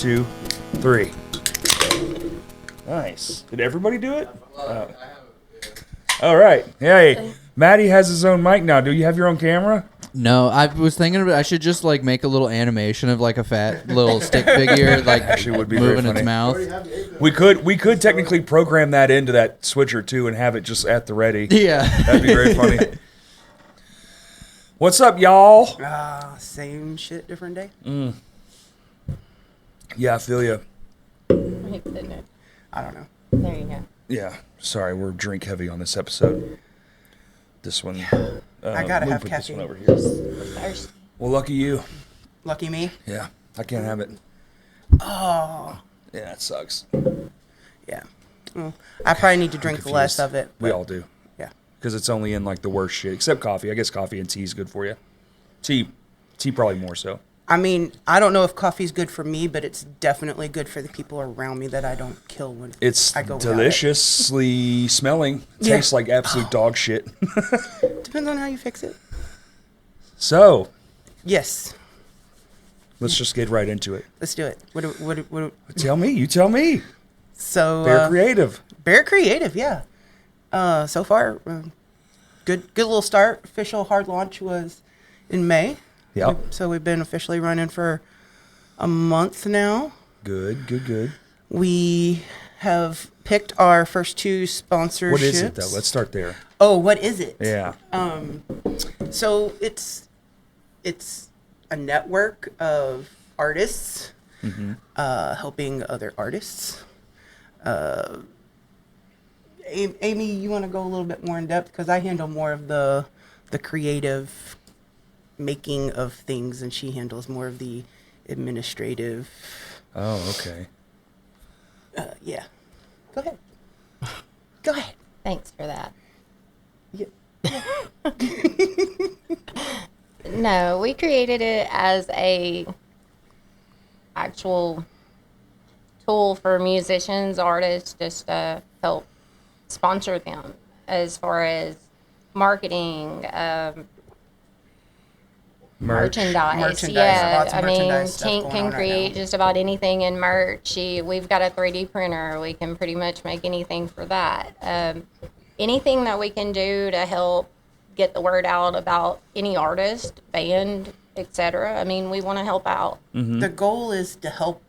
2, 3. Nice. Did everybody do it? All right. Hey, Maddie has his own mic now. Do you have your own camera? No, I was thinking I should just like make a little animation of like a fat little stick figure like Actually would be moving very its funny. mouth. We could technically program that into that switcher too and have it just at the ready. Yeah. That'd be very funny. What's up, y'all? Same shit, different day. Yeah, I feel you. I don't know. There you go. Yeah. Sorry, we're drink heavy on this episode. This one. I gotta we'll have put caffeine. this one over here. Thirsty. Well, lucky you. Lucky me. Yeah, I can't have it. Oh, Yeah, it sucks. yeah. Well, I probably need to drink Confused. less of it. We but- all do. Yeah. Because it's only in like the worst shit, except coffee. I guess coffee and tea is good for you. Tea probably more so. I mean, I don't know if coffee's good for me, but it's definitely good for the people around me that I don't kill when It's I go without it. deliciously smelling. Yeah. Tastes like absolute dog shit. Depends on how you fix it. So, Yes. let's just get right into it. Let's do it. What Tell me. You tell me. so Bear creative. Bear Creative, yeah. So far, good little start. Official hard launch was in May. Yep. So we've been officially running for a month now. Good. We have picked our first 2 sponsorships. What is it, though? Let's start there. Oh, what is it? Yeah. So it's a network of artists helping other artists. Amy, you want to go a little bit more in depth because I handle more of the creative making of things, and she handles more of the administrative. Oh, okay. Yeah. Go ahead. Go ahead. Thanks for that. Yeah. No, we created it as a actual tool for musicians, artists, just to help sponsor them as far as marketing, merchandise. Yeah, lots of I mean, merchandise stuff Tink going can on right create now. just about anything in merch. We've got a 3D printer. We can pretty much make anything for that. Anything that we can do to help get the word out about any artist, band, etc. I mean, we want to help out. The goal is to help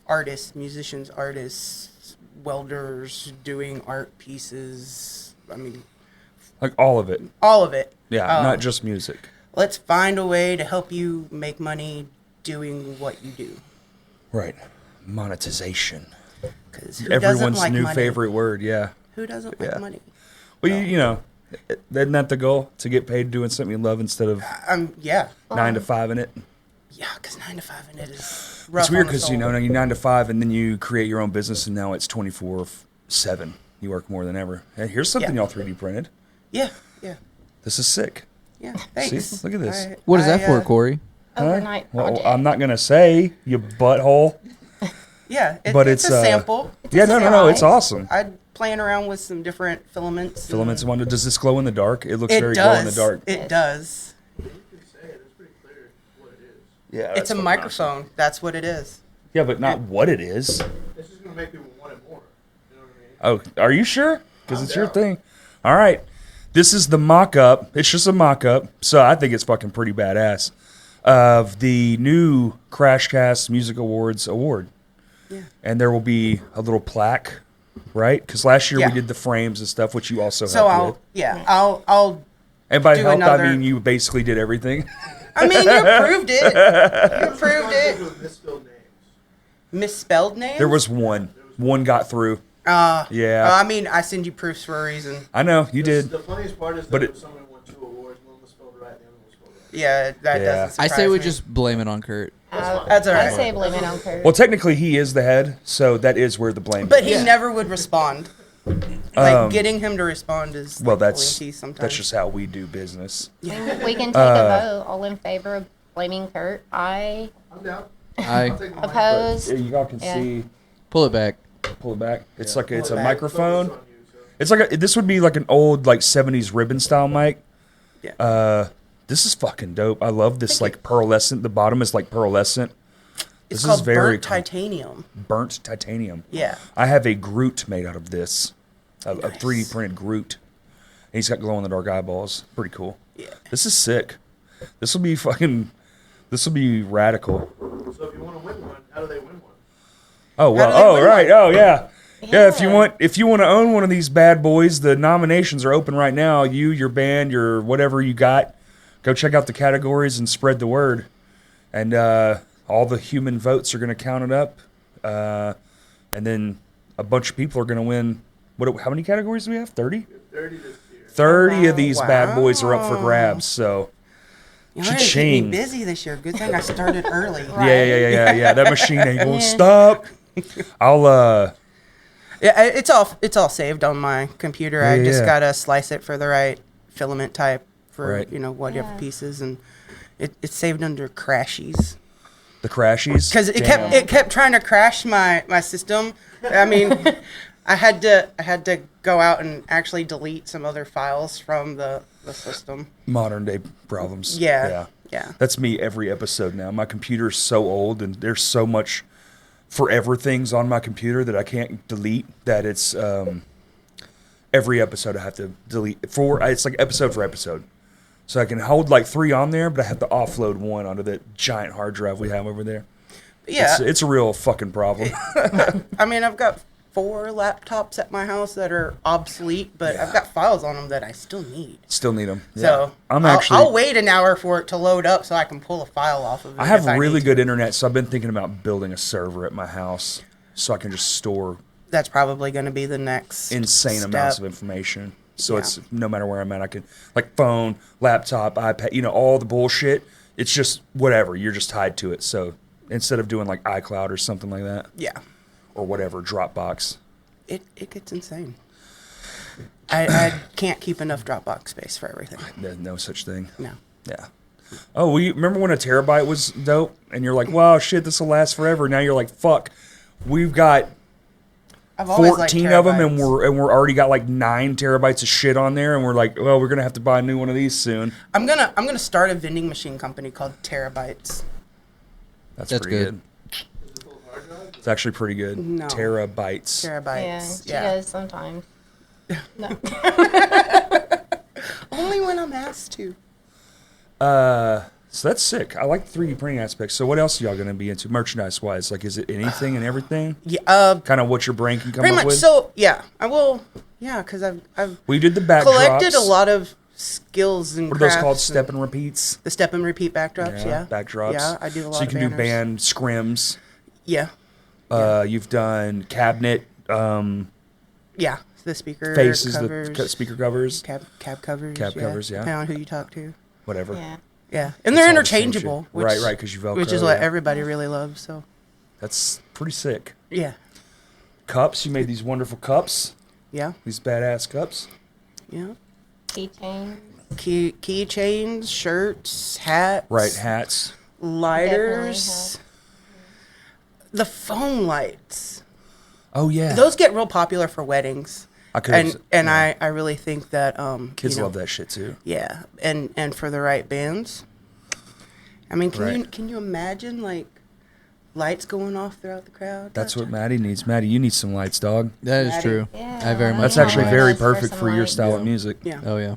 artists, musicians, artists, welders doing art pieces. I mean, Like all of it. all of it. Yeah, not just music. Let's find a way to help you make money doing what you do. Right. Monetization. Because who Everyone's doesn't like new money? favorite word, yeah. Who doesn't Yeah. like money? Well, you know, isn't that the goal? To get paid doing something you love instead of Yeah. 9 to 5 in it? Yeah, because 9 to 5 in it is rough. It's weird on the because, you soul. know, you're 9 to 5 and then you create your own business and now it's 24/7. You work more than ever. Hey, here's something Yeah. y'all 3D printed. Yeah. This is sick. Yeah. Thanks. See? Look at this. What is that for, Corey? Overnight Well, project. I'm not going to say, you butthole. Yeah, But it's a sample. Yeah, no, it's awesome. I'm playing around with some different filaments. Filaments and wonder, does this glow in the dark? It looks It very does. glow in the dark. It does. Yeah, It's a microphone. That's what it is. Yeah, but not what it is. It's just gonna make people want it more. You know what I mean? Oh, are you sure? Because it's your thing. All right. This is the mock-up. It's just a mock-up, so I think it's fucking pretty badass, of the new Crashcast Music Awards award. Yeah. And there will be a little plaque, right? Because last year Yeah. we did the frames and stuff, which you also So helped with. I'll. And by do help, another- I mean you basically did everything. I mean, you approved it. You approved it. With misspelled names. Misspelled names. There was one. One got through. Yeah. I mean, I send you proofs for a reason. I know, you did. The funniest part is But that it- someone won 2 awards, one was spelled right, the other one was spelled right. Yeah, that Yeah. doesn't. I Surprise say we me. just blame it on Kurt. That's all right. I say blame it on Kurt. Well, technically he is the head, so that is where the blame But is. he Yeah. never would respond. Like getting him to respond is Well, like that's pulling teeth sometimes. that's just how we do business. We can take a vote. All in favor of blaming Kurt? Aye. I'm down. I I'll take the mic. Opposed? You all can Yeah. see. pull it back. Pull it back. It's like it's Pull a it back. microphone. It's on you, so. It's like this would be like an old like 70s ribbon style mic. Yeah. This is fucking dope. I love this like pearlescent. The bottom is like pearlescent. It's This called is very burnt titanium. burnt titanium. Yeah. I have a Groot made out of this, a Nice. 3D printed Groot. And he's got glow in the dark eyeballs. Pretty cool. Yeah. This is sick. This will be fucking. This will be radical. So if you want to win one, how do they win one? Oh How well. do they Oh win right. one? Oh yeah. Yeah. If you Yeah. want to own one of these bad boys, the nominations are open right now. You, your band, your whatever you got, go check out the categories and spread the word. And all the human votes are going to count it up, and then a bunch of people are going to win. How many categories do we have? 30? 30 this year. 30 of these bad boys are up for Wow. grabs. So Y'all ready to keep me Cha-ching. busy this year. Good thing I started early. yeah. That machine ain't going to Yeah. stop. I'll Yeah, it's all saved on my computer. I just yeah. gotta slice it for the right filament type for Right. whatever Yeah. pieces, and it's saved under crashies the crashies because it Damn. kept trying to crash my system. I mean, I had to go out and actually delete some other files from the system. modern day problems. Yeah. That's me every episode now. My computer's so old and there's so much forever things on my computer that I can't delete that it's every episode I have to delete it's like episode for episode. So I can hold like 3 on there, but I have to offload 1 onto that giant hard drive we have over there. Yeah, It's a real fucking problem. I mean, I've got 4 laptops at my house that are obsolete, but I've got files on them that I still need. Still need them. So I'll wait an hour for it to load up so I can pull a file off of it. I have if really need good to. internet, so I've been thinking about building a server at my house so I can just store That's probably going to be the next insane step. amounts of information. So Yeah. it's no matter where I'm at, I can like phone, laptop, iPad, all the bullshit. It's just whatever. You're just tied to it. So instead of doing like iCloud or something like that, Yeah, or whatever, Dropbox. it gets insane. I can't keep enough Dropbox space for everything. There's no such thing. No. Yeah. Oh, remember when a terabyte was dope? And you're like, wow, shit, this will last forever. Now you're like, fuck, we've got I've always liked 14 of them, and terabytes. we're already got like 9 terabytes of shit on there, and we're like, well, we're gonna have to buy a new one of these soon. I'm gonna start a vending machine company called Terabytes. That's That's pretty good. Is it full of hard drives? It's actually pretty good. No. Terabytes. Yeah, Terabytes. she does sometimes. No. Only when I'm asked to. So that's sick. I like the 3D printing aspect. So what else are y'all gonna be into merchandise wise? Like, is it anything and everything? Yeah. Kind of what your brain can come Pretty up much. with. So yeah, I will. Yeah, because I've We did the backdrops. collected a lot of skills and What are those called? crafts Step and and repeats. the step and repeat backdrops. Yeah. Backdrops. Yeah, I do a lot So you of can do band scrims. Yeah. You've done cabinet Yeah. The speaker faces, covers. the speaker covers, cab covers. Cab covers, yeah. Depending on who you talk to. whatever. Yeah. Yeah, and they're all the same interchangeable. shit. Which, Right, 'cause you Velcro, which is what yeah. everybody really loves. So That's pretty sick. yeah, Cups. You made these wonderful cups. yeah, These badass cups. yeah. Keychain. Keychains, shirts, hats. Right. Hats. Lighters. The foam lights. Oh yeah. Those get real popular for weddings. I could. And I really think that Kids you know, love that shit too. Yeah, and for the right bands. I mean, Right. can you imagine like lights going off throughout the crowd? That's what Maddie needs. Maddie, you need some lights, dog. That is Maddie. true. Yeah. I very much. That's need actually lights. very Lights for perfect some for your lights. style of Yeah. music. Yeah, Oh yeah.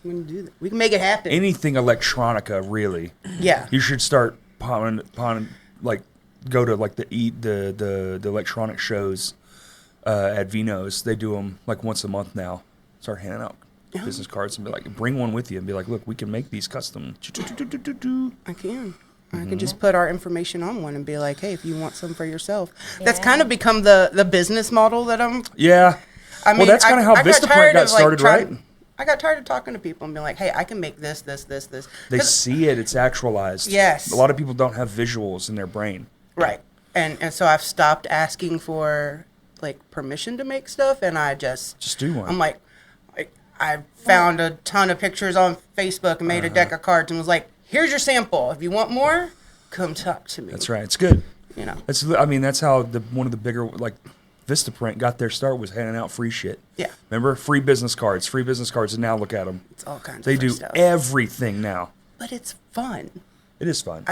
we can do that. We can make it happen. Anything electronica, really. Yeah, You should start like go to like the electronic shows at Vino's. They do them like once a month now. Start handing out Yeah. business cards and be like, bring one with you and be like, look, we can make these custom. I can. I Mm-hmm. can just put our information on one and be like, hey, if you want some for yourself. That's Yeah. kind of become the business model that I'm. Yeah. I mean, Well, that's kinda how I Vistaprint tired got of, like, started, trying- right? I got tired of talking to people and being like, hey, I can make this. They 'Cause- see it. It's actualized. Yes. A lot of people don't have visuals in their brain. Right. And so I've stopped asking for like permission to make stuff, and I just do one. I'm like, I found a ton of pictures on Facebook and made Uh-huh. a deck of cards and was like, here's your sample. If you want more, come talk to me. That's right. It's good. You know. That's how one of the bigger like Vistaprint got their start was handing out free shit. Yeah. Remember free business cards, and now look at them. It's all kinds They of free do stuff. everything now. But it's fun. It is fun.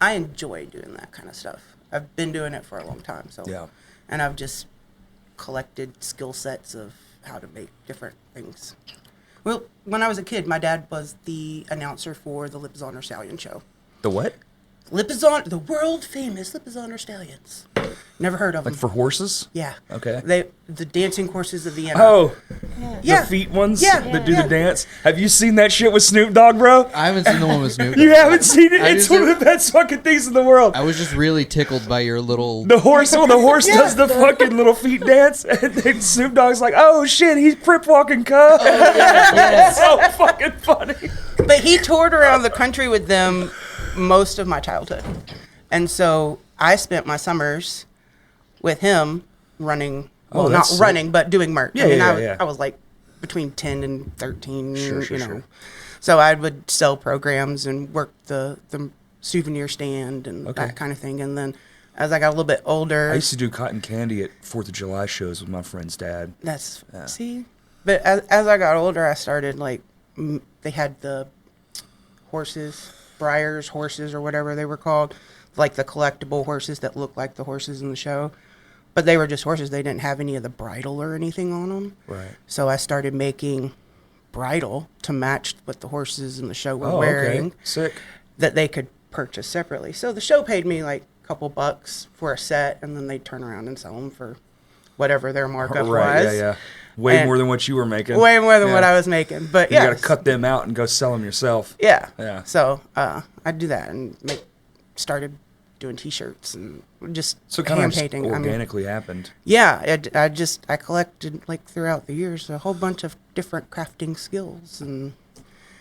I enjoy doing that kind of stuff. I've been doing it for a long time. So Yeah. and I've just collected skill sets of how to make different things. Well, when I was a kid, my dad was the announcer for the Lipizzaner Stallion show. The what? The world famous Lipizzaner Stallions. Never heard of Like them. for horses? Yeah. Okay. The dancing horses of Vienna. Oh, yeah. the feet ones Yeah. that do Yeah. the dance. Have you seen that shit with Snoop Dogg, bro? I haven't seen the one with Snoop. You haven't seen it? I It's just- one of the best fucking things in the world. I was just really tickled by your little. The horse, when the horse does the fucking little feet dance, and then Snoop Dogg's like, "Oh shit, he's crip walking, cuz." It's so fucking funny. But he toured around the country with them most of my childhood. And so I spent my summers with him running, well, not that's sick. running, but doing merch. Yeah, I mean, yeah, I was, yeah. I was like between 10 and 13, Sure, you know. sure. So I would sell programs and work the souvenir stand and Okay. that kind of thing. And then as I got a little bit older, I used to do cotton candy at 4th of July shows with my friend's dad. that's, see? But as I got older, I started like, they had the horses, Briar's horses or whatever they were called, like the collectible horses that look like the horses in the show. But they were just horses. They didn't have any of the bridle or anything on them. Right. So I started making bridle to match what the horses in the show were Oh, wearing okay. Sick. that they could purchase separately. So the show paid me like a couple bucks for a set, and then they'd turn around and sell them for whatever their markup Right, was. yeah. Way And- more than what you were making. Way more than what Yeah. I was making. But You yeah. gotta cut them out and go sell them yourself. Yeah. Yeah. So I'd do that and started doing T-shirts and just So it kind hand of just painting. I mean, organically happened. yeah, I collected like throughout the years a whole bunch of different crafting skills, and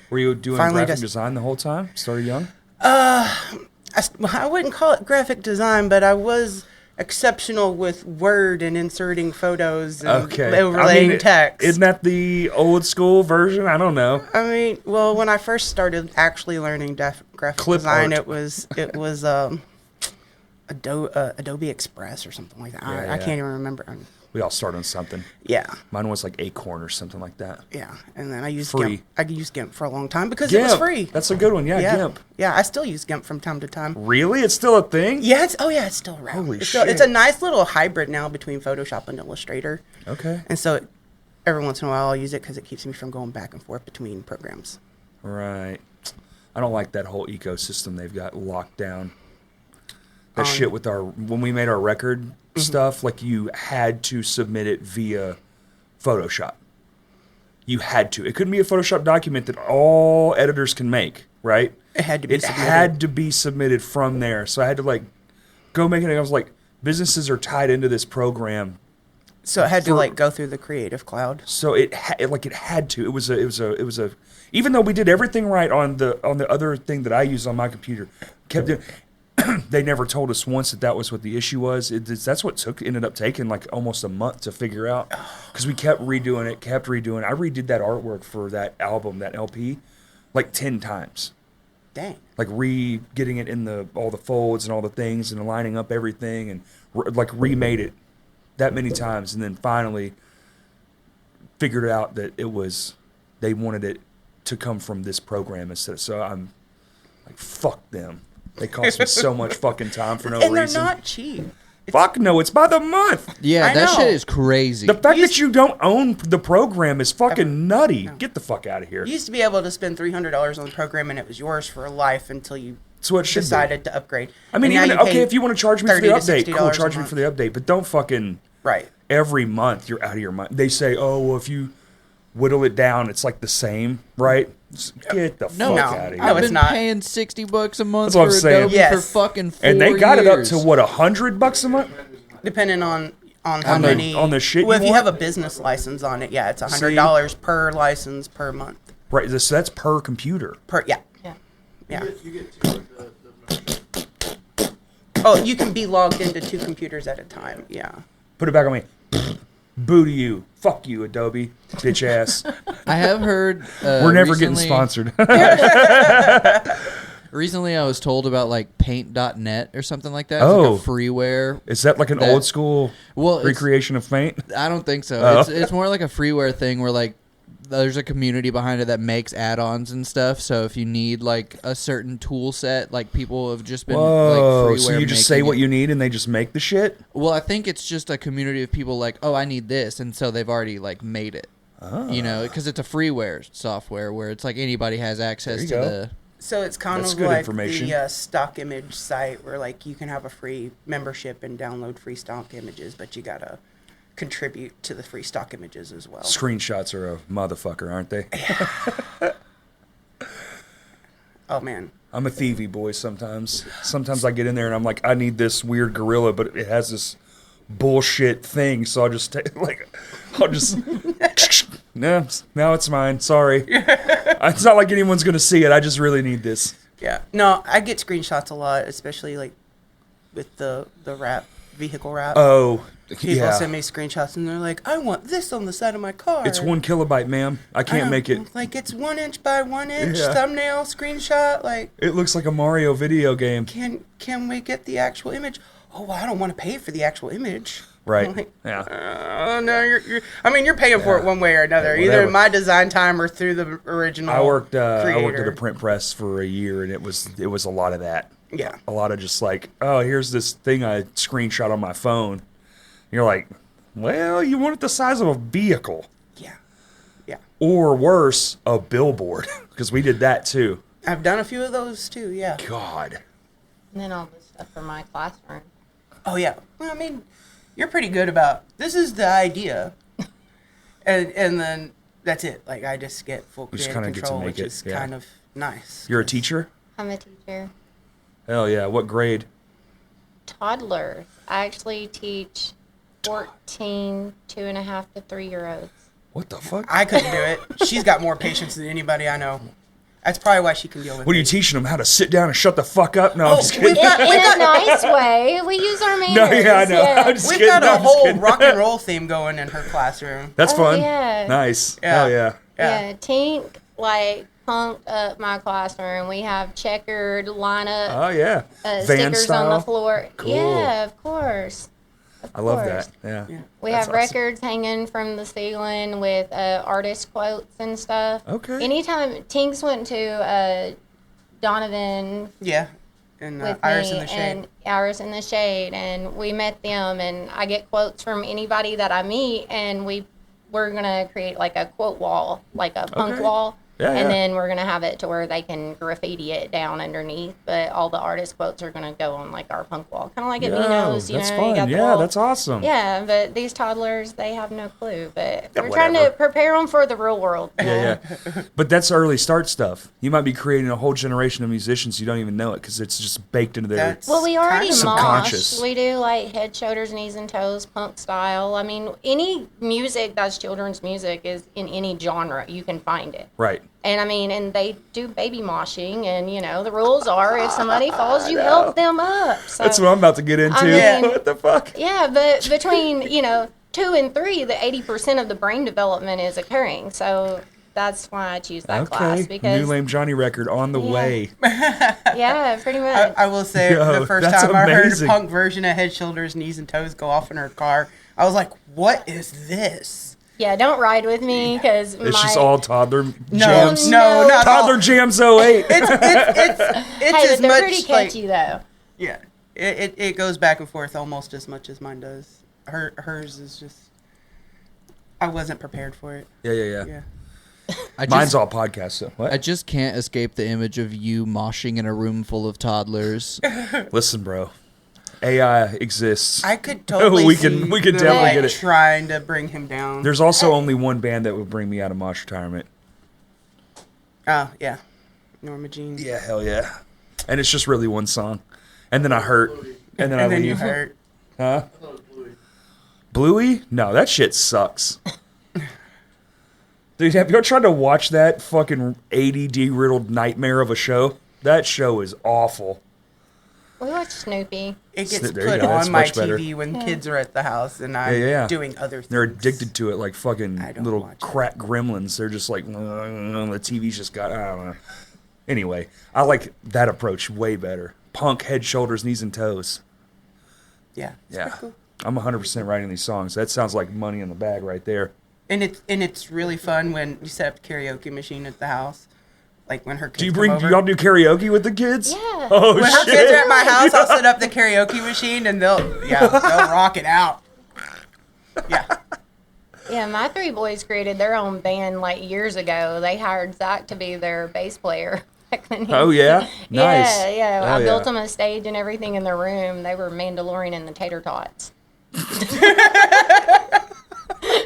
Were you doing Finally graphic just- design the whole time? Started young? I wouldn't call it graphic design, but I was exceptional with Word and inserting photos and Okay. overlaying text. Isn't that the old school version? I don't know. I mean, well, when I first started actually learning graphic Clip design, art. it was Adobe Express or something like that. Yeah, I yeah. can't even remember. We all start on something. Yeah, Mine was like Acorn or something like that. yeah. And then I used Free. GIMP. I used GIMP for a long time because it was free. That's a good one. Yeah, yeah, GIMP. yeah. I still use GIMP from time to time. Really? It's still a thing? Yeah, it's still around. Holy it's shit. It's a nice little hybrid now between Photoshop and Illustrator. Okay. And so every once in a while I'll use it because it keeps me from going back and forth between programs. Right. I don't like that whole ecosystem they've got locked down. That shit with when we made our record stuff, like you had to submit it via Photoshop. You had to. It couldn't be a Photoshop document that all editors can make, right? It had to be It submitted. had to be submitted from there. So I had to like go make it. And I was like, businesses are tied into this program. So it had to For- like go through the Creative Cloud. So it had to. It was a. Even though we did everything right on the other thing that I used on my computer, kept doing. They never told us once that was what the issue was. That's what ended up taking like almost a month to figure out, because we kept redoing it. I redid that artwork for that album, that LP, like 10 times. Dang. Like getting it in all the folds and all the things and lining up everything, and like remade it that many times, and then finally figured out that they wanted it to come from this program instead. So I'm like, fuck them. They cost me so much fucking time for no And reason. they're not cheap. Fuck no, it's by the month. Yeah, I that know. shit is crazy. The fact that you don't own the program is fucking nutty. No. Get the fuck out of here. You used to be able to spend $300 on the program and it was yours for life until you That's what it should be. decided to upgrade. I mean, And now even you pay if you want to charge me for the $30 to update, cool, $60 charge a me month. for the update, but don't fucking Right. every month you're out of your mind. They say, oh, well, if you whittle it down, it's like the same, right? Just get the no, fuck No. out of here. No, I've it's been not. paying $60 a month That's what for I'm saying. Adobe Yes. for fucking 4 And they got it up years. to what, $100 a month? Depending on how On the- many. on the shit Well, you if you want? have a business license on it, yeah, it's $100 per license per month. Right, so that's per computer. Yeah. Yeah. Yeah. You get two of the Oh, you can be logged into 2 computers at a time. Yeah. Put it back on me. Boo to you. Fuck you, Adobe. Bitch ass. I have heard. We're never getting recently- sponsored. Recently, I was told about like Paint.net or something like that. Oh. It's like a freeware. Is that like an That- old school Well, it's- recreation of Paint? I don't think so. Oh. It's more like a freeware thing where like there's a community behind it that makes add-ons and stuff. So if you need like a certain tool set, like people have just been Whoa, like freeware. so you just say making what it. you need and they just make the shit? Well, I think it's just a community of people like, oh, I need this, and so they've already like made it. You know, because it's a freeware software where it's like anybody has access to There you go. the. So it's kind That's of good like information. the stock image site where like you can have a free membership and download free stock images, but you gotta contribute to the free stock images as well. Screenshots are a motherfucker, aren't they? Oh man, I'm a thievy boy sometimes. Sometimes I get in there and I'm like, I need this weird gorilla, but it has this bullshit thing, so I'll just no, now it's mine. Sorry. It's not like anyone's gonna see it. I just really need this. yeah. No, I get screenshots a lot, especially like with the vehicle wrap. Oh, People yeah. send me screenshots and they're like, I want this on the side of my car. It's 1 kilobyte, ma'am. I can't make it. Like it's 1 inch by 1 inch Yeah. thumbnail screenshot. Like, It looks like a Mario video game. can we get the actual image? Oh, well, I don't want to pay for the actual image. Right. I'm like, Yeah. no, you're paying for it one way or another. Yeah, Either whatever. in my design time or through the original. I worked at creator. a print press for a year, and it was a lot of that. Yeah. A lot of just like, oh, here's this thing I screenshot on my phone. You're like, well, you want it the size of a vehicle, Yeah. Yeah. or worse, a billboard, because we did that too. I've done a few of those too. Yeah. God. And then all the stuff for my classroom. Oh yeah. Well, I mean, you're pretty good about this is the idea, and then that's it. Like I just get full just creative kinda get to control, make which it, is yeah. kind of nice. You're a teacher? I'm a teacher. Hell yeah. What grade? Toddlers. I actually teach 14, 2.5 to 3-year-olds. What the fuck? I couldn't do it. She's got more patience than anybody I know. That's probably why she can deal with What are you me. teaching them? How to sit down and shut the fuck up? No, I'm just we've kidding. got- In a nice way. We use our manners. No, yeah, I know. Yeah. I'm just We've kidding. got No, a I'm just whole kidding. rock and roll theme going in her classroom. That's Oh, fun. yeah. Nice. Yeah. Hell yeah. Yeah, Tink like punked up my classroom. We have checkered lineup Oh yeah. Van stickers style. on the floor. Cool. Yeah, of course. I love course. that. Yeah. Yeah. We That's have awesome. records hanging from the ceiling with artist quotes and stuff. Okay. Anytime Tinks went to Donovan Yeah. And with Iris me in the Shade. and Iris in the Shade, and we met them, and I get quotes from anybody that I meet, and we're gonna create like a quote wall, like a punk Okay. wall. Yeah, and yeah. then we're gonna have it to where they can graffiti it down underneath, but all the artist quotes are gonna go on like our punk wall, kind of like at Yo, Nino's. You that's know, fun. you got the Yeah, wall. that's awesome. Yeah, but these toddlers, they have no clue. But Yeah, we're trying to whatever. prepare them for the real world. you know? Yeah. But that's early start stuff. You might be creating a whole generation of musicians you don't even know it because it's just baked into their. That's Well, we already kind of- Subconscious. mosh. We do like head, shoulders, knees, and toes, punk style. I mean, any music that's children's music is in any genre. You can find it. Right. And I mean, and they do baby moshing, and you know, the rules are if somebody falls, you help them up. So, That's what I'm about to get into. mean- What the fuck? yeah, but between, 2 and 3, the 80% of the brain development is occurring. So that's why I choose that class Okay. because, New Lame Johnny record on the Yeah. way. yeah, pretty much. I will say Yo, the first that's time I heard a amazing. punk version of Head, Shoulders, Knees, and Toes go off in her car, I was like, what is this? Yeah, don't ride with me because It's just all toddler No, jams. no, not all. Toddler jams 08. It's Hey, as but they're much pretty catchy though. yeah. It goes back and forth almost as much as mine does. Hers is just. I wasn't prepared for it. Yeah. Yeah. Mine's all podcasts. So what? I just can't escape the image of you moshing in a room full of toddlers. Listen, bro. AI exists. I could totally We see can them, definitely like, get it. trying to bring him down. There's also only one band that would bring me out of Mosh retirement. Oh yeah, Norma Jean. Yeah, hell yeah. And it's just really one song. And then I hurt. And then I And then you leave. hurt. Huh? I thought it was Bluey. Bluey? No, that shit sucks. Dude, have you ever tried to watch that fucking ADD-riddled nightmare of a show? That show is awful. We watch Snoopy. It gets There you put go, that's on my much better. TV when kids are at the house and I'm Yeah. doing other things. They're addicted to it like fucking I don't little watch it. crack gremlins. They're just like, the TV's just got, I don't know. Anyway, I like that approach way better. Punk, head, shoulders, knees, and toes. Yeah. It's Yeah. pretty cool. I'm 100% writing these songs. That sounds like money in the bag right there. And it's really fun when you set up the karaoke machine at the house. Like when her kids Do you come bring? over. Do y'all do karaoke with the kids? Yeah. Oh When her shit! kids are at my house, I'll set up the karaoke machine and they'll rock it out. Yeah. Yeah, my 3 boys created their own band like years ago. They hired Zach to be their bass player. Back when Oh yeah, nice. Yeah. Oh, I built yeah. them a stage and everything in their room. They were Mandalorian and the Tater Tots.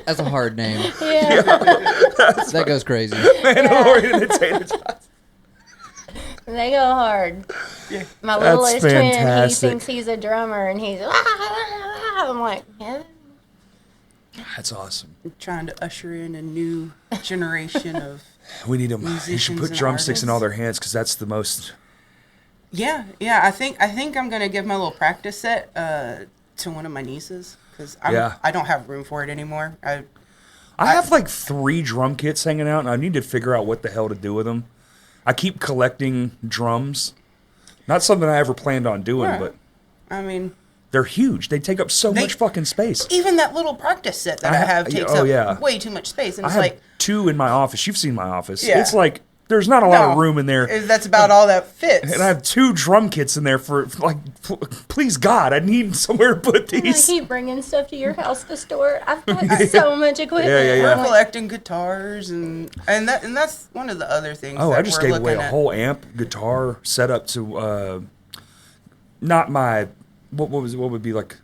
That's a hard name. Yeah. That goes crazy. Mandalorian and tater tots. They go hard. Yeah. My That's littlest twin, he fantastic. thinks he's a drummer, and he's I'm like, yeah. That's awesome. Trying to usher in a new generation of. We need them. You should Musicians put and drumsticks in artists. all their hands because that's the most. Yeah. I think I'm gonna give my little practice set to one of my nieces because Yeah. I don't have room for it anymore. I have like 3 drum kits hanging out, and I need to figure out what the hell to do with them. I keep collecting drums. Not something I ever planned on doing, Right. but I mean, they're huge. They take up so They- much fucking space. even that little practice set that I I ha- have takes oh, up yeah. way too much space, and I it's have like 2 in my office. You've seen my office. Yeah. It's like there's not a lot of no, room in there. That's about all that fits. And I have 2 drum kits in there for like, please God, I need somewhere to put I these. keep bringing stuff to your house to store. I've got so much equipment. Yeah. We're I'm like, collecting guitars and that's one of the other things. Oh, that I just we're gave away looking a at. whole amp guitar setup to not my what would be like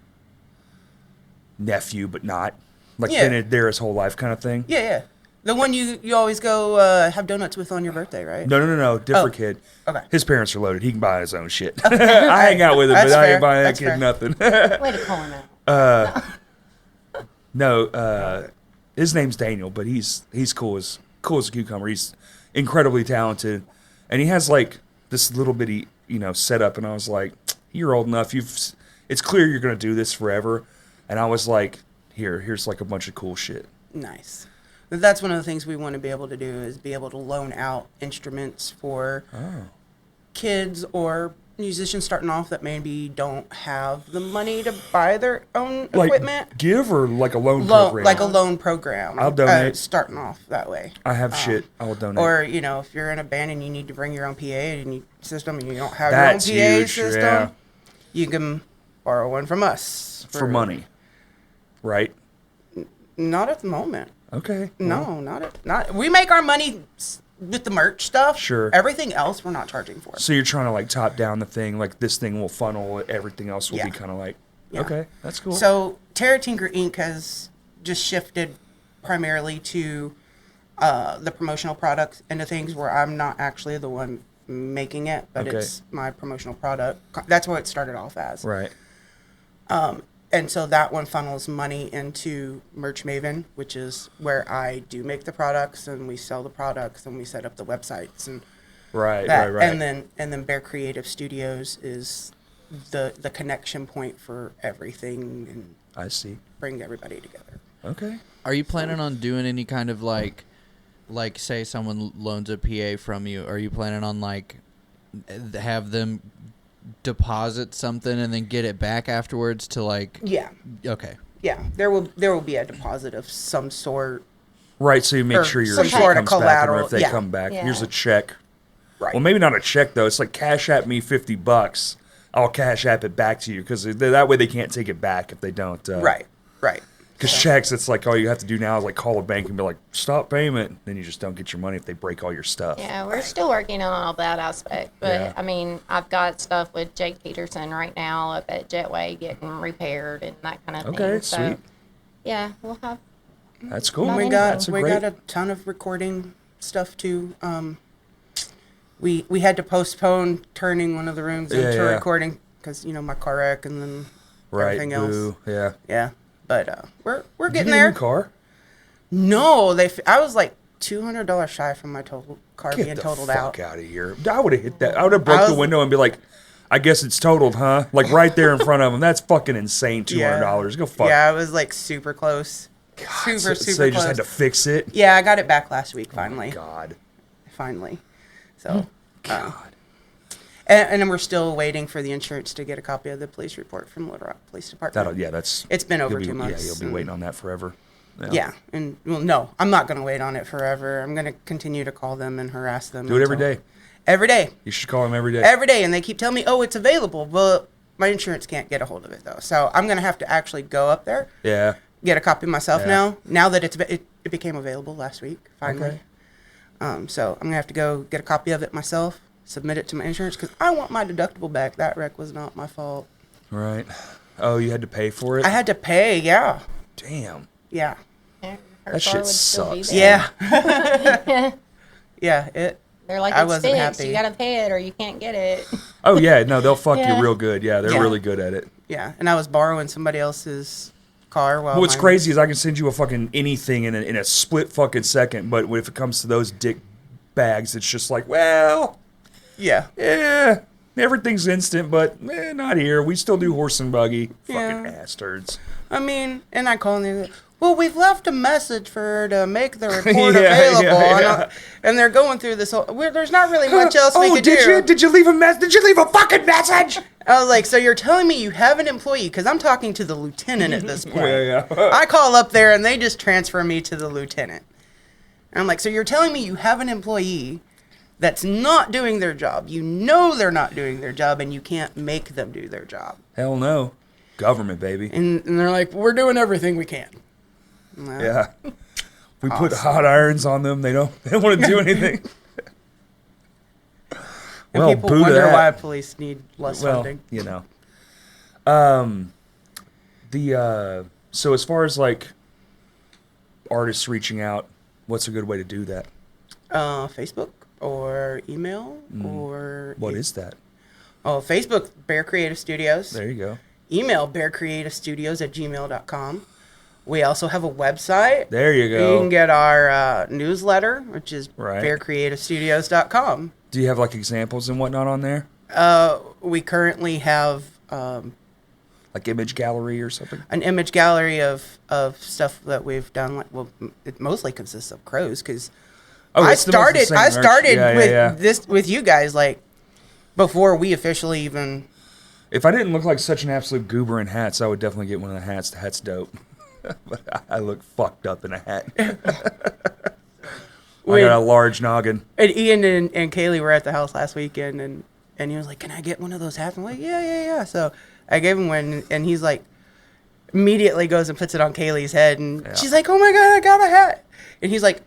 nephew, but not like Yeah. been there his whole life kind of thing. Yeah. The one you always go have donuts with on your birthday, right? No, different Oh, kid. okay. His parents are loaded. He can buy his own shit. I hang out with him, That's but I fair. ain't buying that That's kid fair. nothing. way to call him out. No, his name's Daniel, but he's cool as a cucumber. He's incredibly talented, and he has like this little bitty setup. And I was like, "You're old enough. It's clear you're gonna do this forever." And I was like, "Here's like a bunch of cool shit." Nice. That's one of the things we want to be able to do is be able to loan out instruments for kids or musicians starting off that maybe don't have the money to buy their own Like equipment. give or like a loan Loan, program. like a loan program. I'll donate. Starting off that way. I have shit. I will donate. Or, if you're in a band and you need to bring your own PA system and you don't have That's your own PA huge, system, yeah. you can borrow one from us. for money, right? Not at the moment. Okay. No, not. We make our money with the merch stuff. Sure. Everything else we're not charging for. So you're trying to like top down the thing, like this thing will funnel, everything else will Yeah. be kind of like, Yeah. okay, that's cool. So Terra Tinker Inc. has just shifted primarily to the promotional products and the things where I'm not actually the one making it, but Okay. it's my promotional product. That's what it started off as. right. And so that one funnels money into Merch Maven, which is where I do make the products and we sell the products and we set up the websites and Right, that. right. And then Bear Creative Studios is the connection point for everything and I see. bring everybody together. Okay. Are you planning on doing any kind of like say someone loans a PA from you? Are you planning on like have them deposit something and then get it back afterwards to like? Yeah. Okay. Yeah. There will be a deposit of some sort. Right, so you make Or sure your some shit sort of comes back, or collateral, if they yeah. come back, Yeah. here's a check. Right. Well, maybe not a check though. It's like cash app me $50. I'll cash app it back to you because that way they can't take it back if they don't. Right. Because checks, it's like all you have to do now is like call a bank and be like, stop payment. Then you just don't get your money if they break all your stuff. Yeah, we're still working on all that aspect. But, Yeah. I mean, I've got stuff with Jake Peterson right now up at Jetway getting repaired and that kind of thing. Okay, So, sweet. yeah, we'll have. That's cool. Not We in- got That's a we great. got a ton of recording stuff too. We had to postpone turning one of the rooms Yeah, into yeah. recording because my car wreck and then right. everything else. Boo. Yeah. Yeah, but we're Did you getting get a there. new car? No, I was like $200 shy from my total car Get being the totaled fuck out. out of here. I would have hit that. I would have broke the was- window and be like, I guess it's totaled, huh? Like right there in front of them. That's fucking insane. $200. Go fuck. Yeah, I was like super close. God, super so you close. just had to fix it. Yeah, I got it back last week finally. God. Finally. So, Hmm. God. and then we're still waiting for the insurance to get a copy of the police report from Little Rock Police Department. That's. It's been over you'll be- 2 months. Yeah, you'll be and- waiting on that forever. Yeah. And well, no, I'm not going to wait on it forever. I'm going to continue to call them and harass them. Do it every until- day. Every day. You should call them every day. Every day. And they keep telling me, oh, it's available. Well, my insurance can't get a hold of it, though. So I'm going to have to actually go up there, Yeah. get a copy myself Yeah. now that it became available last week, finally. Okay. So I'm going to have to go get a copy of it myself, submit it to my insurance, because I want my deductible back. That wreck was not my fault. Right. Oh, you had to pay for it? I had to pay, yeah. Damn. Yeah. Her That car shit would still be sucks. there. Yeah. Yeah, They're like, I it's wasn't fixed. happy. You got to pay it or you can't get it. Oh, yeah. No, they'll fuck Yeah. you real good. Yeah, they're Yeah. really good at it. yeah. And I was borrowing somebody else's car while What's mine- crazy is I can send you a fucking anything in a split fucking second, but if it comes to those dick bags, it's just like, well, Yeah. yeah, everything's instant, but not here. We still do horse and buggy. Yeah. Fucking bastards. I mean, and I call and they're like, well, we've left a message for her to make the report Yeah, available. yeah. And they're going through this whole, there's not really much else we could do. Did you leave a mess? Did you leave a fucking message? I was like, so you're telling me you have an employee? Because I'm talking to the lieutenant at this point. Yeah. I call up there and they just transfer me to the lieutenant. And I'm like, so you're telling me you have an employee that's not doing their job. You know they're not doing their job and you can't make them do their job. Hell no. Government, baby. And they're like, we're doing everything we can. Well, Yeah. We put hot irons on them. They don't want to do anything. And Well, people boo to wonder that. why police need less Well, funding. you know. So as far as like artists reaching out, what's a good way to do that? Facebook or email or... What is that? Oh, Facebook, Bear Creative Studios. There you go. Email bearcreativestudios@gmail.com. We also have a website. There you You go. can get our newsletter, which is Right. bearcreativestudios.com. Do you have like examples and whatnot on there? We currently have Like image gallery or something? an image gallery of stuff that we've done. Like, well, it mostly consists of crows because Oh, I it's the most the started. same I merch. started Yeah, with yeah. this with you guys like before we officially even. If I didn't look like such an absolute goober in hats, I would definitely get one of the hats. The hat's dope. But I look fucked up in a hat. I got a large noggin. And Ian and Kaylee were at the house last weekend, and he was like, "Can I get one of those hats?" I'm like, "Yeah." So I gave him one, and he's like, immediately goes and puts it on Kaylee's head, and Yeah. she's like, "Oh my god, I got a hat!" And he's like,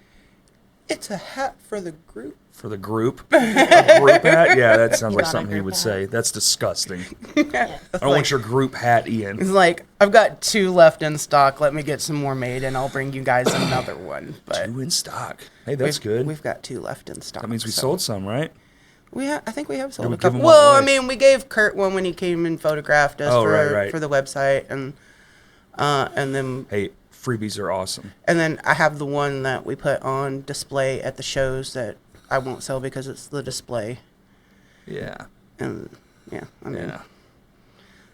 "It's a hat for the group." For the group? A group hat? Yeah, that sounds You like got a something he group would hat. say. That's disgusting. It's I don't want your group hat, He's Ian. like, "I've got 2 left in stock. Let me get some more made, and I'll bring you guys another one." But 2 in stock. Hey, that's we've, good. We've got 2 left in stock. That means we so- sold some, right? I think we have sold we a give couple. them one Well, I away? mean, we gave Kurt one when he came and photographed us Oh, for right. for the website, and then Hey, freebies are awesome. I have the one that we put on display at the shows that I won't sell because it's the display, Yeah. and yeah, I mean, Yeah.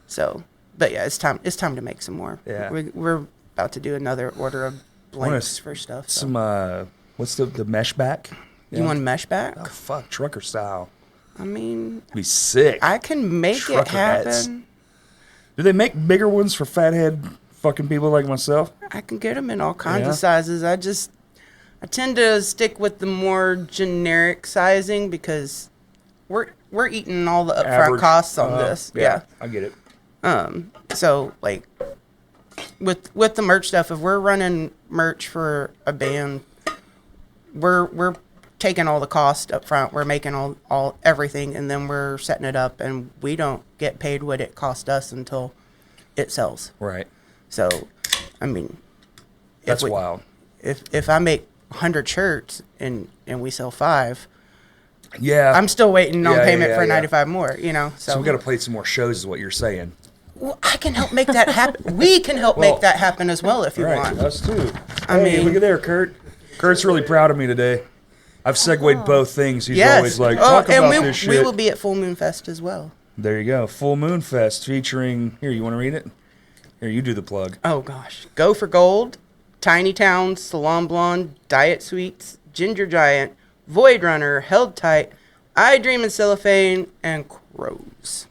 so, but yeah, it's time to make some more. Yeah. We're about to do another order of blanks s- for stuff. So. Some, what's the mesh back? You want mesh back? Oh, fuck. Trucker style. I mean, Be sick. I can make it Trucker happen. hats. Do they make bigger ones for fathead fucking people like myself? I can get them in all kinds Yeah. of sizes. I tend to stick with the more generic sizing because we're eating all the upfront Average. costs on this. Yeah. I get it. So like with the merch stuff, if we're running merch for a band, we're taking all the cost up front. We're making all everything, and then we're setting it up, and we don't get paid what it cost us until it sells. Right. So, I mean, That's we- wild. If I make 100 shirts and we sell 5, Yeah. I'm still waiting on Yeah, payment yeah, for yeah. 95 more. You know, so we got to play some more shows, is what you're saying. Well, I can help make that happen. We can help Well, make that happen as well if you Right. want. Us too. I Hey, mean- look at there, Kurt. Kurt's really proud of me today. I've segued both things. He's Yes. always like, Oh, talk and about this shit. we will be at Full Moon Fest as well. There you go. Full Moon Fest featuring. Here, you want to read it? Here, you do the plug. Oh gosh, Go for Gold, Tiny Towns, Salon Blonde, Diet Sweets, Ginger Giant, Void Runner, Held Tight, I Dream in Cellophane, and Crows.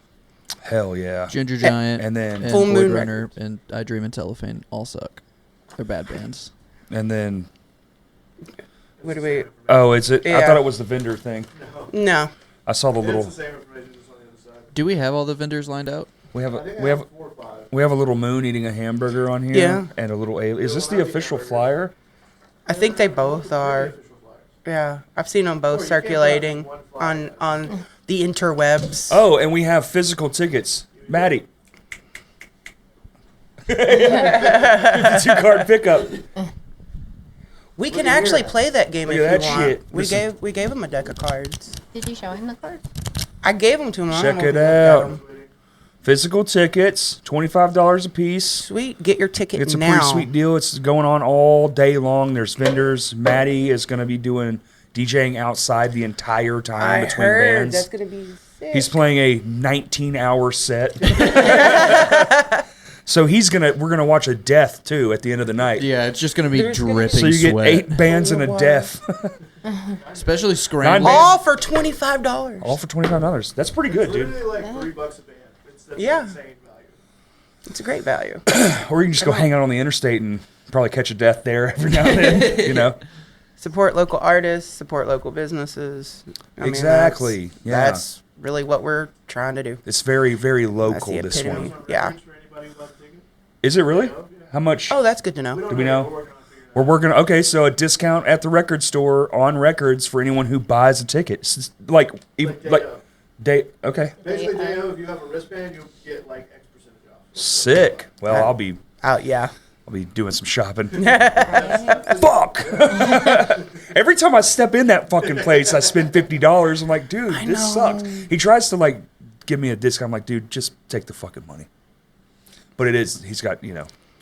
Hell yeah. Ginger Giant and then and Full Void Moon Runner and I Dream in Cellophane all suck. They're bad bands. And then, What do we? oh, is it? I Yeah. thought it was the vendor thing. No. I saw the It's little. the same information, just on the other side. Do we have all the vendors lined out? We have I think a we have 4 or 5. we have a little moon eating a hamburger on here. Yeah. And a little. Is this the official flyer? I think they both are. Official flyers. Yeah, I've seen them both Or you can't circulating have one flyer. on the interwebs. Oh, and we have physical tickets. Maddie. 52-card pickup. We can actually play that game Look if at you that want. shit. We Listen. gave him a deck of cards. Did you show him the card? I gave them to him. I don't Check know it if he looked at out. 'em. Physical tickets, $25 a piece. Sweet, get your ticket It's a now. pretty sweet deal. It's going on all day long. There's vendors. Maddie is going to be doing DJing outside the entire time I between heard bands. that's gonna be sick. He's playing a 19-hour set. So we're gonna watch a death too at the end of the night. Yeah, it's just gonna be There's gonna be- dripping So you get sweat. 8 bands and a Wow. death, Especially Nine scrambled. bands. all for $25. all for $25. That's pretty good, dude. Literally like $3 a band. That's Yeah. insane value. It's a great value. Or you can just go hang out on the interstate and probably catch a death there every now and then. You know. Support local artists. Support local businesses. I mean, Exactly, That's, yeah. that's really what we're trying to do. It's very, very That's local. the This epitome. one. Yeah. For anybody who loves tickets. Is it really? How much? Oh, that's good to know. Do we know? We're working on figuring it We're working. Okay, so a discount at the record store on records for anyone who buys a ticket. It's like, Like day like of. day. Okay, Basically, day of, if you have a wristband, you'll get like X percentage off. sick. Well, I'll be Yeah. doing some shopping. Fuck. Every time I step in that fucking place, I spend $50. I'm like, dude, this know. sucks. He tries to like give me a discount. I'm like, dude, just take the fucking money. But he's got,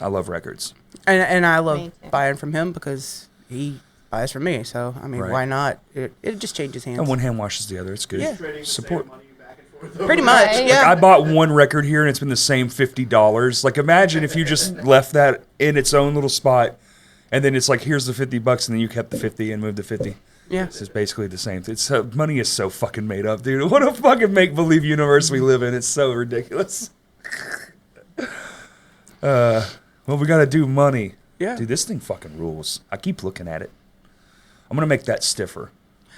I love records. And I love Me too. buying from him because he buys from me. So, I mean, Right. why not? It just changes hands. And one hand washes the other. It's good. Yeah. Trading the Support. same money back and forth. Pretty much, Right. yeah. I bought one record here and it's been the same $50. Like, imagine if you just left that in its own little spot and then it's like, here's the $50 and then you kept the 50 and moved the 50. Yeah. This is basically the same. Money is so fucking made up, dude. What a fucking make-believe universe we live in. It's so ridiculous. Well, we got to do money. Yeah. Dude, this thing fucking rules. I keep looking at it. I'm going to make that stiffer.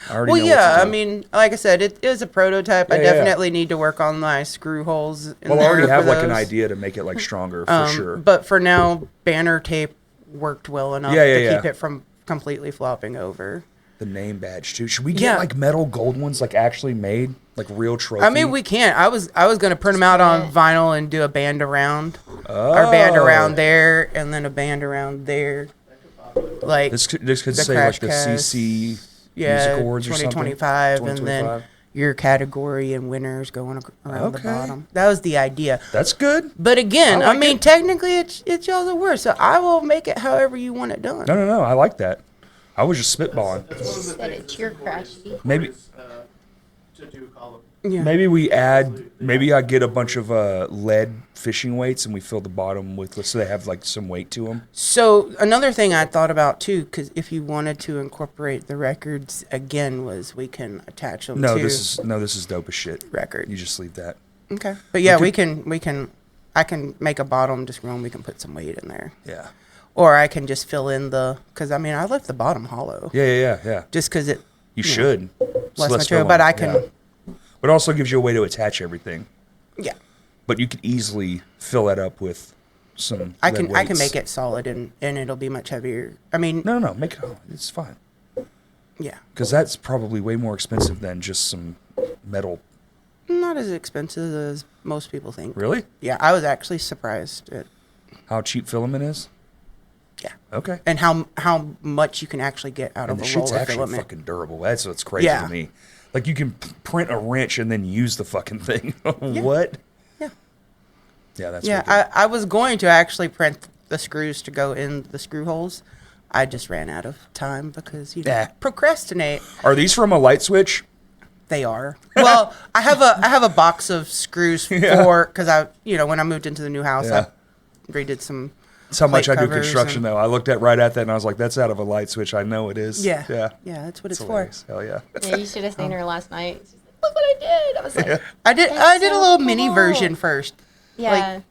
I already Well, know yeah. what I to do. mean, like I said, it is a prototype. I Yeah, yeah. definitely need to work on my screw holes. In Well, I already there have for like an those. idea to make it like stronger for sure. But for now, banner tape worked well enough Yeah, yeah, to yeah. keep it from completely flopping over. The name badge too. Should we get Yeah. like metal gold ones, like actually made, like real trophy? I mean, we can't. I was gonna print them out on vinyl and do a band around, or band Oh. around there, and then a band around there. Like This could the say like the Crashcast, CC yeah, Music Awards or something. 2025, and 2025. then your category and winners going around the Okay. bottom. That was the idea. That's good. But again, I I, like mean, it. technically, it's y'all's work, so I will make it however you want it done. No. I like that. I was just spitballing. That's one of the Said things it's your that's crash. important Maybe- is, to do column. Yeah. Maybe I get a bunch of lead fishing weights and we fill the bottom with, so they have like some weight to them. So another thing I thought about too, because if you wanted to incorporate the records again, was we can attach them No, to this is dope as shit. record. You just leave that. Okay, but yeah, We we can. I can make a bottom just room. We can put some weight in there, Yeah. or I can just fill in because I mean I left the bottom hollow Yeah. just because it You Yeah. should. It's less less material, filling, but I can. yeah. But it also gives you a way to attach everything. Yeah, But you could easily fill that up with some. I lead can. I can weights. make it solid and it'll be much heavier. I mean, No. Make it. It's fine. yeah, Because that's probably way more expensive than just some metal. not as expensive as most people think. Really? Yeah, I was actually surprised at How cheap filament is? yeah, Okay. and how much you can actually get out And of the a shit's roller actually filament. fucking durable. That's what's crazy Yeah. to me. Like you can print a wrench and then use the fucking thing. What? Yeah. Yeah, that's Yeah, wicked. I was going to actually print the screws to go in the screw holes. I just ran out of time because Yeah. procrastinate. Are these from a light switch? They are. Well, I have a box of screws Yeah. for because when I moved into the new house, Yeah. I redid some. That's how much plate I do covers construction, and- though. I looked right at that and I was like, that's out of a light switch. I know it is. Yeah, Yeah. yeah, that's what it's for. hilarious. Hell yeah. Yeah, you should have seen her last night. She's like, look what I did. I was like, Yeah. I did That's a so little mini cool. version first. yeah. Like,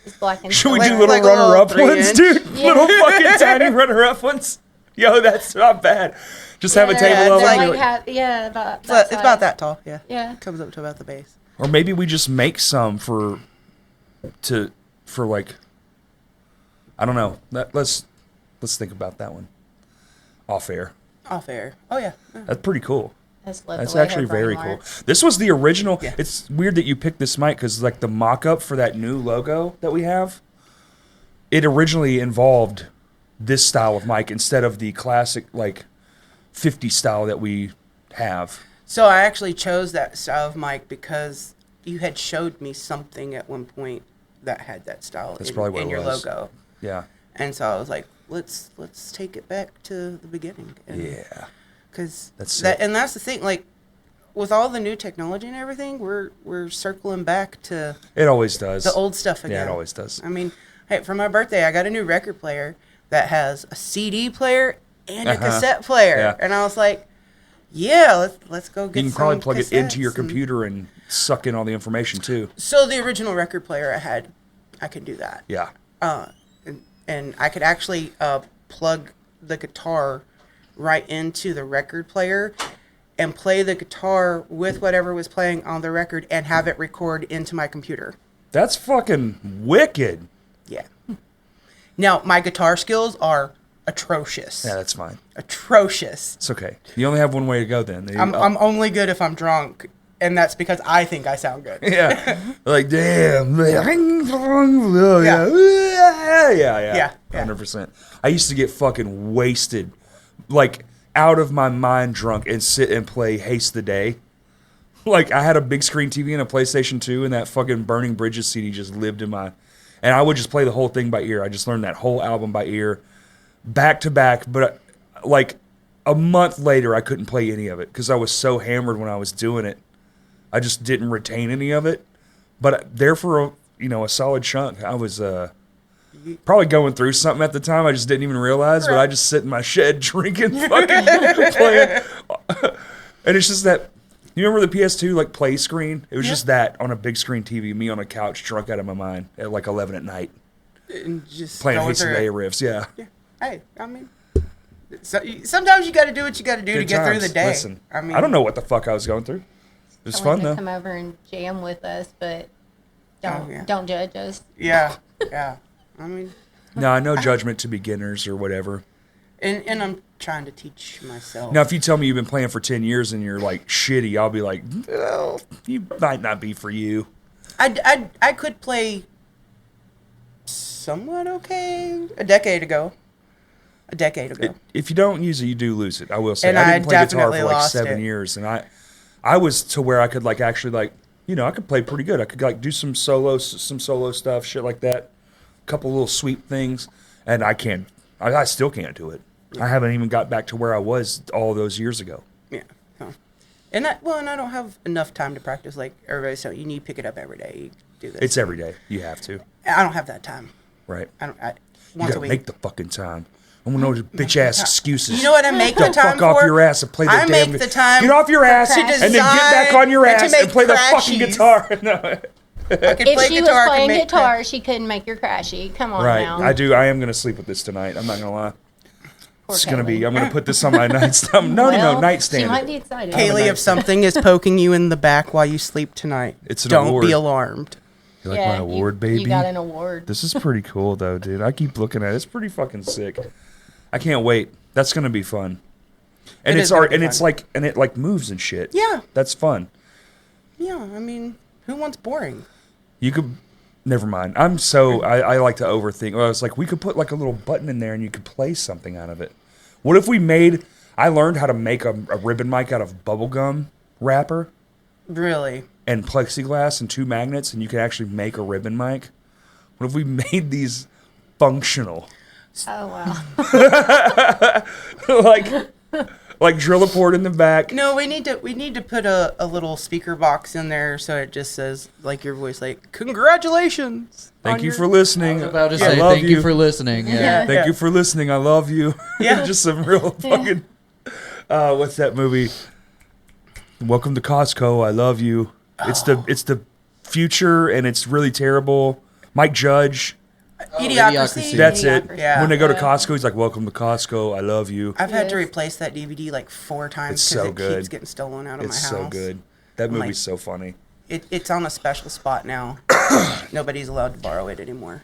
It's black and Should we silver. do little Like a little runner-up 3 ones, inch. dude? Yeah. Little fucking tiny runner-up ones. Yo, that's not bad. Just have a Yeah, table they're of them. like about that It's about size. that tall. Yeah. Yeah. Comes up to about the base. Or maybe we just make some for like, I don't know. Let's think about that one. Off air. Off air. Oh yeah. That's pretty cool. That's, the That's way her actually brain very cool. works. This was the original. Yeah. It's weird that you picked this mic because like the mock-up for that new logo that we have, it originally involved this style of mic instead of the classic like 50 style that we have. So I actually chose that style of mic because you had showed me something at one point that had that style That's probably what in it your was. logo. Yeah. And so I was like, let's take it back to the beginning. Yeah. Because That's that, sick. and that's the thing. Like with all the new technology and everything, we're circling back to It always does. the old stuff again. Yeah, it always does. I mean, hey, for my birthday, I got a new record player that has a CD player and a cassette player, Yeah. and I was like, yeah, let's go get. You can probably some plug it into your cassettes and- computer and suck in all the information too. So the original record player I had, I could do that. Yeah. And I could actually plug the guitar right into the record player and play the guitar with whatever was playing on the record and have it record into my computer. That's fucking wicked. Yeah. Now, my guitar skills are atrocious. Yeah, that's fine. Atrocious. It's okay. You only have one way to go then. I'm only good if I'm drunk, and that's because I think I sound good. Yeah. Like, damn. Yeah. Yeah. 100%. I used to get fucking wasted, like out of my mind drunk, and sit and play Haste the Day. Like, I had a big screen TV and a PlayStation 2, and that fucking Burning Bridges CD just lived in my... And I would just play the whole thing by ear. I just learned that whole album by ear, back to back. But, like, a month later, I couldn't play any of it because I was so hammered when I was doing it. I just didn't retain any of it. But there for a solid chunk, I was probably going through something at the time. I just didn't even realize. But I just sit in my shed drinking, fucking playing. And it's just that. You remember the PS2 like play screen? It was just that on a big screen TV. Me on a couch, drunk out of my mind at like 11 at night, And just playing going Haste the through Day it. riffs. Yeah. Yeah. Hey, I mean, sometimes you got to do what you got to do to Good get through times. the day. Listen, I mean, I don't know what the fuck I was going through. It was I fun want to though. come over and jam with us, but don't yeah. don't judge us. Yeah, yeah. I mean, No, I know judgment to beginners or whatever. and I'm trying to teach myself. Now, if you tell me you've been playing for 10 years and you're like shitty, I'll be like, well, you might not be for you. I could play somewhat okay a decade ago. If you don't use it, you do lose it. I will say. And I I didn't play guitar definitely for like lost 7 it. years, and I was to where I could like actually like I could play pretty good. I could like do some solo stuff, shit like that, a couple little sweep things, and I still can't do it. I haven't even got back to where I was all those years ago. Yeah. So. And I don't have enough time to practice like everybody. So you need to pick it up every day. You do this. It's every day. You have to, I don't have that time. right? I You once a gotta week. make the fucking time. I want to know the bitch ass excuses. You know what I make the Don't time fuck for? off your ass and play the I damn. make the time Get off your ass to and then get back design on your and to ass and make play the fucking crashies. guitar. No. I could If play she guitar. was I could playing make guitar, she couldn't make your crashy. Come on Right, now. I do. I am gonna sleep with this tonight. I'm not gonna lie. Poor It's gonna be. Kaylee. I'm gonna put this on my nightstand. No, Well, nightstand. She might be excited. Kaylee, if something is poking you in the back while you sleep tonight, It's an don't award. be alarmed. You like my award, baby? You got an award. This is pretty cool, though, dude. I keep looking at it. It's pretty fucking sick. I can't wait. That's gonna be fun. And It it's is gonna art, be and fun. it's like, and it like moves and shit. Yeah. That's fun. Yeah, I mean, who wants boring? You could. Never mind. I like to overthink. Well, it's like we could put like a little button in there and you could play something out of it. What if we made? I learned how to make a ribbon mic out of bubblegum wrapper Really? and plexiglass and 2 magnets, and you could actually make a ribbon mic. What if we made these functional? Oh wow. like drill a port in the back. No, we need to put a little speaker box in there so it just says like your voice, like congratulations. Thank on you your-" for listening. I was about to I say love thank you for listening. Yeah. Thank you for listening. I love you. Yeah. Just some real fucking. What's that movie? Welcome to Costco. I love you. It's the future, and it's really terrible. Mike Judge. Idiocracy. That's it. Yeah. When they go to Costco, he's like, "Welcome to Costco. I love you." I've had to replace that DVD like 4 times It's because so it good. keeps getting stolen out of It's my house. so good. That I'm movie's like- so funny. It's on a special spot now. Nobody's allowed to borrow it anymore.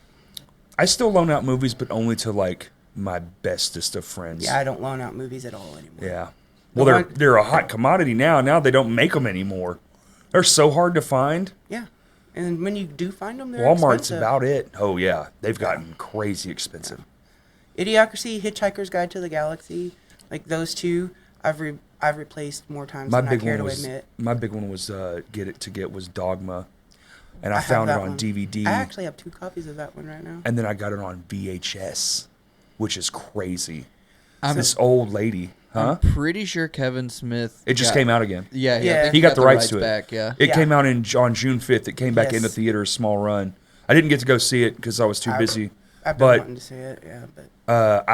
I still loan out movies, but only to like my bestest of friends. Yeah, I don't loan out movies at all anymore. Yeah. The Well, one- they're a hot commodity now. Now they don't make them anymore. They're so hard to find. Yeah. And when you do find them, they're Walmart's expensive. about it. Oh yeah, they've gotten crazy expensive. Idiocracy, Hitchhiker's Guide to the Galaxy, like those two, I've replaced more times My than I big care one to was admit. get was Dogma, and I have found it that on one. DVD. I actually have 2 copies of that one right now. And then I got it on VHS, which is crazy. I'm This old lady, huh? pretty sure Kevin Smith. It just came out again. Yeah, Yeah. I think He got the rights to it. back. Yeah. It Yeah. came out on June 5th. It came back Yes. into theaters, small run. I didn't get to go see it because I was too busy. I've been But wanting to see it, yeah. But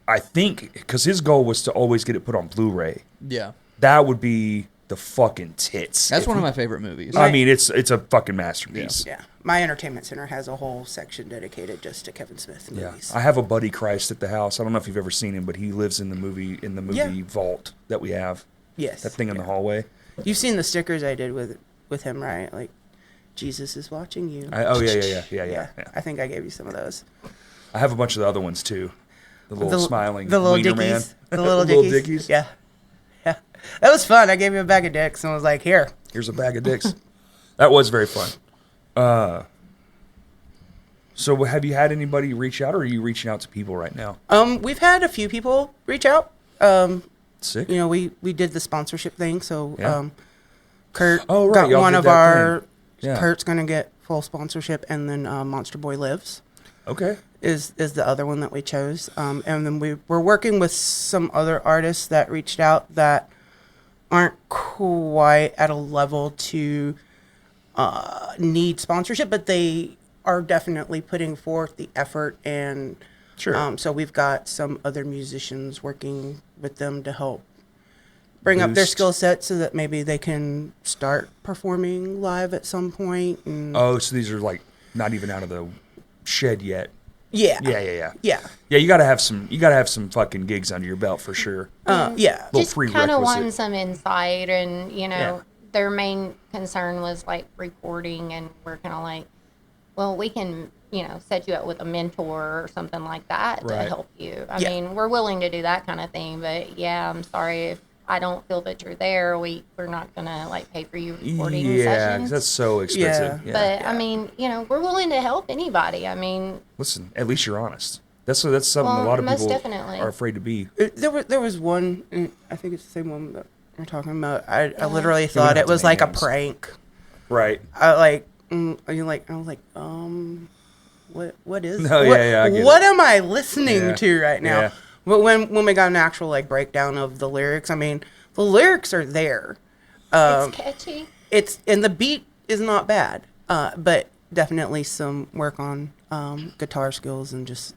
I think because his goal was to always get it put on Blu-ray. Yeah. That would be the fucking tits. That's If one of we- my favorite movies. I mean, it's a fucking masterpiece. yeah, my entertainment center has a whole section dedicated just to Kevin Smith Yeah, movies. I have a buddy Christ at the house. I don't know if you've ever seen him, but he lives in the movie Yeah. vault that we have. Yes. That thing in the hallway. You've seen the stickers I did with him, right? Like, Jesus is watching you. Yeah. I think I gave you some of those. I have a bunch of the other ones too. The little smiling the little wiener dickies, man. the little Little dickies. dickies. Yeah, yeah, that was fun. I gave you a bag of dicks and was like, "Here." Here's a bag of dicks. That was very fun. So have you had anybody reach out, or are you reaching out to people right now? We've had a few people reach out. Sick. You know, we did the sponsorship thing, so Yeah. Kurt Oh, right, got y'all one did of that our. thing. Yeah. Kurt's gonna get full sponsorship, and then Monster Boy Lives Okay. is the other one that we chose. And then we're working with some other artists that reached out that aren't quite at a level to need sponsorship, but they are definitely putting forth the effort. And Sure. so we've got some other musicians working with them to help bring up their Boost. skill set so that maybe they can start performing live at some point. And Oh, so these are like not even out of the shed yet. yeah. Yeah. Yeah. Yeah, you gotta have some fucking gigs under your belt for sure. Yeah. Little Just kind of prerequisite. wanting some insight, and Yeah. their main concern was like recording, and we're kind of like, well, we can set you up with a mentor or something like that to Right. help you. I Yeah. mean, we're willing to do that kind of thing, but yeah, I'm sorry if I don't feel that you're there. We're not gonna like pay for your recording Yeah, 'cause sessions. that's so expensive. Yeah. But I mean, we're willing to help anybody. I mean, Listen, at least you're honest. That's something Well, a lot of most people definitely. are afraid to be. There was one, and I think it's the same one that you're talking about. I literally don't thought have it to was name like a names. prank. Right. I was like, what is? No, what, yeah, I get what it. am I listening Yeah, to right now? yeah. But when we got an actual like breakdown of the lyrics, I mean, the lyrics are there. it's catchy. It's and the beat is not bad, but definitely some work on guitar skills and just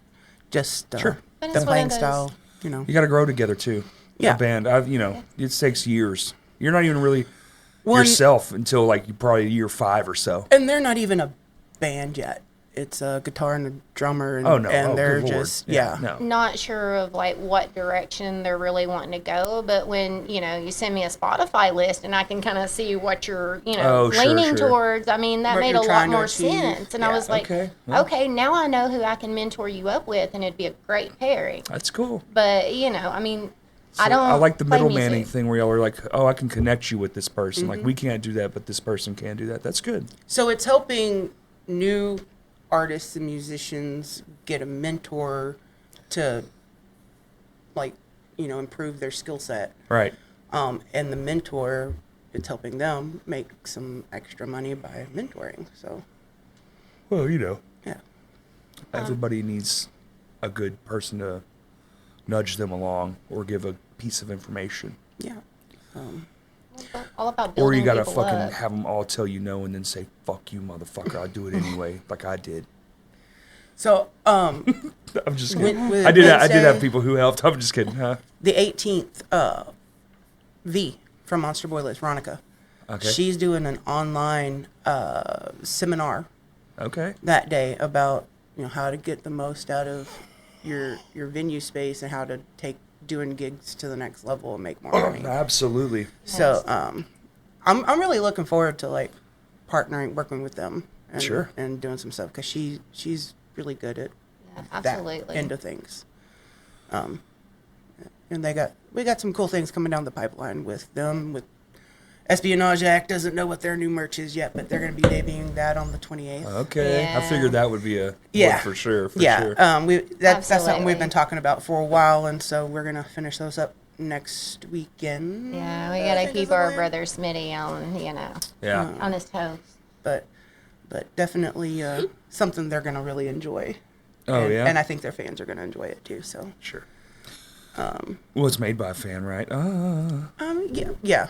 Sure. But the it's one playing of those- style. You know, You got to grow together too. Yeah. A band. It takes years. You're not even really Well, yourself until like you probably year 5 or so. and they're not even a band yet. It's a guitar and a drummer, and, Oh no. and Oh, they're good Lord. just yeah. No. Not sure of like what direction they're really wanting to go, but when you send me a Spotify list and I can kind of see what you're Oh, sure, leaning sure. towards, I mean that What made you're a lot trying to more achieve. sense. And I Yeah. was like, Okay, well. okay, now I know who I can mentor you up with, and it'd be a great pairing. That's cool. But I mean, So I don't. I like the play middlemanning music. thing where y'all are like, oh, I can connect you with this person. Mm-hmm. Like we can't do that, but this person can do that. That's good. So it's helping new artists and musicians get a mentor to improve their skill set. Right. And the mentor, it's helping them make some extra money by mentoring. So Well, yeah. everybody needs a good person to nudge them along or give a piece of information. Yeah. All about Or building you gotta people fucking up. have them all tell you no and then say, fuck you, motherfucker. I'll do it anyway, like I did. So I'm just kidding. With I did Wednesday- have people who helped. I'm just kidding, huh? the 18th, V from Monster Boy Lives, Veronica. Okay. She's doing an online seminar Okay. that day about how to get the most out of your venue space and how to take doing gigs to the next level and make more money. Absolutely. So I'm really looking forward to like working with them and Sure. and doing some stuff because she's really good at Yeah, that absolutely. end of things. And we got some cool things coming down the pipeline with them. With Espionage Act doesn't know what their new merch is yet, but they're going to be debuting that on the 28th. Okay. I Yeah. figured that would be a Yeah. one for sure. For yeah, sure. That's something Absolutely. we've been talking about for a while, and so we're gonna finish those up next weekend. Yeah, we I got to think is keep the our plan. brother Smitty on, Yeah. on his toes. But definitely something they're gonna really enjoy. Oh, and, yeah? and I think their fans are gonna enjoy it too. So Sure. Well, it's made by a fan, right? yeah.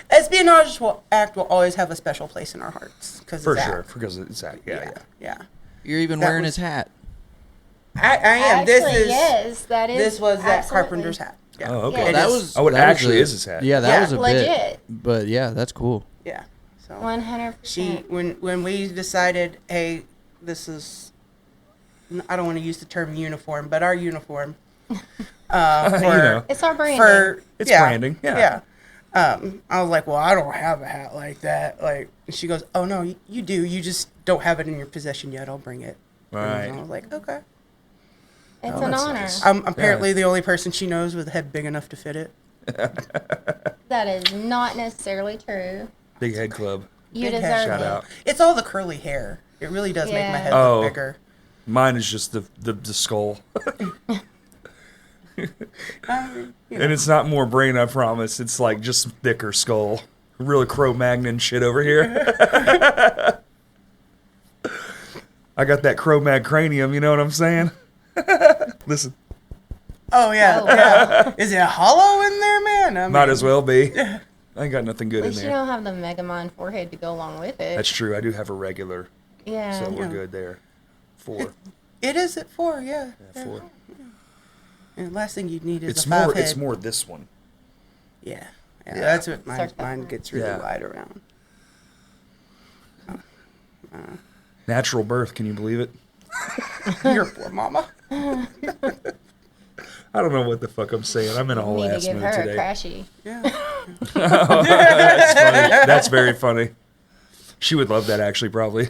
Espionage Act will always have a special place in our hearts because For sure. Because it's that. yeah. You're even That wearing was- his hat. I am. Actually, yes, that is. This was that absolutely. carpenter's hat. Yeah. Oh, okay. Yeah, That is. was. Oh, it that was actually a- is his hat. Yeah, that Yeah. was a Legit. bit. But yeah, that's cool. Yeah. So 100%. when we decided, hey, this is, I don't want to use the term uniform, but our uniform. For, It's our branding. for It's branding, yeah. I was like, well, I don't have a hat like that. Like, and she goes, oh no, you do. You just don't have it in your possession yet. I'll bring it. Right. And I was like, okay. It's Oh, an that's honor. nice. I'm apparently the only person she knows with a head big enough to fit it. That is not necessarily true. Big Head Club. You Big deserve head. Shout it. out. It's all the curly hair. It really does make my Yeah. head Oh. look bigger. Mine is just the skull. And it's not more brain, I promise. It's like just thicker skull. Really Cro-Magnon shit over here. I got that Cro-Mag cranium, you know what I'm saying? Listen, Oh yeah, Oh, yeah. Is it hollow in there, man? I mean, might as well be. I ain't got nothing good At in least you there. don't have the Megamind forehead to go along with it. That's true. I do have a regular, yeah. so we're Yeah. good there. 4. It is at 4, yeah. Yeah, 4. And the last thing you need is It's a 5 more. head. It's more this one. Yeah. That's what mine Circumference. gets really Yeah. wide around. Natural birth. Can you believe it? Your poor mama. I don't know what the fuck I'm saying. I'm in a whole Need to ass give mood her a today. crashy. Yeah. That's funny. That's very funny. She would love that, actually, probably.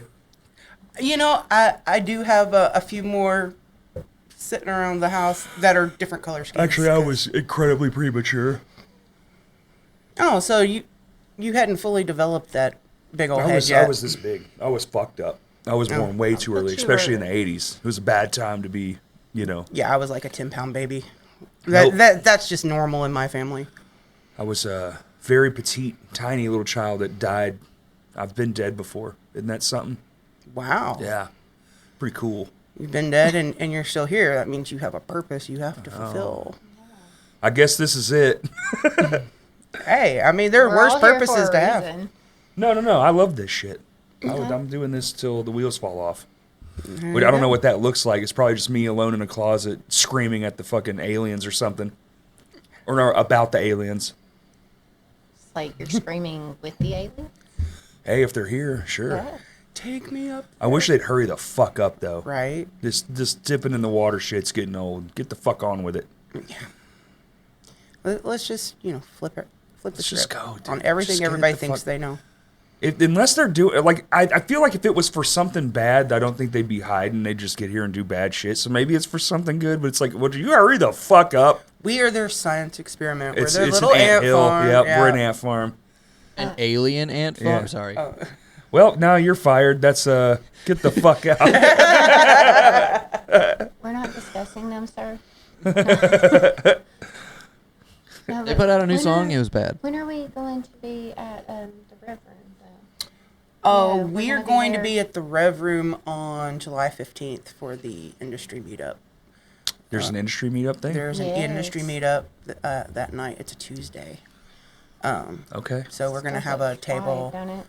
You know, I do have a few more sitting around the house that are different color schemes. Actually, I was incredibly premature. Oh, so you hadn't fully developed that big old head yet. I was this big. I was fucked up. I was Oh. born way too early, you especially in were- the 80s. It was a bad time to be, Yeah, I was like a 10-pound baby. Nope. That's just normal in my family. I was a very petite, tiny little child that died. I've been dead before. Isn't that something? Wow. Yeah. Pretty cool. You've been dead and you're still here. That means you have a purpose you have to Oh. fulfill. I guess this is it. Hey, I mean, there are We're worse all here for purposes a to have. reason. No. I love this shit. I'm doing this till the wheels fall off. But I don't know what that looks like. It's probably just me alone in a closet screaming at the fucking aliens or something. Or no, about the aliens. It's like you're screaming with the alien. Hey, if they're here, sure. Yeah. Take me up. I wish they'd hurry the fuck up, though. Right. This dipping in the water shit's getting old. Get the fuck on with it. Let's just, flip the Let's just script go, dude. on everything Just get it everybody the thinks fuck- they know. Unless they're doing, like, I feel like if it was for something bad, I don't think they'd be hiding. They'd just get here and do bad shit. So maybe it's for something good, but it's like, well, you hurry the fuck up. We are their science experiment. We're It's their an little ant hill. farm. Yep, yeah. we're an ant farm. An alien ant farm? Yeah. Sorry. Well, now you're fired. That's, get the fuck out. We're not discussing them, sir. No, They but put out a new when song. are- It was bad. When are we going to be at the Reverend? Oh, Yeah, we're we are gonna be going to there. be at the Rev Room on July 15th for the industry meetup. There's an industry meetup thing? There's an Yes. industry meetup that night. It's a Tuesday. Okay. So we're going to have a table Five, don't it?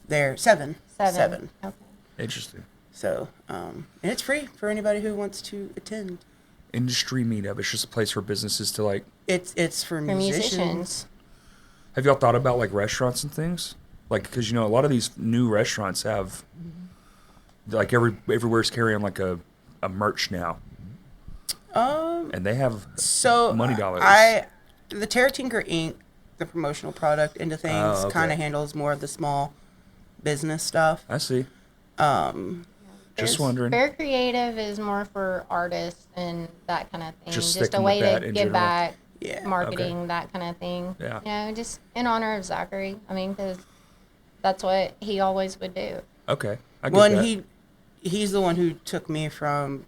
there. Seven. Seven. Okay. Interesting. So, and it's free for anybody who wants to attend. Industry meetup. It's just a place for businesses to, like, It's for For musicians. musicians. have y'all thought about, like, restaurants and things? Like, because, a lot of these new restaurants have, Like everywhere's carrying like a merch now. And they have So money dollars. The Terra Tinker Inc., the promotional product into things, okay. kind of handles more of the small business stuff. I see. Just wondering. Fair Creative is more for artists and that kind of thing. Just Just a sticking way with that to in give general. back, Yeah. marketing, that kind of thing. Yeah. You know, just in honor of Zachary. I mean, because that's what he always would do. Okay. I get Well, that. and he's the one who took me from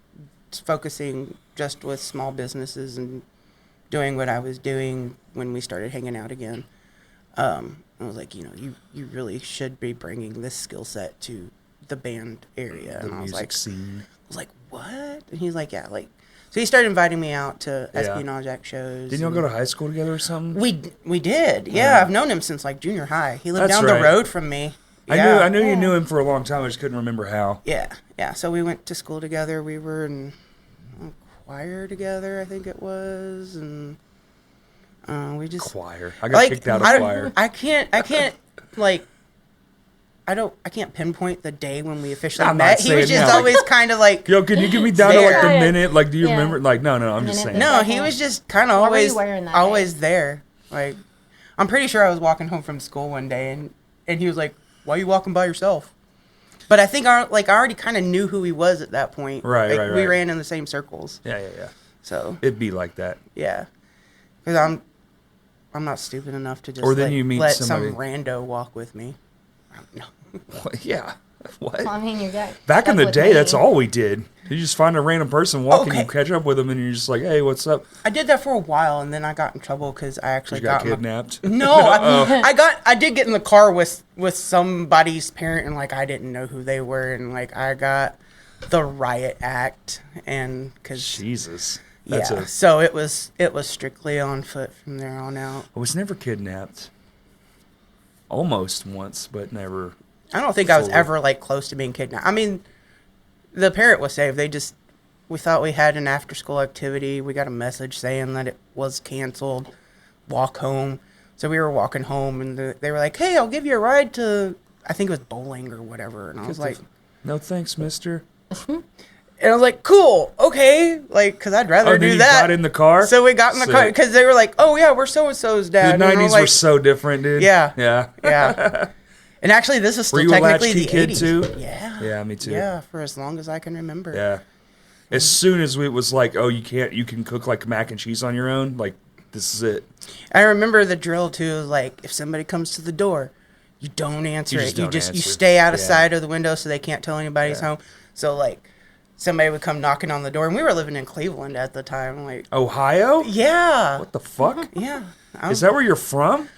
focusing just with small businesses and doing what I was doing when we started hanging out again. I was like, you know, you really should be bringing this skill set to the band area. the And I was music like, scene. what? And he's like, yeah, like. So he started inviting me out to Yeah. Espionage Act shows. Didn't y'all go to high school together or something? We did. Yeah, I've known him since like junior high. He lived That's down right. the road from me. I Yeah. knew you knew him for a long time. I just couldn't remember how. Yeah. So we went to school together. We were in choir together, I think it was, and we just Choir. I got kicked out of choir. I can't like. I can't pinpoint the day when we officially I'm not met. He was saying just no. always kind of like. Yo, can you give me down to like the Yeah. minute? Like, do you Yeah. remember? Like, no, I'm just Minute. saying. No, he was just kind of What were you always wearing that always there. Like, I'm pretty sure I was walking home from school one day, and he was like, "Why are you walking by yourself?" But I think I already kind of knew who he was at that point. Right, Like, right, We right. ran in the same circles, Yeah. so It'd be like that. yeah. Because I'm not stupid enough to just Or then you meet let somebody- some rando walk with me. No. Yeah. What? Well, I mean, you got Back in stuck the with day, me. that's all we did. You just find a random person walking, Okay. you catch up with them, and you're just like, "Hey, what's up?" I did that for a while, and then I got in trouble because I actually You got in the- kidnapped. No, I did get in the car with somebody's parent, and like I didn't know who they were, and like I got the riot act, and because Jesus. yeah, That's so it was strictly on foot from there on out. I was never kidnapped. Almost once, but never. I don't think I was Fully. ever like close to being kidnapped. I mean, the parent was saved. We thought we had an after school activity. We got a message saying that it was canceled. Walk home. So we were walking home, and they were like, "Hey, I'll give you a ride to," I think it was bowling or whatever. And I was like, "No thanks, mister." and I was like, "Cool, okay," like because I'd rather then do you that. got in the car? So we got in the car Sick. because they were like, "Oh yeah, we're so and so's dad." The And I'm 90s like, were so different, dude. Yeah. Yeah. yeah. And actually, this is Were still you a technically latchkey the kid 80s. too? Yeah. Yeah, me too. Yeah, for as long as I can remember. Yeah. As soon as it was like, "Oh, you can cook like mac and cheese on your own," like, this is it. I remember the drill too. Like, if somebody comes to the door, you don't answer You it. just You don't just you answer. stay out of Yeah. sight of the window so they can't tell anybody's Yeah. home. So like, somebody would come knocking on the door, and we were living in Cleveland at the time. Like, Ohio? yeah, What the fuck? yeah. Is that where you're from?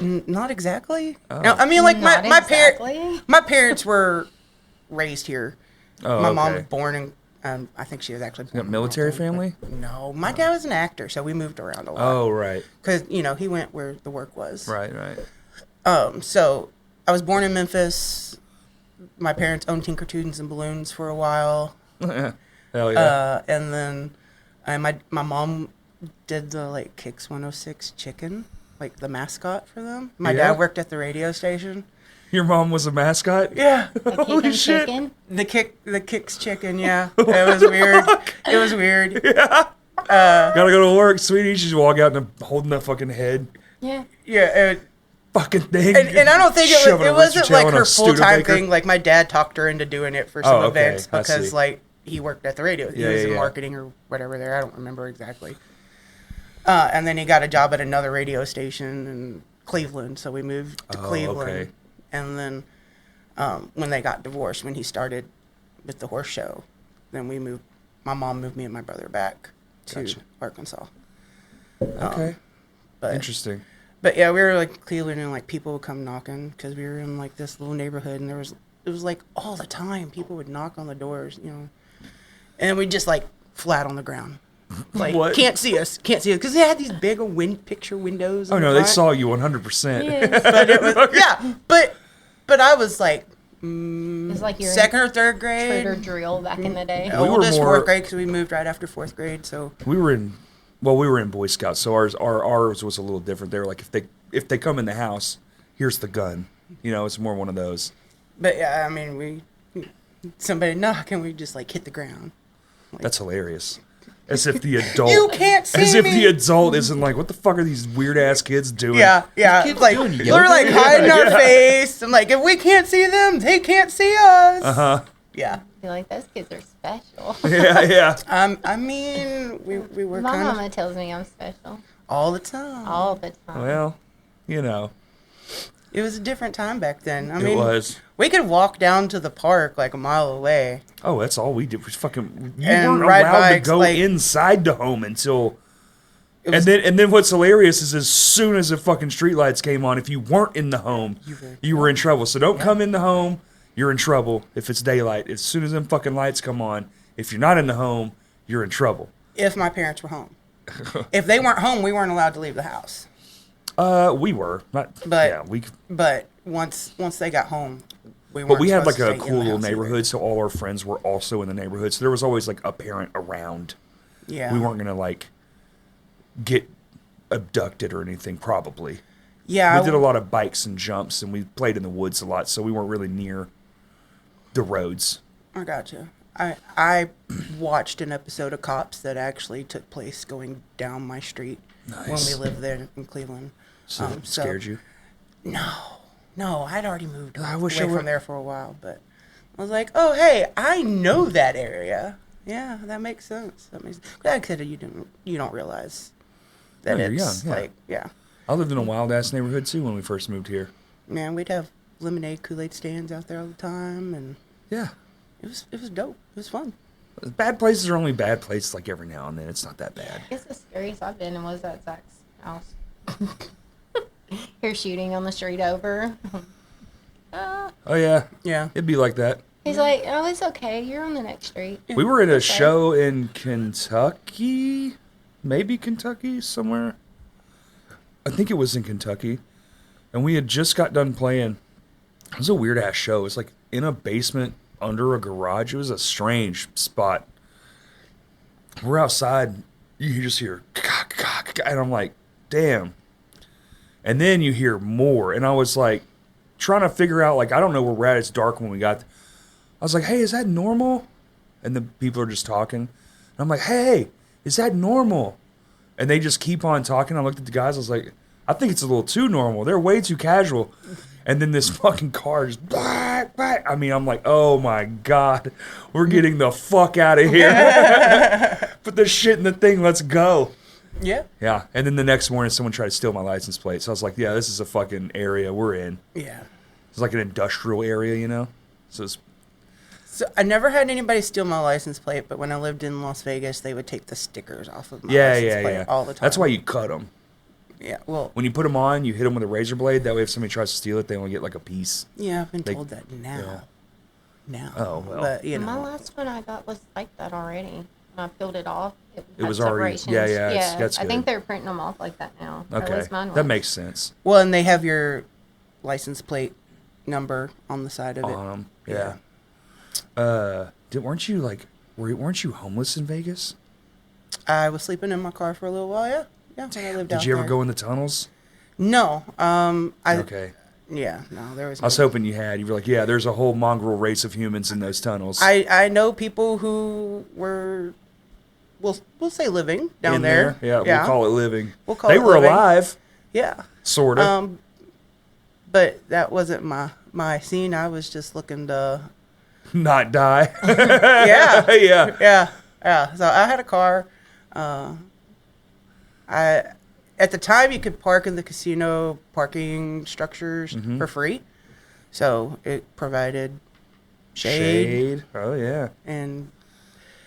Not exactly? Oh. No, I mean like Not my exactly. my parents were raised here. Oh, My mom okay. was born in. I think she was actually born got in military Boston, family? but No, my dad was an actor, so we moved around a lot. Oh, right. Because he went where the work was. Right, right. So I was born in Memphis. My parents owned Tinker Tunes and Balloons for a while. Hell yeah. And then my mom did the like Kicks 106 chicken, like the mascot for them. My Yeah? dad worked at the radio station. Your mom was a mascot? Yeah. Holy shit. Chicken. The Kicks chicken, yeah. It was weird. It was weird. Gotta go to work, sweetie. She's walk out and holding that fucking head. Yeah. Yeah. Fucking thing. And I don't think Shoving it a wasn't Richard Tail like on a her full-time Studebaker. thing. Like my dad talked her into doing it for some Oh, okay. events I because see. like he worked at the radio. He Yeah, was yeah, in yeah. marketing or whatever there. I don't remember exactly. And then he got a job at another radio station in Cleveland, so we moved to Oh, Cleveland. okay. And then when they got divorced, when he started with the horse show, then we moved. My mom moved me and my brother back to Gotcha. Arkansas. Okay. But Interesting. But yeah, we were like Cleveland, and like people would come knocking because we were in like this little neighborhood, and it was like all the time people would knock on the doors, and we just like flat on the ground, like What? can't see us because they had these big picture windows. Oh, in no, the they front. saw you 100%. Yes. But it was but I was like It's like your second or third grade, Trader drill back in the day. We were oldest more- fourth grade because we moved right after fourth grade. So We were in Boy Scouts, so ours was a little different. They were like, if they come in the house, here's the gun. It's more one of those. but yeah, I mean somebody knock and we just like hit the ground. That's hilarious. As if the adult, You can't see as if me. the adult isn't like, what the fuck are these weird ass kids doing? Yeah, yeah. kids Like doing they're yoga? like hiding our face. I'm like, if we can't see them, they can't see us. Yeah. You're like, those kids are special. Yeah. I mean, we were My kind mama of tells me I'm special all the time. all the time. Well, you know, It was a different time back then. I it mean, was. we could walk down to the park like a mile away. Oh, that's all we did was fucking. You And weren't ride allowed bikes, to go like- inside the home until. It was- And then what's hilarious is as soon as the fucking streetlights came on, if you weren't in the home, you were in trouble. So don't come in the home. You're in trouble if it's daylight. As soon as them fucking lights come on, if you're not in the home, you're in trouble. If my parents were home. If they weren't home, we weren't allowed to leave the house. We were not. But- yeah, we. But once they got home, we weren't. But we had supposed like to a stay in cool the little house either. neighborhood, so all our friends were also in the neighborhood. So there was always like a parent around. Yeah. We weren't gonna like get abducted or anything. Probably. Yeah. We did a lot of bikes and jumps, and we played in the woods a lot, so we weren't really near the roads. I gotcha. I watched an episode of Cops that actually took place going down my street when Nice. we lived there in Cleveland. So it scared you. No, I'd already moved I away wish I were- from there for a while, but I was like, oh hey, I know that area. Yeah, that makes sense. Like I said, you don't realize that No, you're it's young, yeah. like yeah. I lived in a wild ass neighborhood too when we first moved here. Man, we'd have lemonade Kool-Aid stands out there all the time, and Yeah. it was dope. It was fun. Bad places are only bad places like every now and then. It's not that bad. I guess the scariest I've been was at Zach's house. Here shooting on the street over. Oh yeah. Yeah. It'd be like that. He's like, oh, it's okay. You're on the next street. We were at a Okay. show in Kentucky, maybe Kentucky somewhere. I think it was in Kentucky, and we had just got done playing. It was a weird ass show. It was like in a basement under a garage. It was a strange spot. We're outside. You just hear, and I'm like, damn. And then you hear more, and I was like, trying to figure out, like, I don't know where we're at. It's dark when we got there. I was like, hey, is that normal? And the people are just talking. And I'm like, hey, is that normal? And they just keep on talking. I looked at the guys. I was like, I think it's a little too normal. They're way too casual. And then this fucking car just, I mean, I'm like, oh my God, we're getting the fuck out of here. Put the shit in the thing. Let's go. Yeah. Yeah. And then the next morning, someone tried to steal my license plate. So I was like, yeah, this is a fucking area we're in. Yeah. It's like an industrial area, you know? So it's, So I never had anybody steal my license plate, but when I lived in Las Vegas, they would take the stickers off of my license plate all the time. That's why you cut them. Yeah. Well. When you put them on, you hit them with a razor blade. That way, if somebody tries to steal it, they only get like a piece. Yeah, I've been They- told that now. yeah. Now. Oh, well. But you My know. last one I got was like that already. When I peeled it off. It had was already- separations. yeah, it's- that's I think good. they're printing them off like that now. Or at Okay, least mine that was. makes sense. Well, and they have your license plate number on the side of it. On them, yeah. Weren't you homeless in Vegas? I was sleeping in my car for a little while. Yeah. Yeah. When I lived out Did you ever there. go in the tunnels? No. Okay. Yeah. No, there was. I was no- hoping you had. You were like, yeah, there's a whole mongrel race of humans in those tunnels. I know people who were, we'll say living down in there. Yeah, we'll call it living. We'll call they it were living. alive, Yeah. sort of. But that wasn't my scene. I was just looking to. Not die. Yeah. yeah. Yeah. So I had a car. At the time you could park in the casino parking structures Mm-hmm. for free, so it provided shade. Oh yeah. And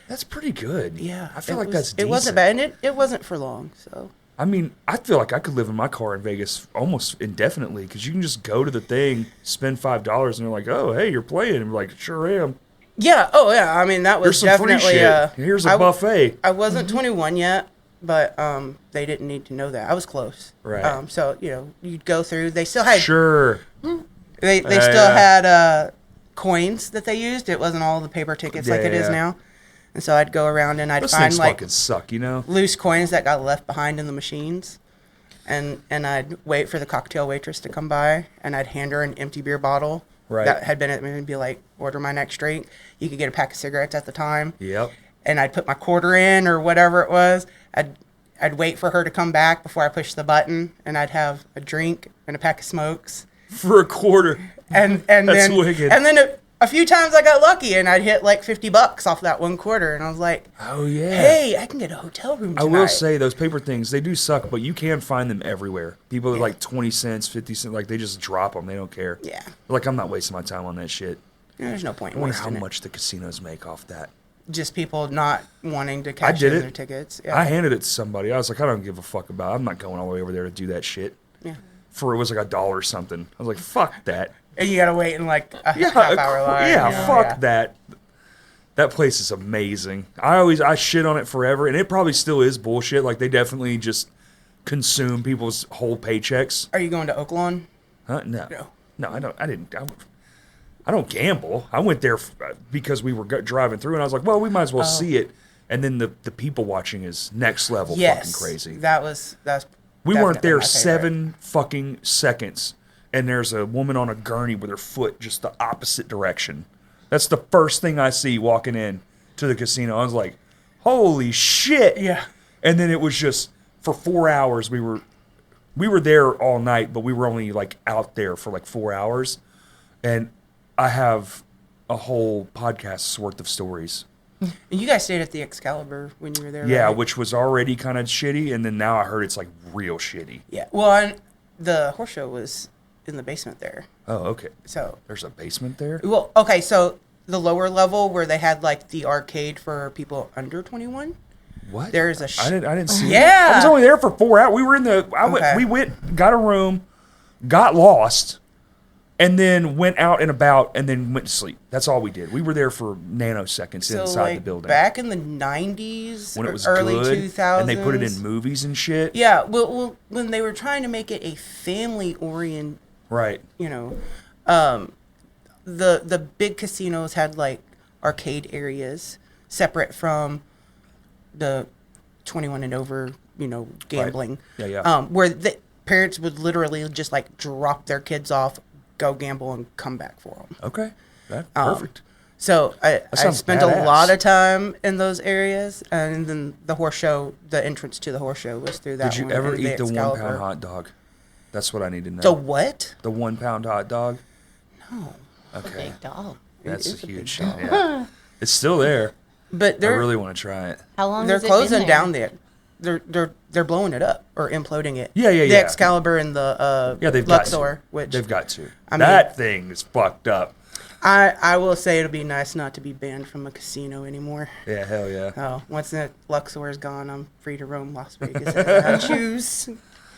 That's pretty good. yeah, I feel it like was- that's decent. It wasn't bad, and it wasn't for long. So I mean, I feel like I could live in my car in Vegas almost indefinitely because you can just go to the thing, spend $5, and they're like, "Oh, hey, you're playing." And we're like, "Sure am." yeah, oh yeah. I mean that was Here's some free definitely. shit. Here's a I- buffet. I wasn't 21 yet, but they didn't need to know that. I was close. Right. So you'd go through. They still had Sure. They Yeah, still yeah. had coins that they used. It wasn't all the paper tickets like Yeah, it is yeah. now. And so I'd go around and I'd Those find things like fucking suck, you know. loose coins that got left behind in the machines. And I'd wait for the cocktail waitress to come by and I'd hand her an empty beer bottle Right. that had been at me and be like, order my next drink. You could get a pack of cigarettes at the time. Yep. And I'd put my quarter in or whatever it was. I'd wait for her to come back before I pushed the button, and I'd have a drink and a pack of smokes. For a quarter. And That's then wicked. And then a few times I got lucky and I'd hit like $50 off that one quarter, and I was like, Oh, yeah. hey, I can get a hotel room tonight. I will say those paper things, they do suck, but you can find them everywhere. People are like 20 cents, 50 cents, like they just drop them. They don't care. Yeah. Like, I'm not wasting my time on that shit. There's no point I in wonder how wasting it. much the casinos make off that. Just people not wanting to cash did in it. their tickets. Yeah. I handed it to somebody. I was like, I don't give a fuck about it. I'm not going all the way over there to do that shit. Yeah. For it was like $1 or something. I was like, fuck that. And you gotta wait in like a Yeah, half hour line. yeah, fuck that. That place is amazing. I shit on it forever, and it probably still is bullshit. Like, they definitely just consume people's whole paychecks. Are you going to Oaklawn? Huh? No. No. No, I didn't. I don't gamble. I went there because we were driving through, and I was like, well, we might as well see it. And then the people watching is next level fucking crazy. That's We weren't definitely there my favorite. 7 fucking seconds, and there's a woman on a gurney with her foot just the opposite direction. That's the first thing I see walking in to the casino. I was like, holy shit. Yeah. And then it was just, for 4 hours, we were there all night, but we were only like out there for like 4 hours. And I have a whole podcast's worth of stories. And you guys stayed at the Excalibur when you were there, Yeah, right? which was already kind of shitty, and then now I heard it's like real shitty. Yeah. Well, and the horse show was in the basement there. Oh, okay. So, There's a basement there? well, okay, so the lower level where they had like the arcade for people under 21. What? There's a I didn't see Yeah. it. I was only there for 4 hours. We were in the Okay. we went, got a room, got lost, and then went out and about, and then went to sleep. That's all we did. We were there for nanoseconds So inside like the building. back in the 90s, when it was early good, 2000s. and they put it in movies and shit. Yeah, well, when they were trying to make it a family-oriented, Right. you know, the big casinos had like arcade areas separate from the 21 and over, you know, gambling. Yeah, yeah. Where the parents would literally just like drop their kids off, go gamble, and come back for them. Okay. That, perfect. So I sounds spent badass. a lot of time in those areas, and then the horse show, the entrance to the horse show was through that. Did you one, ever and eat the 1 Excalibur. pound hot dog? That's what I need to know. The what? The 1 pound hot dog? No. Okay. Big dog. That's is a a big huge shit. Yeah. It's still there. But I they're really want to try it. How long they're has it been closing there? down there. They're blowing it up or imploding it. Yeah, yeah, The yeah. Excalibur and the Yeah, they've Luxor, got to. which They've got to. I mean- That thing is fucked up. I will say it'll be nice not to be banned from a casino anymore. Yeah, hell yeah. Oh, once that Luxor is gone, I'm free to roam Las Vegas as I choose.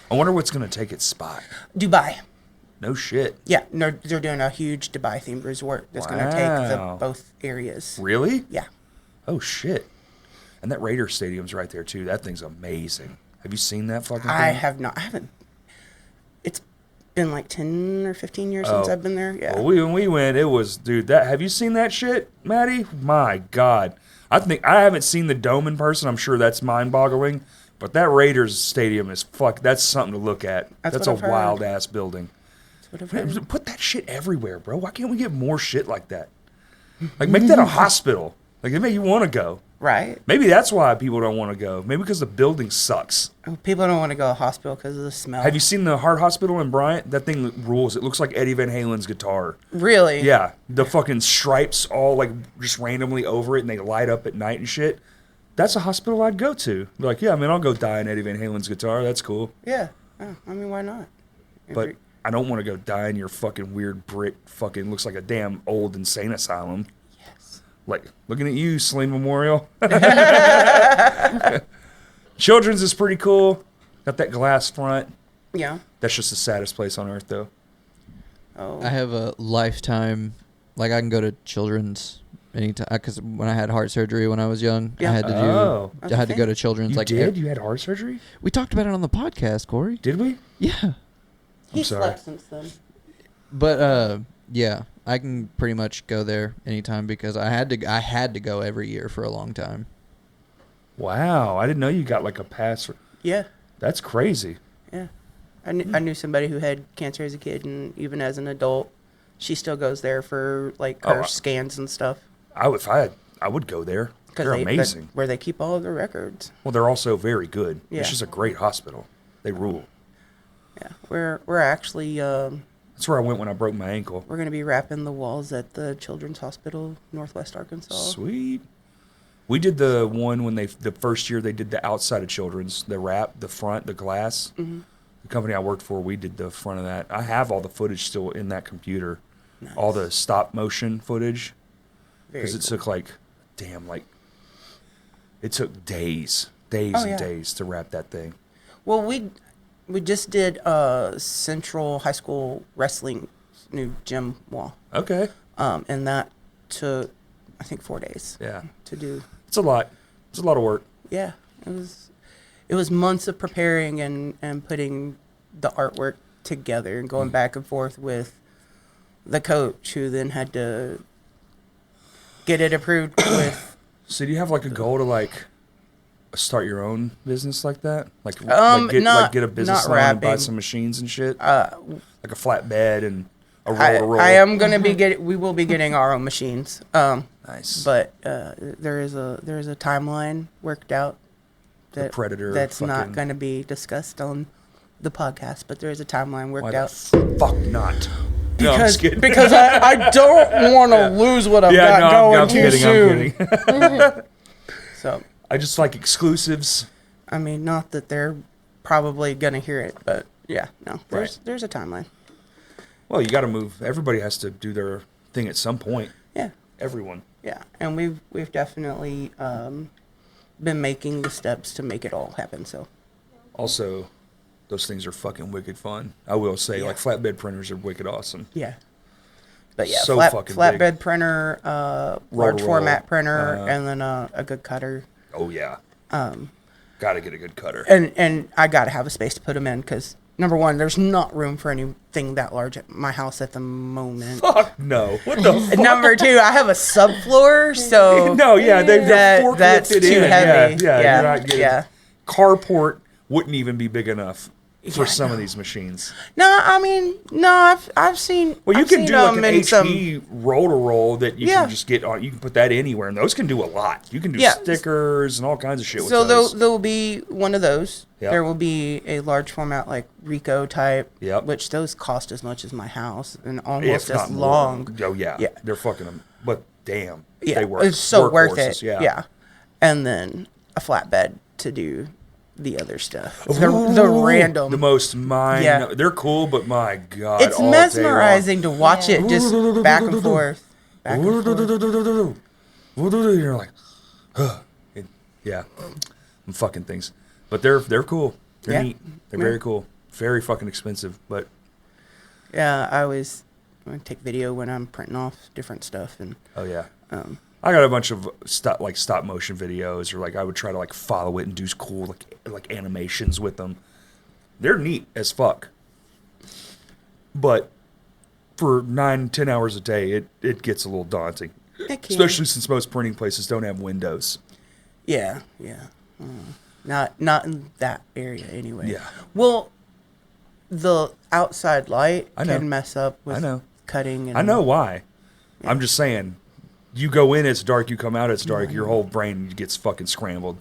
I wonder what's going to take its spot. Dubai. No shit. Yeah, no, they're doing a huge Dubai themed resort that's going to take Wow. both areas. Really? Yeah. Oh, shit. And that Raiders Stadium's right there, too. That thing's amazing. Have you seen that fucking thing? I haven't. It's been like 10 or 15 years since Oh. I've been there. Yeah. Well, when we went, it was, dude, that, have you seen that shit, Maddie? My God. I haven't seen the dome in person. I'm sure that's mind-boggling. But that Raiders Stadium is that's something to look at. That's That's what a I've heard. wild-ass building. That's what I've heard. Put that shit everywhere, bro. Why can't we get more shit like that? Like, make that a hospital. Like, it make you want to go. Right. Maybe that's why people don't want to go. Maybe because the building sucks. People don't want to go to a hospital because of the smell. Have you seen the Heart Hospital in Bryant? That thing rules. It looks like Eddie Van Halen's guitar. Really? Yeah. The fucking stripes all, like, just randomly over it, and they light up at night and shit. That's a hospital I'd go to. Be like, yeah, man, I'll go die in Eddie Van Halen's guitar. That's cool. Yeah. Oh, I mean, why not? If But you're- I don't want to go die in your fucking weird brick fucking looks like a damn old insane asylum. yes. Like, looking at you, Slain Memorial. Children's is pretty cool. Got that glass front. Yeah. That's just the saddest place on earth, though. Oh. I have a lifetime, like I can go to children's anytime, because when I had heart surgery when I was young, Yeah. I had to do, Oh. I had to go to children's. You like did? You had heart surgery? we talked about it on the podcast, Corey. Did we? Yeah, He's sorry. slept since then. but yeah, I can pretty much go there anytime because I had to go every year for a long time. Wow. I didn't know you got like a pass. Yeah. That's crazy. Yeah. I knew somebody who had cancer as a kid and even as an adult she still goes there for like her scans and stuff. I would go there. They're amazing. Where they keep all of their records. Well, they're also very good. Yeah. It's just a great hospital. They rule. Yeah, we're actually That's where I went when I broke my ankle. we're gonna be wrapping the walls at the Children's Hospital, Northwest Arkansas. Sweet. We did the one when the first year they did the outside of Children's, the wrap, the front, the glass. Mm-hmm. The company I worked for, we did the front of that. I have all the footage still in that computer, all the stop motion footage, because it took it took days and days to wrap that thing. Well, we just did Central High School Wrestling new gym wall. Okay. And that took, I think, 4 days. Yeah. To do. It's a lot. It's a lot of work. Yeah, it was months of preparing and putting the artwork together and going back and forth with the coach, who then had to get it approved with. So do you have like a goal to like start your own business like that? Like, get a business line and buy some machines and shit? Like a flatbed and a roll-to-roll? I am going to be we will be getting our own machines. Nice. But there is a timeline worked out the Predator that's not going to be discussed on the podcast, but there is a timeline worked out. Fuck not. No, I'm just kidding. Because I don't want to lose what I've got going I'm too kidding, soon. I'm kidding. So I just like exclusives. I mean, not that they're probably gonna hear it, but yeah, no. There's a timeline. Well, you got to move. Everybody has to do their thing at some point. Yeah. Everyone. Yeah, and we've definitely been making the steps to make it all happen. So. Also, those things are fucking wicked fun. I will say, like flatbed printers are wicked awesome. Yeah. But yeah, so fucking flatbed big. printer, large format printer, and then a good cutter. Oh yeah. Got to get a good cutter. And I got to have a space to put them in because, number one, there's not room for anything that large at my house at the moment. Fuck no. What the fuck? Number two, I have a subfloor, so no, yeah, that's too heavy. Yeah, you're not getting, yeah. Carport wouldn't even be big enough for some of these machines. No, I mean, no, I've seen. Well, you I've can seen do like an in HP roll-to-roll that you can just get on. You can put that anywhere, and those can do a lot. You can do stickers and all kinds of shit with those. So there will be one of those. Yep. There will be a large format like Rico type, Yep. which those cost as much as my house and almost If not as more. long. Oh yeah, they're fucking them. But damn, Yeah, they work. it's so worth Workhorses, it. Yeah, and then a flatbed to do the other stuff. The random, the most Yeah. They're cool, but my god, it's all day long. mesmerizing to watch it just back and forth. Back and forth. You're like, yeah, them fucking things. But they're cool. They're neat. They're very cool. Very fucking expensive, but Yeah, I take video when I'm printing off different stuff, and oh yeah. I got a bunch of stop motion videos, or like I would try to like follow it and do cool like animations with them. They're neat as fuck. But for 9-10 hours a day, it gets a little daunting. Especially since most printing places don't have windows. Yeah. Not in that area anyway. Yeah. Well, the outside light can mess up with cutting. And I know why. Yeah. I'm just saying, you go in, it's dark, you come out, it's dark, your whole brain gets fucking scrambled.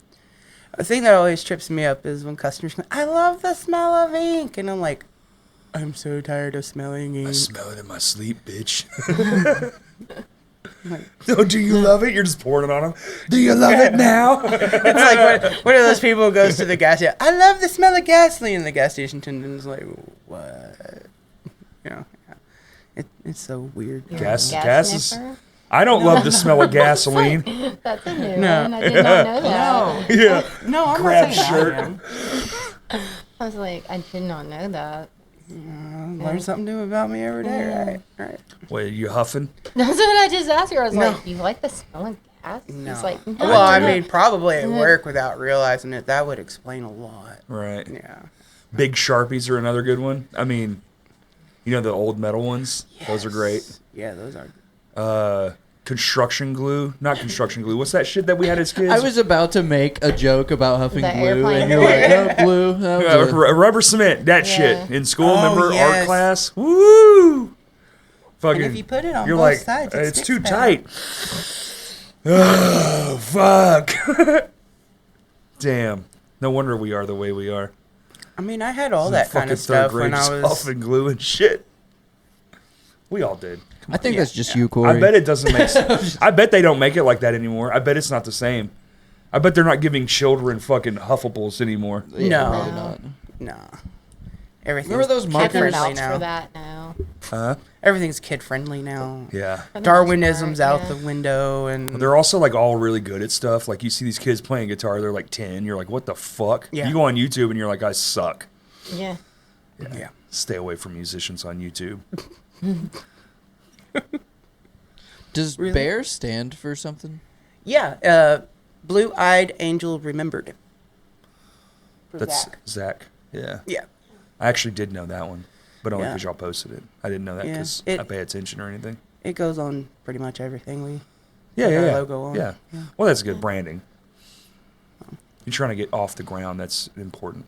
The thing that always trips me up is when customers go, I love the smell of ink. And I'm like, I'm so tired of smelling ink. I smell it in my sleep, bitch. Oh, do you love it? You're just pouring it on them. Do you love it now? It's like one of those people who goes to the gas station. I love the smell of gasoline. And the gas station attendant's like, what? You know, it's so weird. Gas is. I don't love the smell of gasoline. That's a new one. I did not know that. No, I'm Grab not saying shirt. I was like, I did not know that. Learn something new about me every day, right? Wait, you huffing? That's what I just asked you. I was like, you like the smell of gas? No. It's like, no, Well, I mean, probably at work without realizing it. That would explain a lot. Right. Yeah. Big Sharpies are another good one. I mean, you know the old metal ones? Yes. Those are great. Yeah, those are. Construction glue. Not construction glue. What's that shit that we had as kids? I was about to make a joke about huffing The glue, airplane and you're like, no, glue. Rubber cement. That shit. In school, remember art yes. class? Woo! Fucking, And if you put it on you're both like, sides, it it's sticks too better. tight. Oh, fuck. Damn. No wonder we are the way we are. I mean, I had all that kind of stuff when I was. Off and glue and shit. We all did. I think Yeah. that's just you, Corey. I bet it doesn't make sense. I bet they don't make it like that anymore. I bet it's not the same. I bet they're not giving children fucking Huffables anymore. No. Probably not. No. Everything's Remember those kid markers? Can't friendly vouch for now. that now. Huh? Everything's kid friendly now. Yeah. For the most Darwinism's part, out yeah. the window, and They're also like all really good at stuff. Like you see these kids playing guitar, they're like 10. You're like, what the fuck? Yeah. You go on YouTube and you're like, I suck. Yeah. yeah. Stay away from musicians on YouTube. Does Really? bear stand for something? Yeah. Blue-eyed angel remembered. For That's Zach. Zach. Yeah. Yeah. I actually did know that one, but only Yeah. because y'all posted it. I didn't know that Yeah. because It- I pay attention or anything. It goes on pretty much everything we. Yeah, With yeah, our yeah. logo on. Yeah. Yeah. Well, that's good branding. You're trying to get off the ground. That's important.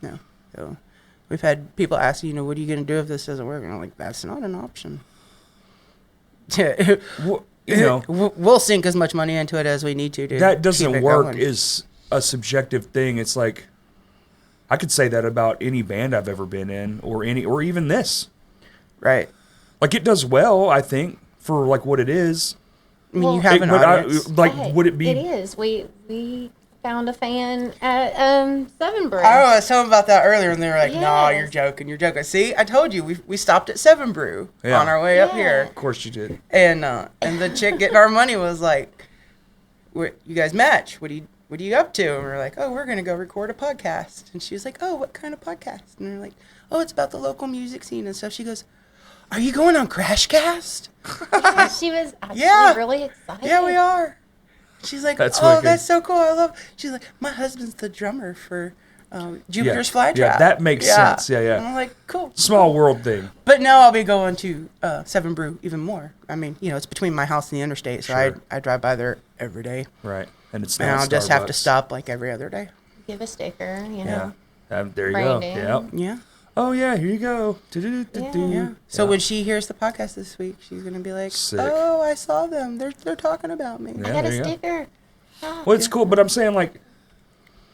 No. So we've had people ask, what are you going to do if this doesn't work? And I'm like, that's not an option. Well, you know, We'll sink as much money into it as we need to. that keep doesn't it work going. is a subjective thing. It's like I could say that about any band I've ever been in, or even this. Right. Like it does well, I think, for like what it is. I mean, Well, you have It- an but audience. Hey, would it be? It is. We found a fan at Seven Brew. I was telling about that earlier, and they were like, "No, you're Yes. joking. You're joking." See, I told you we stopped at Seven Brew Yeah. on our way up Yeah. here, Of course you did. and the chick getting our money was like, "You guys match? What are you up to?" And we were like, "Oh, we're gonna go record a podcast." And she was like, "Oh, what kind of podcast?" And we're like, "Oh, it's about the local music scene and stuff." She goes, "Are you going on Crashcast?" Yeah, she was actually Yeah. really excited. Yeah, we are. She's like, That's "Oh, wicked. that's so cool. I love." She's like, "My husband's the drummer for Jupiter's Flytrap." Yeah, that makes sense. Yeah, yeah. And I'm like, "Cool." Small world thing. But now I'll be going to Seven Brew even more. I mean, it's between my house and the interstate, so Sure. I drive by there every day. Right. And it's And not I'll just have to Starbucks. stop like every other day. Give a sticker, Yeah. know. There you Branding. go. Yep. Yeah. Oh yeah, here you go. Do-do-do-do-do. Yeah. So when she hears the podcast this week, she's gonna be like, Sick. "Oh, I saw them. They're talking about me." Yeah. I got there a you go. sticker. Oh, Well, it's cool, but I'm saying like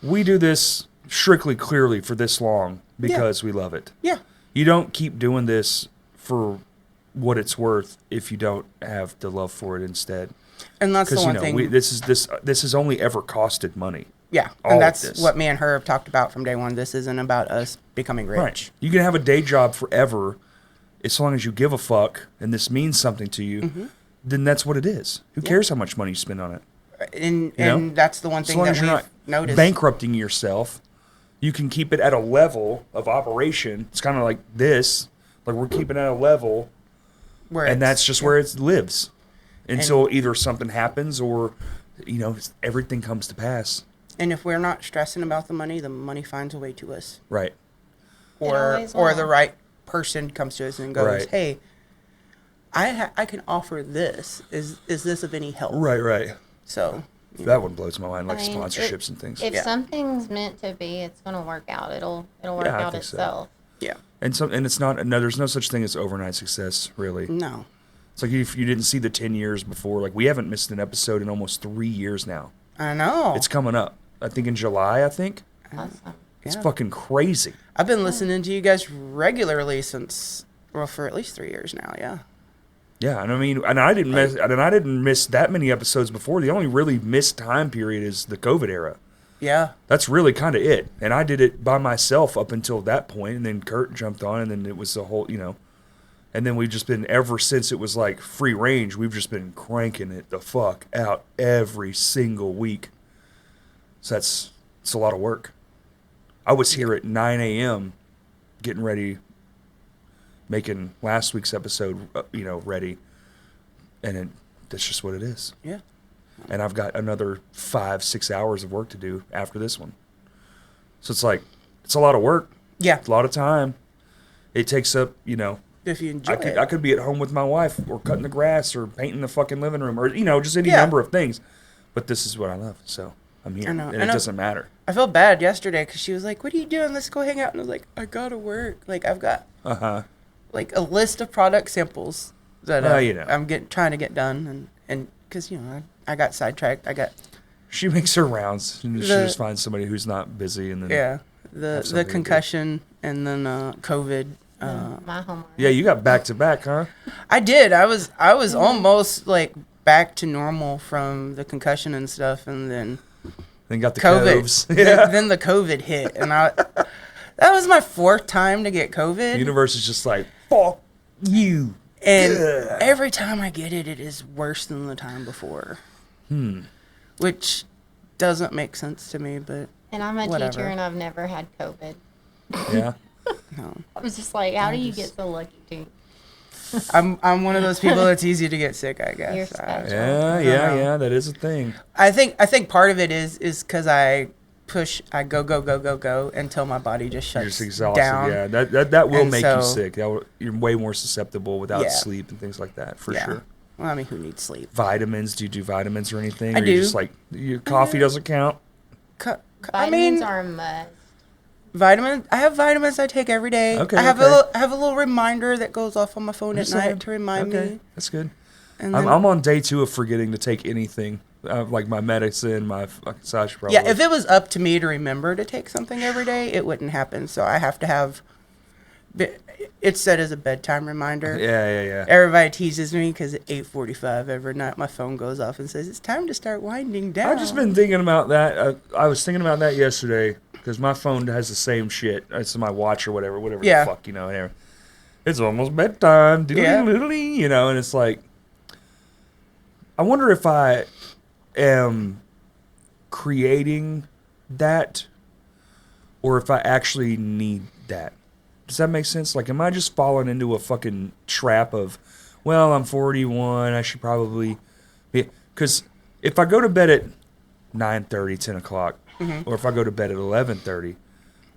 we do this strictly clearly for this long because we love it. Yeah. You don't keep doing this for what it's worth if you don't have the love for it instead. And that's the Because one thing. this has only ever costed money. Yeah, all of and that's this. what me and her have talked about from day one. This isn't about us becoming rich. Right. You can have a day job forever as long as you give a fuck and this means something to you. Mm-hmm. Then that's what it is. Who cares how much money you spend on it? And You know? that's the one As thing long that as you're we've not noticed. bankrupting yourself, you can keep it at a level of operation. It's kind of like this. Like we're keeping it at a level, where and it's- that's just where it lives until either something happens or, everything comes to pass. And if we're not stressing about the money finds a way to us. Right. Or always or will. the right person comes to us and goes, Right. "Hey, I can offer this. Is this of any help?" Right. So That one blows my mind, like I mean, sponsorships and things. If Yeah. something's meant to be, it's gonna work out. It'll work Yeah, I out think so. itself. yeah, And it's not. No, there's no such thing as overnight success, really. no, It's like if you didn't see the 10 years before, like we haven't missed an episode in almost 3 years now. I know. It's coming up. I think in July. It's Awesome. Yeah. fucking crazy. I've been listening to you guys regularly for at least 3 years now. Yeah. Yeah, and I mean, and I didn't miss that many episodes before. The only really missed time period is the COVID era. Yeah. That's really kind of it. And I did it by myself up until that point, and then Kurt jumped on, and then it was a whole, and then we've just been, ever since it was like free range, we've just been cranking it the fuck out every single week. So it's a lot of work. I was here at 9 a.m. getting ready, making last week's episode, ready. And that's just what it is. Yeah. And I've got another 5-6 hours of work to do after this one. So it's a lot of work. Yeah. It's a lot of time. It takes up, If you enjoy it. I could be at home with my wife or cutting the grass or painting the fucking living room or, just any Yeah. number of things. But this is what I love. So I'm here. I know. And I it know. doesn't matter. I felt bad yesterday because she was like, "What are you doing? Let's go hang out." And I was like, "I gotta work. Like I've got like a list of product samples that I'm trying to get done, and because I got sidetracked. She makes her rounds. And she just finds somebody who's not busy, and then the concussion and then COVID. My homework. Yeah, you got back to back, huh? I did. I was almost like back to normal from the concussion and stuff, and then got the COVID. coves. Yeah. Then the COVID hit, and that was my 4th time to get COVID. The universe is just like, fuck you. And every time I get it, it is worse than the time before. Which doesn't make sense to me, but And I'm a whatever. teacher, and I've never had COVID. Yeah. No. I was just like, how do you get so lucky, too? I'm one of those people that's easy to get sick, I guess. You're special. Yeah, that is a thing. I think part of it is because I go until my body just You're shuts just exhausted. down. Yeah, that will And make so- you sick. You're way more susceptible without Yeah. sleep and things like that, for sure. Well, I mean, who needs sleep? Vitamins? Do you do vitamins or anything? I or you do. just like your coffee doesn't count? Vitamins are a must. Vitamins. I have vitamins I take every day. Okay, I have okay. I have a little reminder that goes off on my phone at night to remind me. That's good. And I'm then- on day 2 of forgetting to take anything, like my medicine, my massage. Probably. Yeah, if it was up to me to remember to take something every day, it wouldn't happen. So I have to have. It's set as a bedtime reminder. Yeah. Everybody teases me because at 8:45 every night my phone goes off and says it's time to start winding down. I've just been thinking about that. I was thinking about that yesterday because my phone has the same shit. It's my watch or whatever Yeah. the fuck, and it's almost bedtime, Yeah. and it's like, I wonder if I am creating that or if I actually need that. Does that make sense? Like, am I just falling into a fucking trap of, well, I'm 41, I should probably be... Because if I go to bed at 9:30, 10 o'clock, or if I go to bed at 11:30,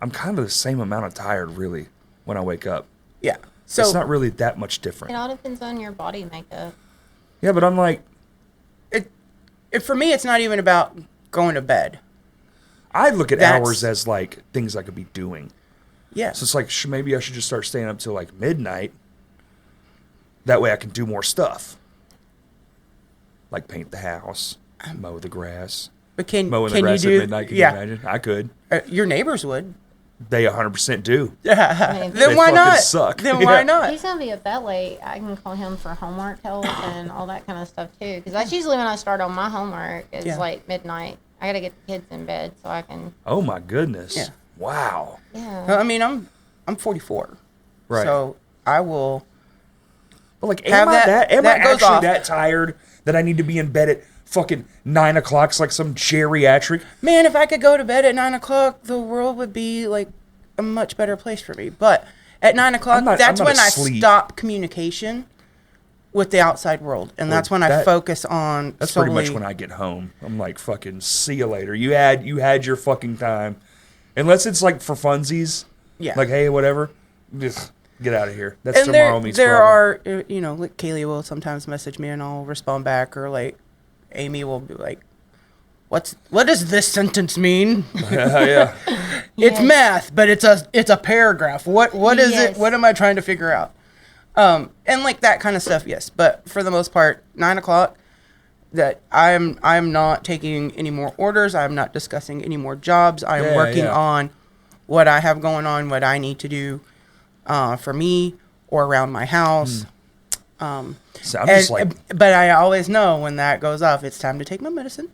I'm kind of the same amount of tired, really, when I wake up. Yeah. So It's not really that much It different. all depends on your body makeup. Yeah, but I'm like, for me, it's not even about going to bed. I look at That's- hours as, like, things I could be doing. Yeah. So it's like, maybe I should just start staying up till, like, midnight. That way I can do more stuff. Like paint the house, mow the grass. But can Mowing the you grass do? at midnight, can you imagine? I could. Your neighbors would. They 100% do. mean, Then They why fucking not? suck. Then Yeah. why not? He's gonna be up that late. I can call him for homework help and all that kind of stuff too. Because that's usually when I start on my homework. It's Yeah. like midnight. I gotta get the kids in bed so I can. Oh, my goodness. Yeah. Wow. Yeah. I mean, I'm 44. Right. So I will. But, like, Have am that- I that goes actually off. that tired that I need to be in bed at fucking 9 o'clock like some geriatric? Man, if I could go to bed at 9 o'clock, the world would be like a much better place for me. But at 9 o'clock, that's I'm not when I asleep. stop communication with the outside world, and that's when I that- focus on. That's solely, pretty much when I get home. I'm like, fucking, see you later. You had your fucking time. Unless it's like for funsies. Yeah. Like, hey, whatever. Just get out of here. That's And tomorrow meets there problem. are, like Kaylee will sometimes message me and I'll respond back, or like Amy will be like, what does this sentence mean? Yeah. It's Yes. math, but it's a paragraph. What is Yes. it? What am I trying to figure out? And like that kind of stuff, yes. But for the most part, 9 o'clock, that I'm not taking any more orders. I'm not discussing any more jobs. I'm Yeah, working yeah. on what I have going on, what I need to do for me or around my house. So I'm just like, But I always know when that goes off, it's time to take my medicine.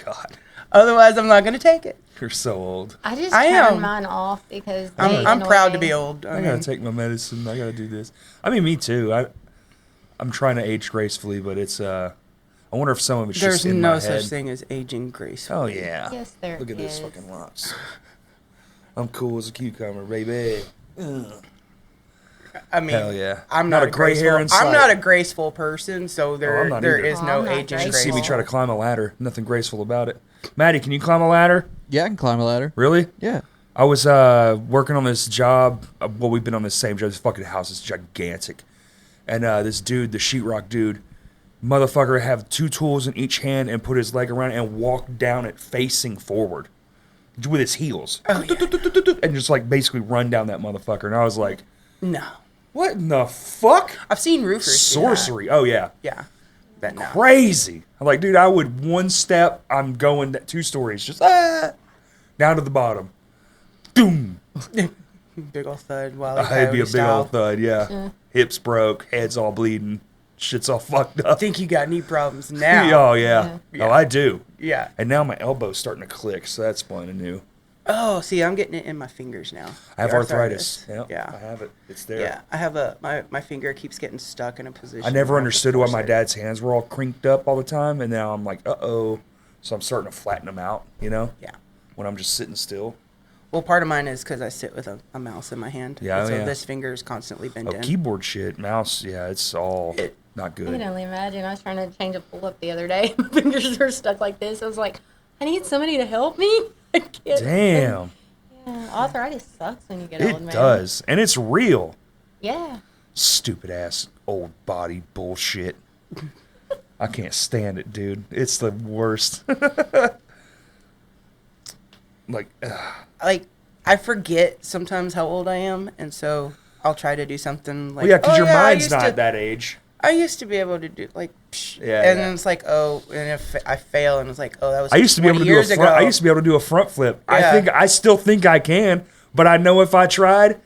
God, Otherwise, I'm not going to take it. you're so old. I just I turn am. mine off because I'm they proud annoy to be me. old. I gotta take my medicine. I gotta do this. I mean, me too. I'm trying to age gracefully, but it's I wonder if some of it's There's just in no my such head. thing as aging gracefully. Oh yeah. Yes, there Look at this is. fucking rocks. I'm cool as a cucumber, baby. Ugh. I mean, Hell yeah. I'm not a gray graceful. hair in sight. I'm not a graceful person, so I'm there not there either. is Oh, no I'm not aging graceful. See graceful. me try to climb a ladder. Nothing graceful about it. Maddie, can you climb a ladder? Yeah, I can climb a ladder. Really? Yeah. I was working on this job. Well, we've been on this same job. This fucking house is gigantic. And this dude, the sheetrock dude, motherfucker, have two tools in each hand and put his leg around it and walk down it facing forward with his heels. Oh, yeah. And just like basically run down that motherfucker. And I was like, No. What in the fuck? I've seen roofers do that. Sorcery. Oh, yeah. Yeah. But no. Crazy. I'm like, dude, I would one step, I'm going 2 stories, just down to the bottom. Doom. Big old thud while It'd be a big old thud, yeah. Hips broke, head's all bleeding, shit's all fucked up. Think you got knee problems now. Oh, yeah. Oh, I do. Yeah. And now my elbow's starting to click, so that's fun and new. Oh, see, I'm getting it in my fingers now. I have The arthritis. Yep, Yeah. I have it. It's there. Yeah, I have my finger keeps getting stuck in a position. I never where I have to understood why force my it. dad's hands were all crinked up all the time, and now I'm like, uh-oh. So I'm starting to flatten them out, you know? Yeah. When I'm just sitting still. Well, part of mine is because I sit with a mouse in my hand. Yeah, and so yeah. this finger is constantly bent Oh, in. keyboard shit, mouse, yeah, it's all not I can good. only imagine. I was trying to change a pull-up the other day. My fingers are stuck like this. I was like, I need somebody to help me. I can't. Damn. Yeah, arthritis sucks when you get old, It man. does. And it's real. Yeah. Stupid ass old body bullshit. I can't stand it, dude. It's the worst. Like, Like, I forget sometimes how old I am, and so I'll try to do something like. well, yeah, because "Oh, your yeah, mind's not to, that age. I used to be able to do like, psh, Yeah, and yeah. then it's like, oh, and if I fail, and it's like, oh, that was. I used to be able to 20 do a years front. ago. I used to be able to do a front flip. Yeah. I still think I can, but I know if I tried,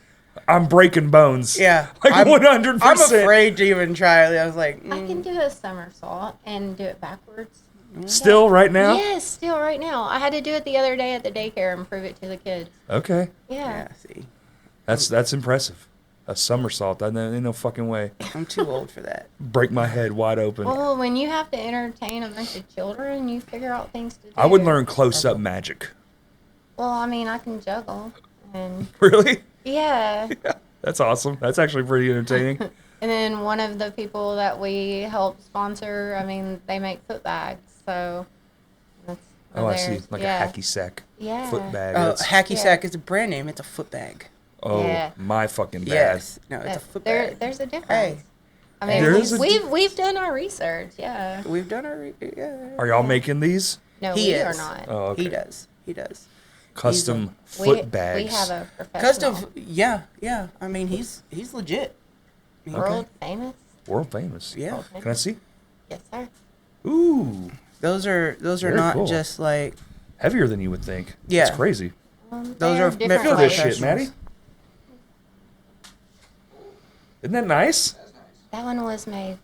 I'm breaking bones. Yeah, like I'm- 100%. I'm afraid to even try. I was like, I can do a somersault and do it backwards. Still, right now. Yes, still right now. I had to do it the other day at the daycare and prove it to the kids. Okay, Yeah. yeah, see, that's impressive. A somersault. Ain't no fucking way. I'm too old for that. Break my head wide open. Well, when you have to entertain a bunch of children, you figure out things to do. I would learn close-up magic. Well, I mean, I can juggle. And Really? yeah. That's awesome. That's actually pretty entertaining. And then one of the people that we help sponsor, I mean, they make foot bags. So that's Oh, I see. theirs. Like yeah. a hacky sack Yeah. foot bag. Oh, That's- hacky Yeah. sack is a brand name. It's a foot bag. oh, Yeah. my fucking bad. Yes, no, it's a That- foot there, bag. there's a difference. Hey. I mean, There is a we've done our research. Yeah. We've done our. Yeah. Are y'all making these? No, He we are is. not. Oh, okay. He does. He does. Custom we, foot bags. We have a professional. Custom. Yeah. I mean, he's legit. World famous. World famous. Yeah. Can I see? Yes, sir. Ooh, Those are Very not cool. just like heavier than you would think. Yeah. It's crazy. those They are have meant different for Feel this ways. shit, Maddie. Isn't that nice? That one was made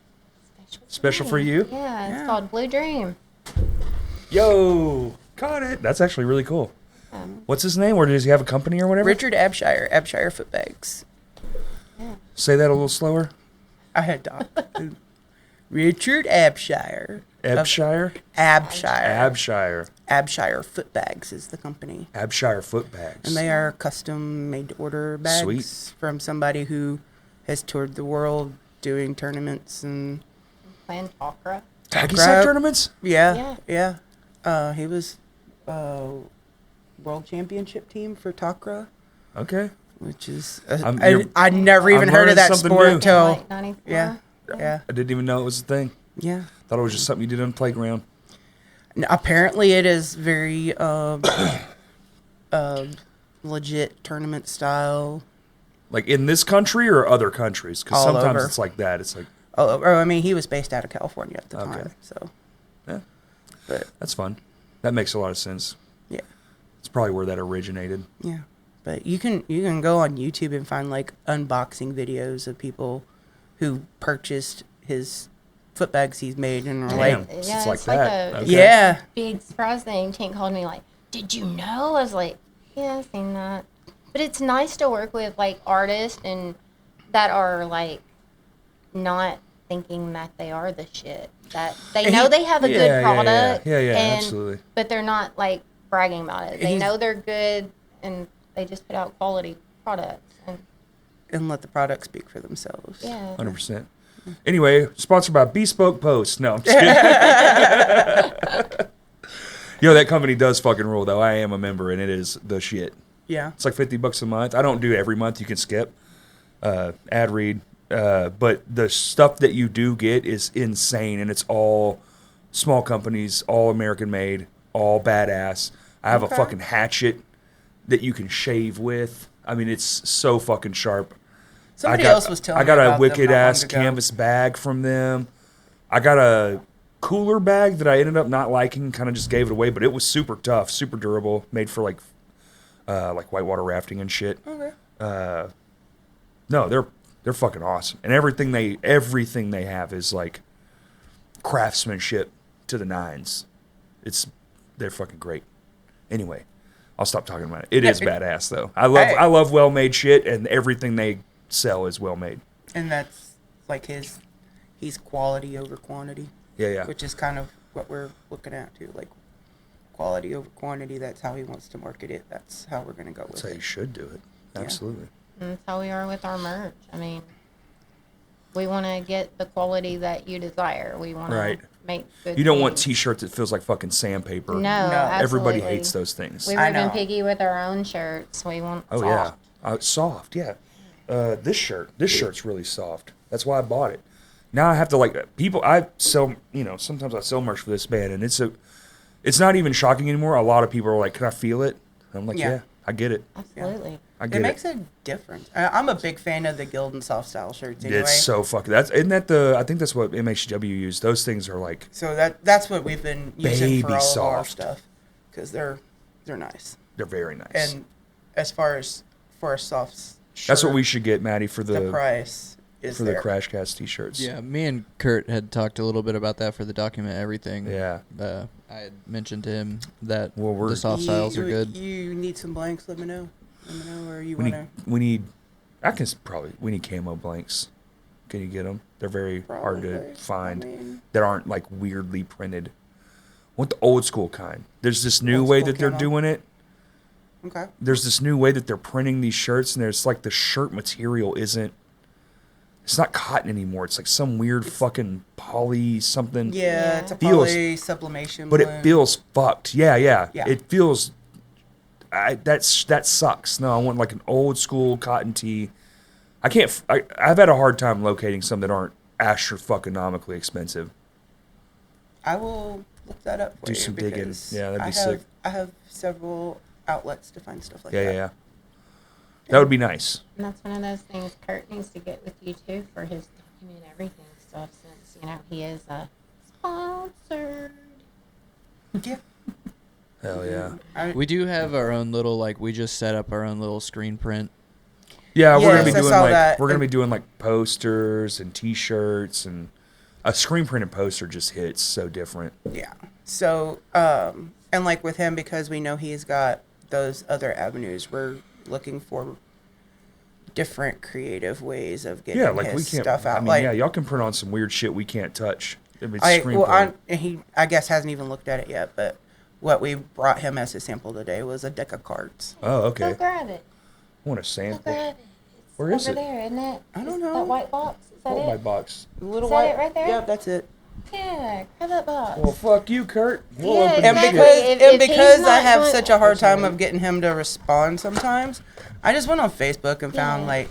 Special for me. you? Yeah, it's Yeah. called Blue Dream. Yo, caught it. That's actually really cool. What's his name? Or does he have a company or whatever? Richard Abshire Foot Bags. Say that a little slower. I had to. Richard Abshire. Abshire? Abshire. Abshire. Abshire Foot Bags is the company. Abshire foot bags. And they are custom made to order bags Sweet. from somebody who has toured the world doing tournaments and Playing Takra. Hacky Crap. sack tournaments? yeah. He was world championship team for Takra, Okay. which is you're- I never even I'm heard of learning that something sport new. till Like 94. yeah. I didn't even know it was a thing. Yeah. Thought it was just something you did on the playground. Apparently, it is very legit tournament style. Like in this country or other countries? Because All sometimes over. it's like that. It's like, Oh, I mean, he was based out of California at the Okay. time, so. yeah, But that's fun. That makes a lot of sense. yeah, It's probably where that originated. yeah. But you can go on YouTube and find like unboxing videos of people who purchased his foot bags he's made and are Damn. like, Yeah, It's like it's like that. a Okay. yeah, big surprise thing. Tank called me like, "Did you know?" I was like, "Yeah, I've seen that." But it's nice to work with like artists and that are like not thinking that they are the shit. That they And know he- they have a Yeah, good yeah, yeah. product. Yeah, yeah, and, absolutely. But they're not like bragging about it. They He's- know they're good and they just put out quality products. And let the product speak for themselves. yeah. 100%. Anyway, sponsored by Bespoke Post. No, I'm just kidding. Yo, that company does fucking rule, though. I am a member, and it is the shit. Yeah. It's like $50 a month. I don't do every month. You can skip ad read. But the stuff that you do get is insane, and it's all small companies, all American made, all badass. I have a Okay. fucking hatchet that you can shave with. I mean, it's so fucking sharp. Somebody else was telling me I got about a them wicked not long ass ago. canvas bag from them. I got a cooler bag that I ended up not liking, kind of just gave it away, but it was super tough, super durable, made for like whitewater rafting and shit. Okay. No, they're fucking awesome, and everything they have is like craftsmanship to the nines. They're fucking great. Anyway, I'll stop talking about it. It is badass though. I love well made shit, and everything they sell is well made. And that's like he's quality over quantity. Yeah. Which is kind of what we're looking at too, like quality over quantity. That's how he wants to market it. That's how we're gonna go with That's how it. you should do it. Absolutely. And that's how we are with our merch. I mean, we want to get the quality that you desire. We want Right. to make good You don't want things. T-shirts that feels like fucking sandpaper. No, Everybody absolutely. hates those things. We I were even know. picky with our own shirts. We want Oh soft. yeah, soft. Yeah, this shirt's really soft. That's why I bought it. Now I have to I sell. Sometimes I sell merch for this band, and it's not even shocking anymore. A lot of people are like, "Can I feel it?" And I'm like, Yeah. "Yeah, I get it. Absolutely. I get It it." makes a difference. I'm a big fan of the Guild and Soft Style shirts anyway. It's so fucking. I think that's what MHW used. Those things are like So that's what we've been using for Baby all of our soft. stuff, because they're nice. they're very nice. And as far as for a soft shirt, That's what we should get, Maddie, for the the price is for the there. Crashcast T-shirts. Yeah, me and Kurt had talked a little bit about that for the document everything. Yeah. I had mentioned to him that Well, we're- the soft styles are good. You need some blanks? Let me know. Let me know where you We want need to. we need camo blanks. Can you get them? They're very hard to Probably. find. I mean- that aren't like weirdly printed. I want the old school kind. There's this new Old way school that they're camo. doing it. Okay. There's this new way that they're printing these shirts, and there's like the shirt material isn't. It's not cotton anymore. It's like some weird fucking poly something. Yeah, it's a Feels- poly sublimation. But it blend. feels fucked. Yeah. Yeah. It feels. That sucks. No, I want like an old school cotton tee. I can't. I've had a hard time locating some that aren't astrofucking-nomically expensive. I will look that up for Do you. some digging. because Yeah, that'd be I have, sick. I have several outlets to find stuff like Yeah, that. yeah. That would be nice. And that's one of those things Kurt needs to get with you too for his document everything stuff, since he is a sponsored. Yeah. Hell yeah. We do have our own little we just set up our own little screen print. Yeah, we're gonna be Yes, I doing saw that. we're gonna be doing like posters and T-shirts, and a screen printed poster just hits so different. Yeah. So, and like with him, because we know he's got those other avenues, we're looking for different creative ways of getting Yeah, like we his can't. stuff out. I mean, like, yeah, y'all can print on some weird shit we can't touch. If it's I, screen well, printed. and he, I guess, hasn't even looked at it yet, but what we brought him as a sample today was a deck of cards. Oh, Go okay. grab it. I want a Go sample. grab it. It's Where is over it? there, isn't it? I don't Is know. That white box. Is that Oh, my it? box. The little Is that white, it right there? Yeah, that's it. Yeah, grab that box. Well, fuck you, Kurt. We'll Yeah, open And this exactly. shit. because If he's I not have going- such a hard time of getting him to respond sometimes, I just went on Facebook and found Yeah. like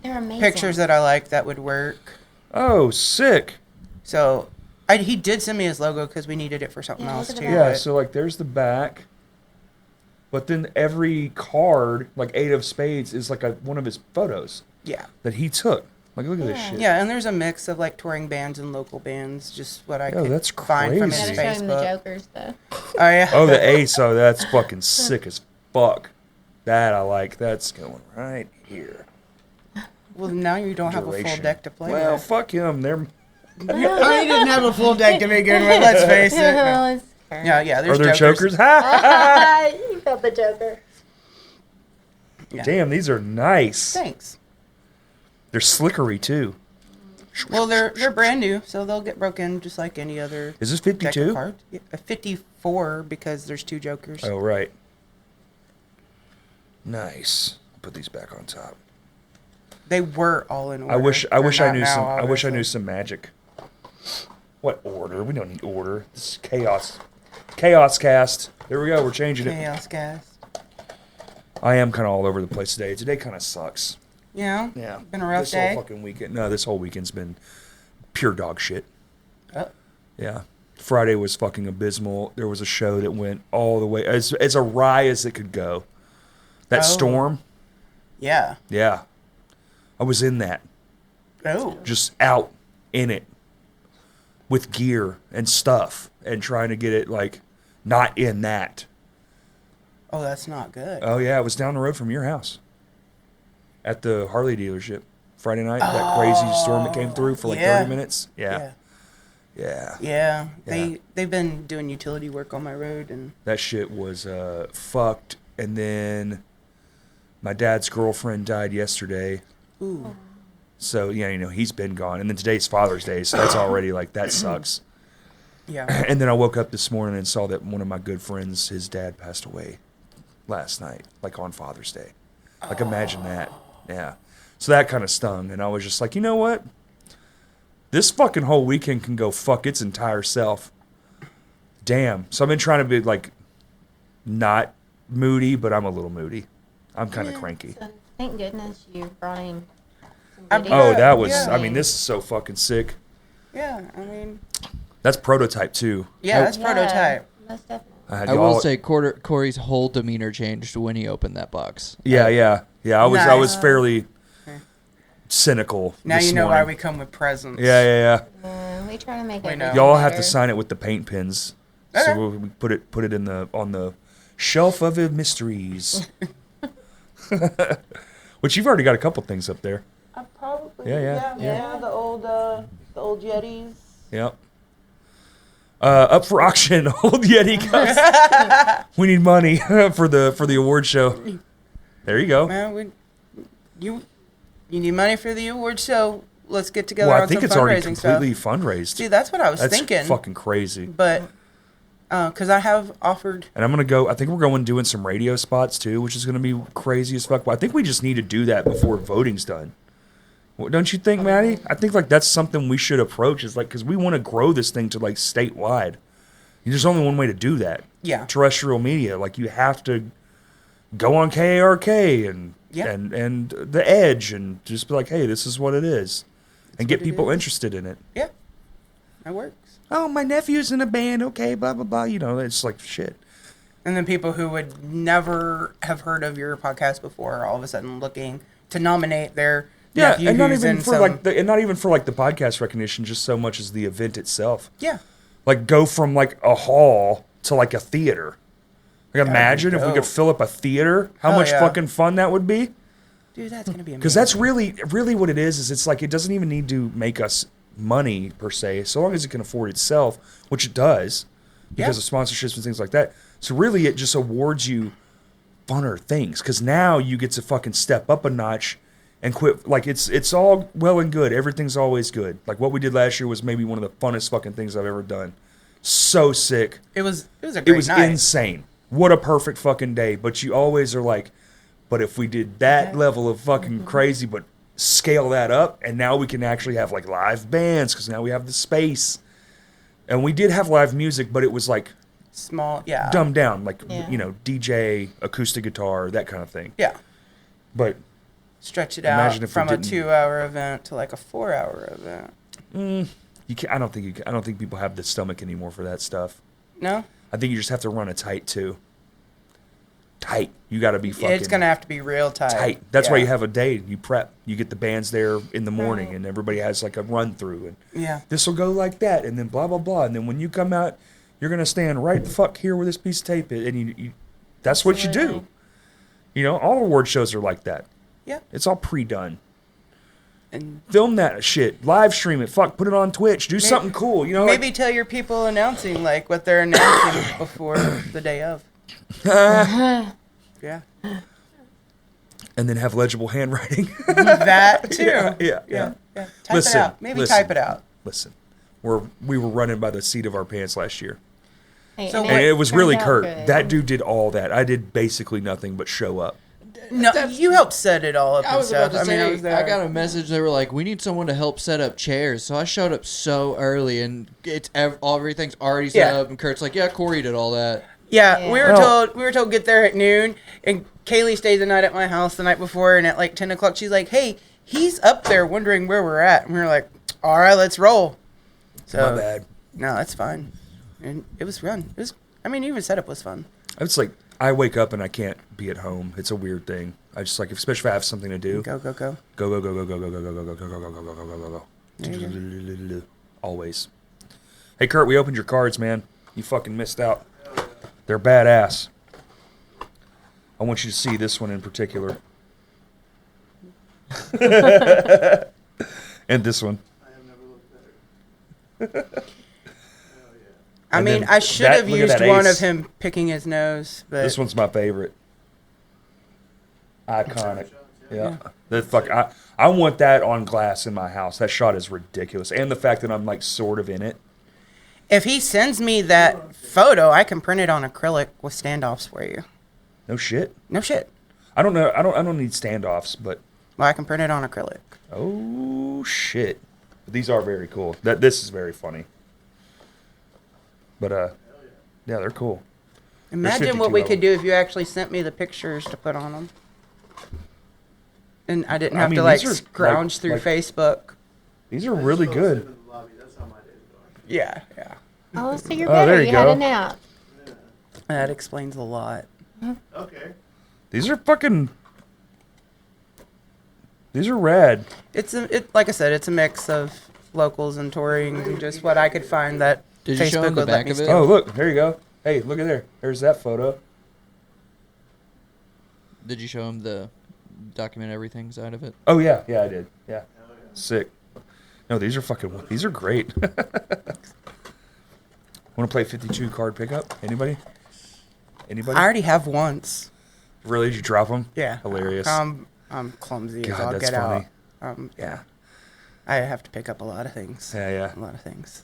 They're amazing. pictures that I liked that would work. Oh, sick. So he did send me his logo because we needed it for something Yeah, else look at too. that. Yeah, but- so like there's the back, but then every card, like 8 of spades, is like one of his photos yeah. that he took. Like, look at this Yeah. shit. Yeah, and there's a mix of like touring bands and local bands, just what I Yo, could that's find from his crazy. Gotta show him the Facebook. Jokers though. Oh yeah. Oh, the ace. Oh, that's fucking sick as fuck. That I like. That's going right here. Well, now you don't have a full Duration. deck to play Well, with. fuck him. They're I didn't have a full deck to begin with. Let's face it. No. Yeah, are there's there chokers? Ha! You felt the Joker. Yeah. Damn, these are nice. Thanks. They're slickery too. Well, they're brand new, so they'll get broken just like any other Is this deck of 52? cards. Yeah, 54 because there's 2 jokers. Oh, right. Nice. Put these back on top. They were all in order. I wish I They're wish I not knew now, some. I wish I knew obviously. some magic. What order? We don't need order. This is chaos. Chaos cast. There we go. We're changing it. Chaos gas. I am kind of all over the place today. Today kind of sucks. Yeah. Yeah. Been a rough this day. whole fucking weekend. No, this whole weekend's been pure dog shit. Oh. Yeah. Friday was fucking abysmal. There was a show that went all the way as awry as it could go. That Oh. storm. Yeah. Yeah. I was in that, Oh. just out in it with gear and stuff and trying to get it like not in that. Oh, that's not good. Oh yeah, it was down the road from your house at the Harley dealership Friday night. That crazy storm that came through for like yeah. 30 minutes. Yeah. Yeah. They've been doing utility work on my road, and That shit was fucked. And then my dad's girlfriend died yesterday. ooh. So, yeah, you know, he's been gone. And then today's Father's Day, so that's already like, that sucks. Yeah. And then I woke up this morning and saw that one of my good friends, his dad passed away last night, like on Father's Day. Like, imagine that. Yeah. So that kind of stung. And I was just like, you know what? This fucking whole weekend can go fuck its entire self. Damn. So I've been trying to be like, not moody, but I'm a little moody. I'm kind of cranky. So thank goodness you brought in some I video. brought- Oh, that was, Yeah. I mean, this is so fucking sick. Yeah, I mean, That's prototype, too. yeah, that's prototype. Most definitely. had I y'all- will say Corey's whole demeanor changed when he opened that box. Yeah. I was Nice. fairly cynical. Now this you know morning. why we come with presents. Yeah. We try to make We it. know. Y'all have to better. sign it with the paint pins. Okay. So we put it in on the shelf of mysteries. Which you've already got a couple things up there. Probably. Yeah. The old Yetis. Yep. Up for auction, old Yeti cups. We need money for the award show. There you go. Man, you need money for the award show. Let's get together Well, I on think some it's already fundraising completely stuff. fundraised. See, that's what I was That's thinking. fucking crazy. But because I have offered. And I'm gonna go. I think we're going doing some radio spots too, which is gonna be crazy as fuck. But I think we just need to do that before voting's done. Well, don't you think, Maddie? I think like that's something we should approach. Is like because we want to grow this thing to like statewide. There's only one way to do that. Yeah. Terrestrial media, like you have to go on KARK and Yeah. and the Edge and just be like, hey, this is what it is, and get what it people is. interested in it. Yeah, that works. Oh, my nephew's in a band. Okay, blah blah blah. You know, it's like shit. And then people who would never have heard of your podcast before are all of a sudden looking to nominate their nephew and not who's even in for some, like and not even for like the podcast recognition, just so much as the event itself. yeah. Like go from like a hall to like a theater. Like imagine if we could dope. fill up a theater, how Hell much yeah. fucking fun that would be. Dude, that's gonna be amazing. Because that's really what it is it's like it doesn't even need to make us money per se, so long as it can afford itself, which it does, because of sponsorships and things like that. So really it just awards you funner things, because now you get to fucking step up a notch and quit. Like it's all well and good, everything's always good. Like what we did last year was maybe one of the funnest fucking things I've ever done. So sick. It was a It great was night. insane. What a perfect fucking day. But you always are like, but if we did that level of fucking crazy, but scale that up, and now we can actually have like live bands because now we have the space. And we did have live music, but it was like Small, yeah. dumbed down, like Yeah. you know, DJ, acoustic guitar, that kind of thing. Yeah. But Stretch it Imagine out if we from a didn't- 2-hour event to like a 4-hour event. you can, I don't think people have the stomach anymore for that stuff. No? I think you just have to run it tight too. Tight. You got to be fucking. It's gonna have to be real tight. tight. That's why Yeah. you have a day. You prep. You get the bands there in the morning, and everybody has like a run through, and Yeah. this will go like that, and then blah blah blah, and then when you come out, you're gonna stand right the fuck here where this piece of tape is, and you that's what you do. Absolutely. You know, all award shows are like that. Yeah. It's all pre-done. And Film that shit, live stream it, fuck, put it on Twitch, do something cool. You know, maybe tell your people announcing like what they're announcing before the day of. Yeah. and then have legible handwriting. That too. yeah. Yeah. Type Listen, it out. Maybe listen. type it out. Listen, we were running by the seat of our pants last year. Hey, So- And it was turned really out Kurt. good. That dude did all that. I did basically nothing but show up. No, you helped set it all up I and was about stuff. to I mean, I say, was there. I got a message. They were like, "We need someone to help set up chairs." So I showed up so early, and everything's already set Yeah. up. And Kurt's like, "Yeah, Corey did all that." Yeah, Yeah. we were told get there at noon, and Kaylee stayed the night at my house the night before, and at like 10 o'clock she's like, "Hey, he's up there wondering where we're at," and we were like, "All right, let's roll." So My bad. no, that's fine, and it was fun. It was, I mean, even setup was fun. It's like I wake up and I can't be at home. It's a weird thing. I just like, especially if I have something to do. Go. Go, go, go, go, go, go, go, go, go, go, go, go, go, go, go, go, go. Always. Hey, Kurt, we opened your cards, man. You fucking missed out. They're badass. I want you to see this one in particular. And this one. I have never looked better. I And mean, then I should that- have look at used that one ace. of him picking his nose, but This one's my favorite. Iconic. Yeah. The fuck. I want that on glass in my house. That shot is ridiculous, and the fact that I'm like sort of in it. if he sends me that photo, I can print it on acrylic with standoffs for you. No shit. No shit. I don't know. I don't need standoffs, but Well, I can print it on acrylic. oh shit. These are very cool. This is very funny. But yeah, they're cool. Imagine 52 what we of could them. do if you actually sent me the pictures to put on them. And I didn't I have mean, to like these are, scrounge like- through like- Facebook. These are I just really fell good. asleep in the lobby. That's how my day's going. Yeah. Oh, so you're Oh, better. there you You had go. a nap. That explains a lot. Okay. These are fucking. These are rad. Like I said, it's a mix of locals and tourings and just what I could find that Did you Facebook show him the would let back me of it? steal. Oh, look, there you go. Hey, look at there. There's that photo. Did you show him the document everything side of it? Oh yeah, I did. Yeah, sick. No, these are fucking. These are great. Want to play 52 card pickup? Anybody? Anybody? I already have once. Really? Did you drop them? Yeah. Hilarious. I'm clumsy as God, all that's get funny. out. Yeah. I have to pick up a lot of things. Yeah. A lot of things.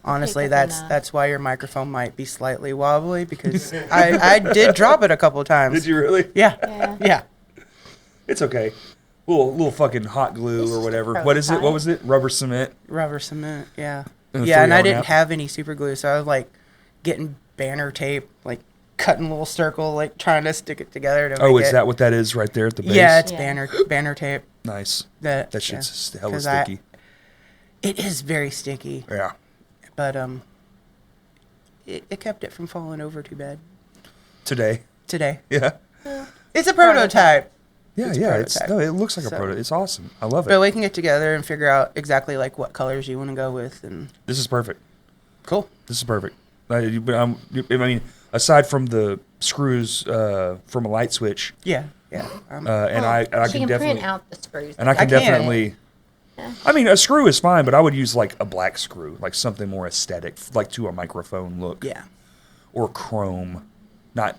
Honestly, up that's enough. that's why your microphone might be slightly wobbly because I did drop it a couple times. Did you really? Yeah. Yeah. It's okay. Little fucking hot glue It's or just a whatever. What is it? What prototype. was it? Rubber cement. Rubber cement. Yeah. And a Yeah, and I 3-hour didn't nap? have any super glue, so I was like getting banner tape, like cutting a little circle, like trying to stick it together to Oh, make is it. that what that is right there at the base? Yeah, it's Yeah. banner tape. Nice. That That shit's hella 'Cause sticky. It is very sticky, Yeah. but it kept it from falling over too bad Today. today. Yeah. It's a prototype, Yeah, It's a yeah. prototype. No, it looks like a So- prototype. It's awesome. I love but it. we can get together and figure out exactly like what colors you want to go with, and This is perfect. cool. This is perfect. I mean, aside from the screws from a light switch, Yeah. and Well, I she can can definitely print out the screws. and I can I can. definitely. I mean, a screw is fine, but I would use like a black screw, like something more aesthetic, like to a microphone look. Yeah, Or chrome, not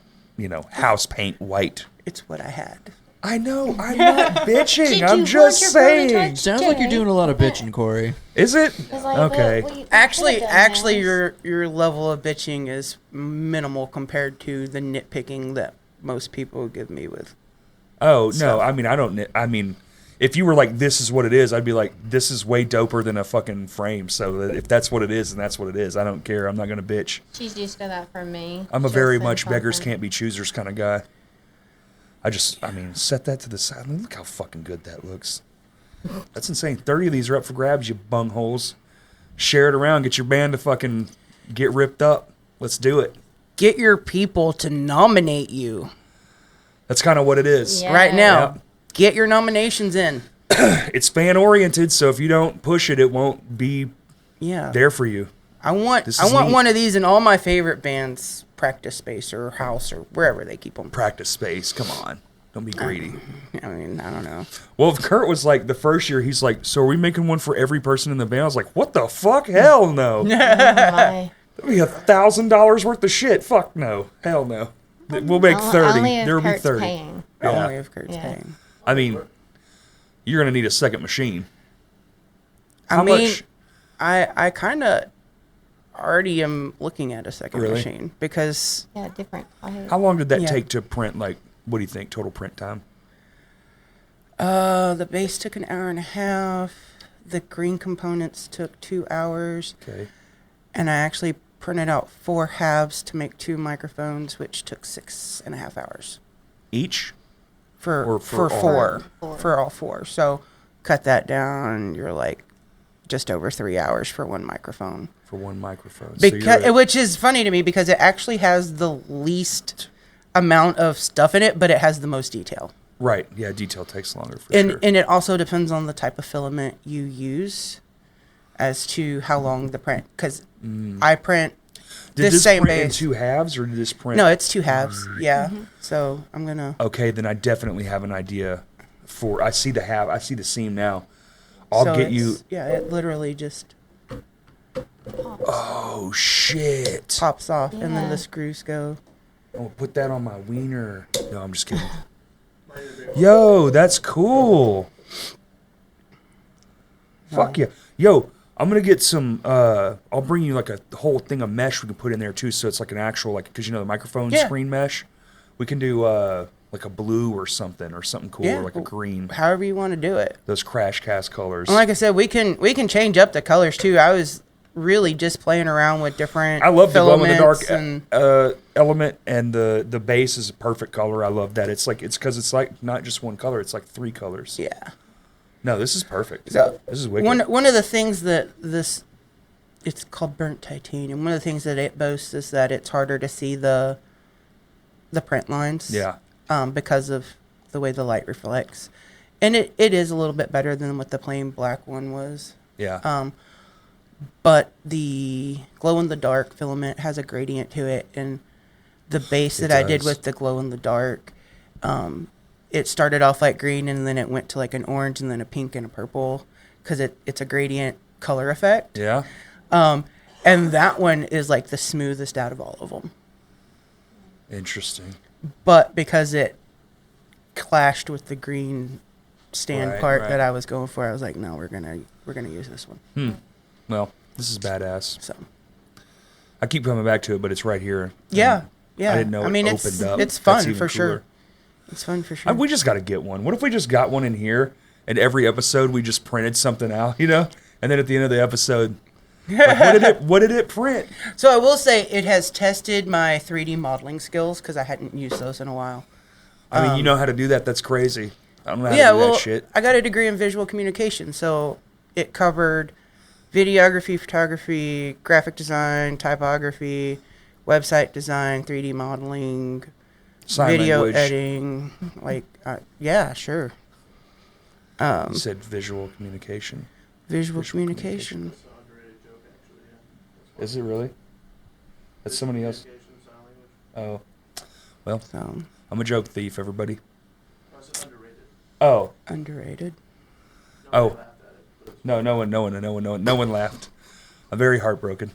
house paint white. it's what I had. I know. I'm not bitching. Did I'm you just want your saying. prototype? Sounds like you're Jay. doing a lot of bitching, Corey. Is it? It's like, Okay. we Actually, could've done this. your level of bitching is minimal compared to the nitpicking that most people give me with. Oh no. stuff. I mean, I don't. I mean, if you were like, "This is what it is," I'd be like, "This is way doper than a fucking frame." So if that's what it is, then that's what it is. I don't care. I'm not gonna bitch. She's used to that from me. I'm a She'll very send much beggars something. can't be choosers kind of guy. I mean, set that to the side. I mean, look how fucking good that looks. That's insane. 30 of these are up for grabs, you bungholes. Share it around. Get your band to fucking get ripped up. Let's do it. Get your people to nominate you That's kind of what it is. Yeah. right now. Yeah. Get your nominations in. It's fan oriented, so if you don't push it, it won't be Yeah, there for you. I want This is neat. one of these in all my favorite bands' practice space or house or wherever they keep them. Practice space. Come on. Don't be greedy. I mean, I don't know. Well, if Kurt was like the first year, he's like, so are we making one for every person in the band? I was like, what the fuck? Hell no. Oh, my. That'd be $1,000 worth of shit. Fuck no. Hell no. We'll make 30. Only if There'll be Kurt's 30. paying. Yeah. Only if Kurt's Yeah. paying. I mean, you're gonna need a second machine. I How mean, much? I kind of already am looking at a second Really? machine because Yeah, different. How long did that Yeah. take to print? Like, what do you think total print time? the base took an hour and a half. The green components took 2 hours. Okay. And I actually printed out 4 halves to make 2 microphones, which took 6.5 hours Each? for Or for all? four. Four. For all 4. So cut that down. You're like just over 3 hours for one microphone. For one microphone. So you're Because at- which is funny to me because it actually has the least amount of stuff in it, but it has the most detail. Right. Yeah, detail takes longer for And sure. and it also depends on the type of filament you use as to how long the print. Because I print Did this this same print in base. 2 halves or did this print? No, it's 2 halves. Yeah. So I'm gonna. Okay, then I definitely have an idea for. I see the seam now. I'll so get you. it's- Yeah, it literally just Oh shit! pops off, and then Yeah. the screws go. I'll put that on my wiener. No, I'm just kidding. Yo, that's cool. Fuck yeah. Yo, I'm gonna get some. I'll bring you like a whole thing of mesh we can put in there too, so it's like an actual like because you know the microphone Yeah. screen mesh. We can do like a blue or something cool Yeah, or like a well, green. However you want to do it. Those crash cast colors. And like I said, we can change up the colors too. I was really just playing around with different. I love the glow in the dark filaments and element, and the base is a perfect color. I love that. It's because it's like not just one color; it's like 3 colors. yeah. No, this is perfect. So This is wicked. one of the things that it's called burnt titanium. One of the things that it boasts is that it's harder to see the print lines. Yeah. Because of the way the light reflects, and it is a little bit better than what the plain black one was. Yeah. But the glow in the dark filament has a gradient to it, and the base It that I did does. with the glow in the dark, it started off like green, and then it went to like an orange, and then a pink and a purple, because it's a gradient color effect. yeah. And that one is like the smoothest out of all of them. Interesting. But because it clashed with the green stand Right, part right. that I was going for, I was like, no, we're gonna use this one. Well, this is badass. So I keep coming back to it, but it's right here. yeah, yeah. I didn't know I mean, it it's opened up. it's That's fun even for sure. cooler. It's fun for sure. We just got to get one. What if we just got one in here, and every episode we just printed something out, and then at the end of the episode, like, what did it print? So I will say it has tested my 3D modeling skills because I hadn't used those in a while. I mean, you know how to do that. That's crazy. I don't know how Yeah, to do well, that shit. I got a degree in visual communication, so it covered videography, photography, graphic design, typography, website design, 3D modeling, Sign video language. editing. Like, yeah, sure. You said visual communication. Visual Visual communication. That's an underrated joke, actually. Yeah. Is it really? That's somebody else. Communication, sign language. Oh, well, So I'm a joke thief, everybody. No, it's underrated. Oh, underrated. Oh. Nobody laughed at it, but it's no one laughed. I'm very heartbroken.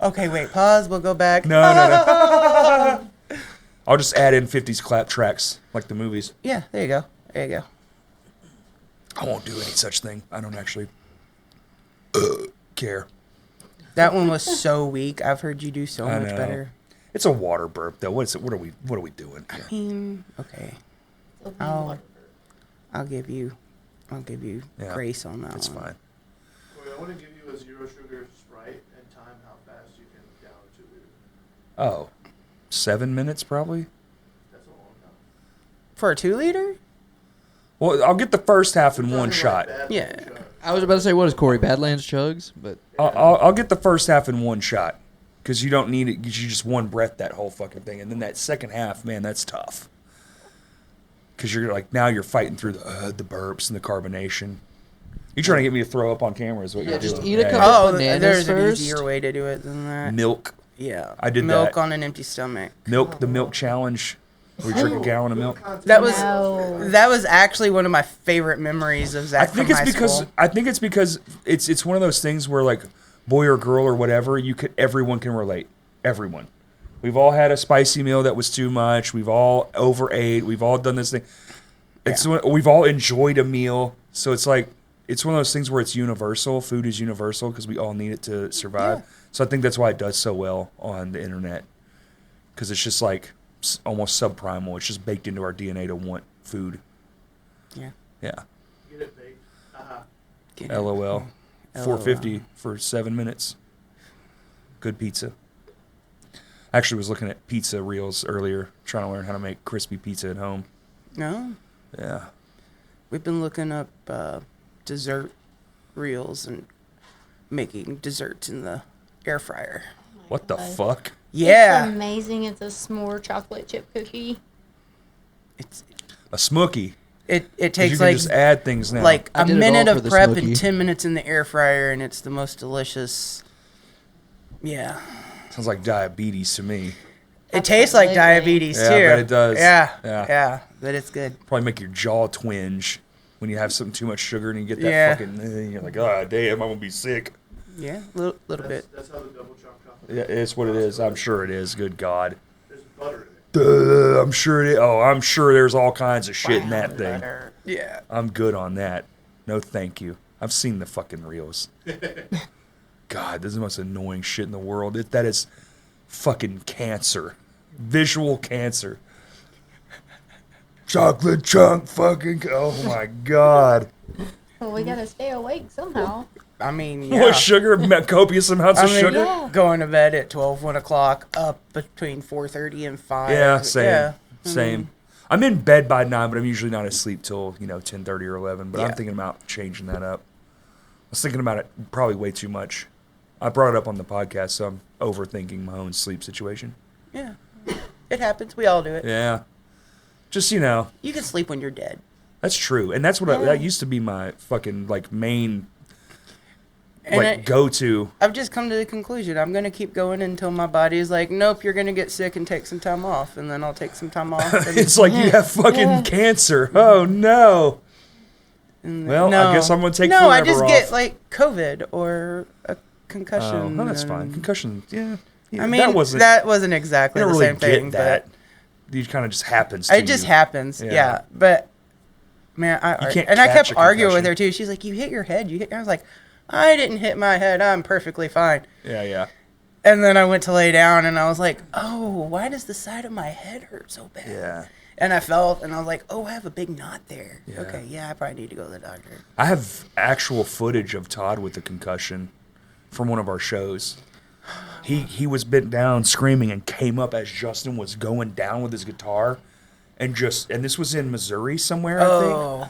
Okay, wait, pause. We'll go back. No. I'll just add in 50s clap tracks like the movies. Yeah, there you go. There you go. I won't do any such thing. I don't actually care. That one was so weak. I've heard you do so I much know. better. It's a water burp though. What is it? What are we doing? I mean, okay. I'll give you Yeah, grace on that It's one. fine. Corey, I want to give you a 0 sugar Sprite and time how fast you can down a 2 liter. Oh, 7 minutes probably. That's a long time. For a 2 liter? Well, I'll get the first half in Talking one like shot. bad Yeah. chug. I was about to say, what is Corey Badlands chugs? But I'll get the first half in one shot because you don't need it. You just one breath that whole fucking thing, and then that second half, man, that's tough. Because you're like now you're fighting through the burps and the carbonation. You're trying to get me to throw up on camera, is what you're just doing. eat a Yeah, couple- yeah. Oh, bananas there's an first? easier way to do it than that. Milk. Yeah. I did milk that. on an empty stomach. The milk challenge. We drink a gallon of milk. That was No. that was actually one of my favorite memories of Zach I think from it's high because school. it's one of those things where like boy or girl or whatever everyone can relate. Everyone. We've all had a spicy meal that was too much. We've all overate. We've all done this thing. We've all enjoyed a meal. So it's like it's one of those things where it's universal. Food is universal because we all need it to survive. Yeah. So I think that's why it does so well on the internet because it's just like almost subprimal. It's just baked into our DNA to want food. Yeah. Yeah. Get it baked. Get it. LOL. $4.50 for 7 minutes. Good pizza. Actually, was looking at pizza reels earlier, trying to learn how to make crispy pizza at home. No, Yeah. we've been looking up dessert reels and making desserts in the air fryer. What the fuck? Yeah, It's amazing. It's a s'more chocolate chip cookie. It's A Smokey. it 'Cause takes you can like just add things now. like I a did it minute all for of the prep Smokey. and 10 minutes in the air fryer, and it's the most delicious. Yeah. Sounds like diabetes to me. It tastes like Absolutely. diabetes Yeah, too. I bet it does. Yeah, Yeah. yeah, but it's good. Probably make your jaw twinge when you have something too much sugar and you get that Yeah. fucking. You're like, oh damn, I'm gonna be sick. Yeah, little bit. That's how the double chopped chocolate. Yeah, it's what it is. I'm sure it is. Good God. There's butter in it. Duh, I'm sure it is. Oh, I'm sure there's all kinds of shit in that thing. Yeah. I'm good on that. No, thank you. I've seen the fucking reels. God, this is the most annoying shit in the world. That is fucking cancer. Visual cancer. Chocolate chunk fucking. Oh my God. Well, we gotta stay awake somehow. I mean, yeah. What sugar? Copious amounts I of mean, sugar? Yeah. going to bed at 12, 1 o'clock, up between 4:30 and 5. Yeah, same. Yeah. Same. I'm in bed by 9, but I'm usually not asleep till, 10:30 or 11. But I'm Yeah. thinking about changing that up. I was thinking about it probably way too much. I brought it up on the podcast, so I'm overthinking my own sleep situation. Yeah. It happens. We all do it. Yeah. Just, You can sleep when you're dead. that's true. And that's what Yeah. that used to be my fucking, main, And go-to. I've just come to the conclusion. I'm going to keep going until my body is like, nope, you're going to get sick and take some time off. And then I'll take some time off. And, It's like you have fucking Yeah. cancer. Oh, no. and Well, I guess I'm gonna take No, I forever just off. get like COVID or a concussion. Oh, well, that's fine. and- Concussion, yeah. I mean, that wasn't exactly you the don't really same thing, get that. It kind of just happens but to it just you. happens. Yeah. Yeah. But man, You can't and I catch kept a arguing with concussion. her too. She's like, "You hit your head. You hit." I was like, "I didn't hit my head. I'm perfectly fine." Yeah, yeah. And then I went to lay down, and I was like, "Oh, why does the side of my head hurt so bad?" Yeah. And I felt, and I was like, "Oh, I have a big knot there. Yeah. Okay, yeah, I probably need to go to the doctor." I have actual footage of Todd with a concussion from one of our shows. He was bent down screaming and came up as Justin was going down with his guitar and this was in Missouri somewhere, I think. Oh,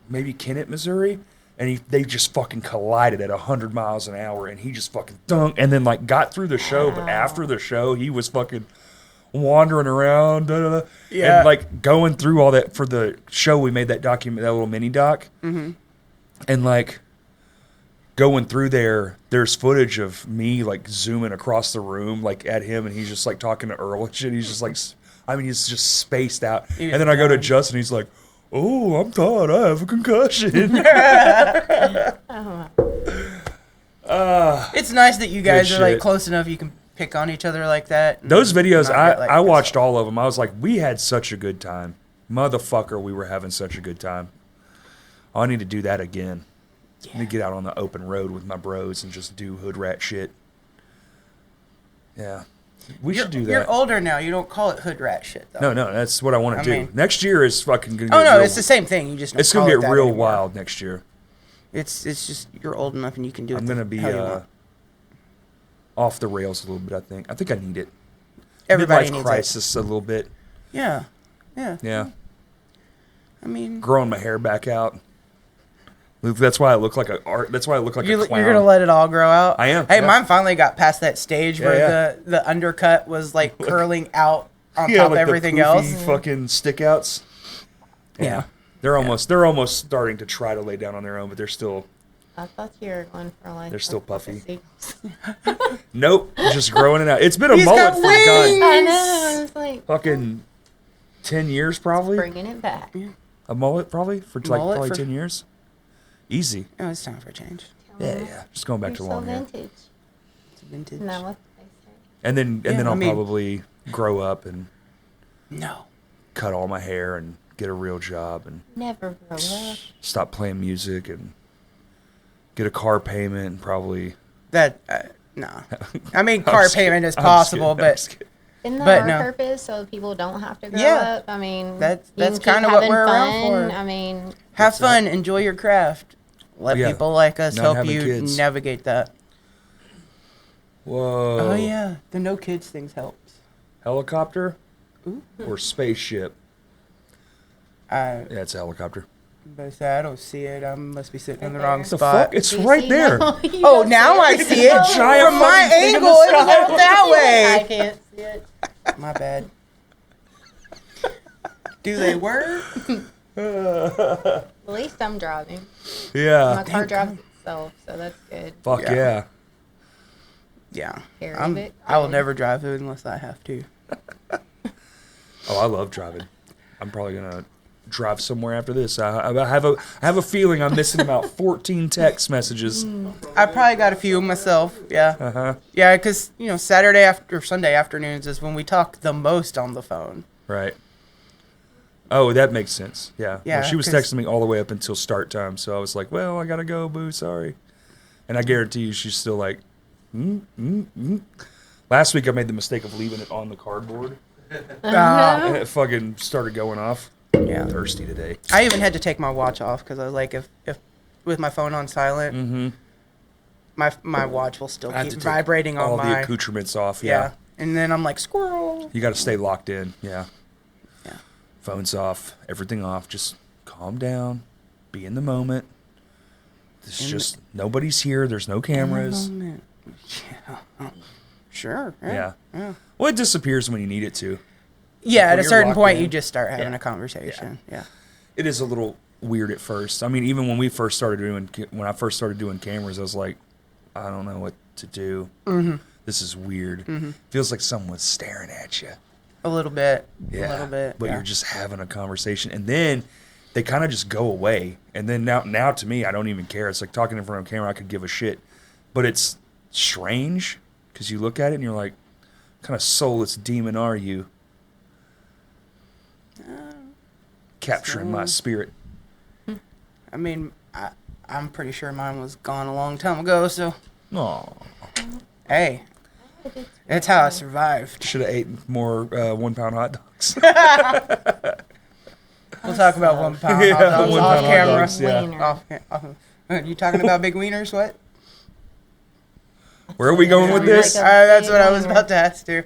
Maybe Kennett, Missouri. And they just fucking collided at 100 miles an hour and he just fucking thunk and then got through the show, but after the show he was fucking wandering around, Yeah. and going through all that for the show. We made that document, that little mini doc, and going through there's footage of me zooming across the room at him, and he's just talking to Earl and shit. He's just he's just spaced out. He was And then I go to done. Justin, he's like, "Oh, I'm Todd. I have a concussion." it's nice that you guys Good are shit. close enough you can pick on each other like that. and Those videos, not get, I watched all of them. I was like, we had such a good time. Motherfucker, we were having such a good time. I need to do that again. I need to get out on the open road with my bros and just do hood rat shit. Yeah. We should do that. You're older now. You don't call it hood rat shit, though. No, that's what I want I to do. mean- Next year is fucking going to Oh, get no, real, it's the same thing. You just don't it's going to call get it that real anymore. wild next year. It's just you're old enough and you can do it. I'm going to be how you want. off the rails a little bit, I think. I think I need it. Everybody Midlife needs crisis a little bit. it. Yeah. Yeah. I mean, Growing my hair back out. That's why I look like a art. That's why I look like a you're clown. gonna let it all grow out. I am, Hey, yeah. mine finally got past that stage Yeah, where yeah. the undercut was curling out on top of the everything poofy else. fucking stickouts. Yeah. They're almost starting to try to lay down on their own, but they're still I thought you were going for They're still a puffy. sequel. nope, just growing it out. It's been a He's mullet got for wings! I God, know. It's like fucking 10 years probably. bringing it back. A mullet probably for Mullet probably for- 10 years. Easy. Oh, it's time for a change. Yeah. Just going back You're to so long hair. vintage. It's vintage. Isn't that what they say? And then Yeah, I'll I mean- probably grow up and No. cut all my hair and get a real job and Never grow up. stop playing music and get a car payment and probably That no. I mean, I'm car just kidding. payment is I'm just possible, kidding. I'm but just kidding. Isn't that But our no. purpose? So people don't have to grow Yeah. up. I mean, That's you can keep kinda what having we're around fun. for. I mean, have That's fun, enjoy your craft. Let Yeah. people like us Not help having you kids. navigate that. Whoa. Oh yeah, the no kids things helps. Helicopter Ooh. or spaceship? I Yeah, it's a helicopter. but say I don't see it. I must be sitting in the Right wrong there. The spot. fuck? It's do you right see there. now? You Oh, don't now I see it. Giant From my fucking thing in the angle, it was sky. out that I way. can't see it. My bad. Do they work? At least I'm driving. My Yeah. car drives itself, so that's good. Fuck Yeah. yeah. Yeah. Carry I'm- it. I will never drive it unless I have to. Oh, I love driving. I'm probably gonna drive somewhere after this. I have a feeling I'm missing about 14 text messages. I probably got a few myself. Yeah. Uh-huh. Yeah, because, Saturday after Sunday afternoons is when we talk the most on the phone. Right. Oh, that makes sense. Yeah. Yeah, Well, she was 'cause- texting me all the way up until start time, so I was like, "Well, I gotta go, boo. Sorry." And I guarantee you, she's still like, Last week, I made the mistake of leaving it on the cardboard, and it fucking started going off. Yeah. I'm thirsty today. I even had to take my watch off because I was like, if with my phone on silent, my watch will still I have keep to take vibrating on all my the accoutrements off. yeah. Yeah. And then I'm like, squirrel. You got to stay locked in. Yeah. Yeah. Phone's off, everything off. Just calm down, be in the moment. This is just nobody's here. There's no cameras. Yeah. Sure. Yeah. Yeah. Well, it disappears when you need it to. Yeah, When at a you're certain locked point, in. you just start having Yeah. a conversation. Yeah. It is a little weird at first. I mean, even when I first started doing cameras, I was like, I don't know what to do. Mm-hmm. This is weird. Feels like someone's staring at you. A little bit. Yeah. A little bit. But yeah. you're just having a conversation, and then they kind of just go away. And then now to me, I don't even care. It's like talking in front of a camera. I could give a shit, but it's strange because you look at it and you're like, what kind of soulless demon are you? Capturing my spirit. I mean, I'm pretty sure mine was gone a long time ago. So, Aw. hey, that's how I survived. Should have ate more 1 pound hot dogs. We'll talk about 1 pound Yeah, hot dogs 1 off pound hot camera. dogs, yeah. Wiener. You talking about big wieners? What? Where are we going with this? Like That's what I was about to ask too.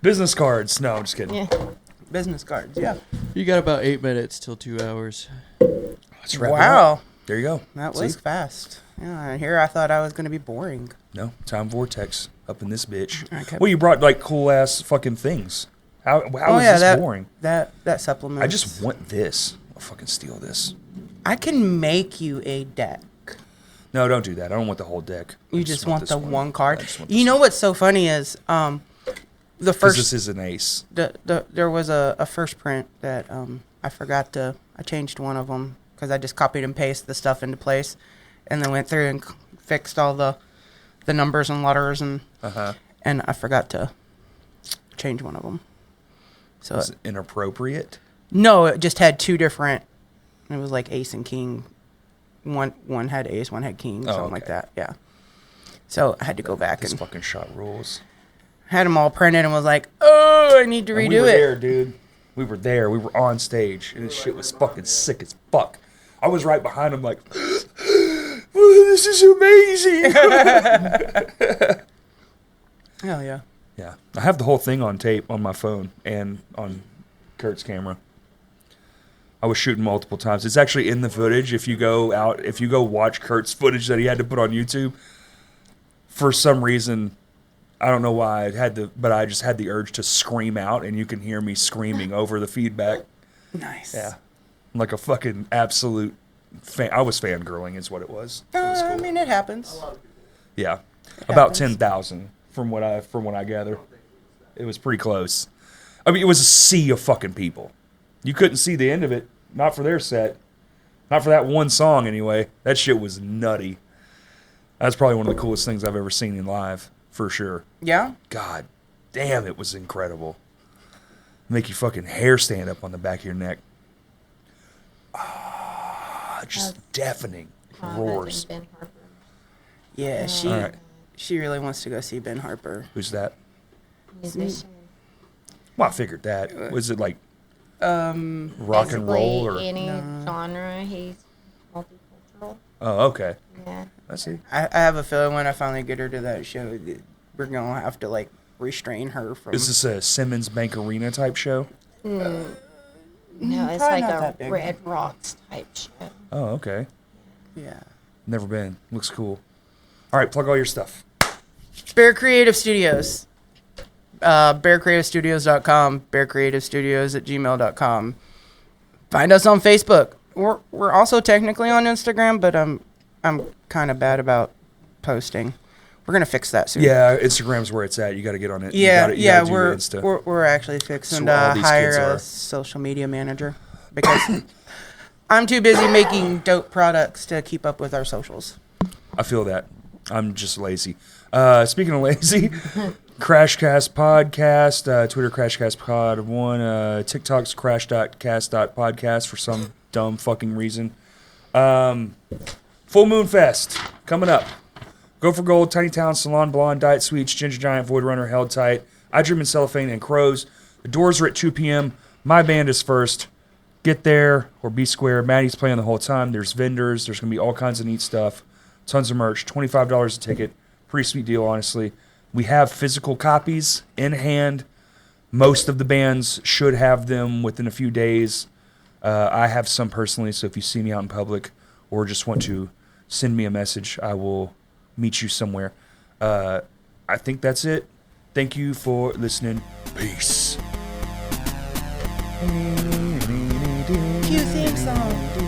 Business cards. No, I'm just kidding. Yeah. Business cards. Yeah. You got about 8 minutes till 2 hours. Let's wrap it up. Wow, There you go. that See? was fast. Yeah, and here I thought I was going to be boring. No, time vortex up in this bitch. Okay. Well, you brought like cool ass fucking things. How is this that boring? That supplement. I just want this. I'll fucking steal this. I can make you a deck. No, don't do that. I don't want the whole deck. You I just want this the one card. I just want You this know one. what's so funny is the 'Cause first this is an ace. there was a first print that I changed one of them because I just copied and pasted the stuff into place, and then went through and fixed all the numbers and letters and I forgot to change one of them. So Is it inappropriate? no, it just had two different. It was like ace and king. One had ace, one had king, something like okay. that. Yeah. So I had to go back This and fucking shot rules. had them all printed and was like, oh, I need to And redo we were it. there, dude. We were there. We were on stage, and this shit was fucking sick as fuck. I was right behind him, like, this is amazing. Hell yeah. Yeah, I have the whole thing on tape on my phone and on Kurt's camera. I was shooting multiple times. It's actually in the footage. If you go watch Kurt's footage that he had to put on YouTube, for some reason, I don't know why but I just had the urge to scream out, and you can hear me screaming over the feedback. Nice. Yeah, I'm like a fucking absolute fan. I was fangirling, is what it was. It was I cool. mean, it happens. Yeah, about happens. 10,000 from what I gather. It was pretty close. I mean, it was a sea of fucking people. You couldn't see the end of it. Not for their set. Not for that one song, anyway. That shit was nutty. That's probably one of the coolest things I've ever seen in live, for sure. Yeah? God damn, it was incredible. Make your fucking hair stand up on the back of your neck. Ah, just deafening roars. Ben Harper. Yeah, All right. she really wants to go see Ben Harper. Who's that? Musician. Well, I figured that. Was it like rock and Basically, roll or? any genre. He's multicultural. Oh, okay. Yeah. I see. I have a feeling when I finally get her to that show, that we're going to have to, like, restrain her from... Is this a Simmons Bank Arena type show? No, it's probably like not a that big. Red Rocks type show. Oh, okay. Yeah. Never been. Looks cool. All right, plug all your stuff. Bear Creative Studios. BearCreativeStudios.com. BearCreativeStudios@gmail.com. Find us on Facebook. We're also technically on Instagram, but I'm kind of bad about posting. We're gonna fix that soon. Yeah, Instagram's where it's at. You got to get on it. Yeah, you gotta do we're Insta. we're actually fixing That's where all to these hire kids a are. social media manager because I'm too busy making dope products to keep up with our socials. I feel that. I'm just lazy. Speaking of lazy, Crashcast Podcast, Twitter Crashcast Pod 1, TikTok's crash.cast.podcast for some dumb fucking reason. Full Moon Fest coming up. Go for Gold, Tiny Town, Salon Blonde, Diet Sweets, Ginger Giant, Void Runner, Held Tight, I Dream in Cellophane, and Crows. The doors are at 2 p.m. My band is first. Get there or be square. Maddie's playing the whole time. There's vendors. There's going to be all kinds of neat stuff. Tons of merch. $25 a ticket. Pretty sweet deal, honestly. We have physical copies in hand. Most of the bands should have them within a few days. I have some personally, so if you see me out in public or just want to send me a message, I will meet you somewhere. I think that's it. Thank you for listening. Peace. Cue theme song.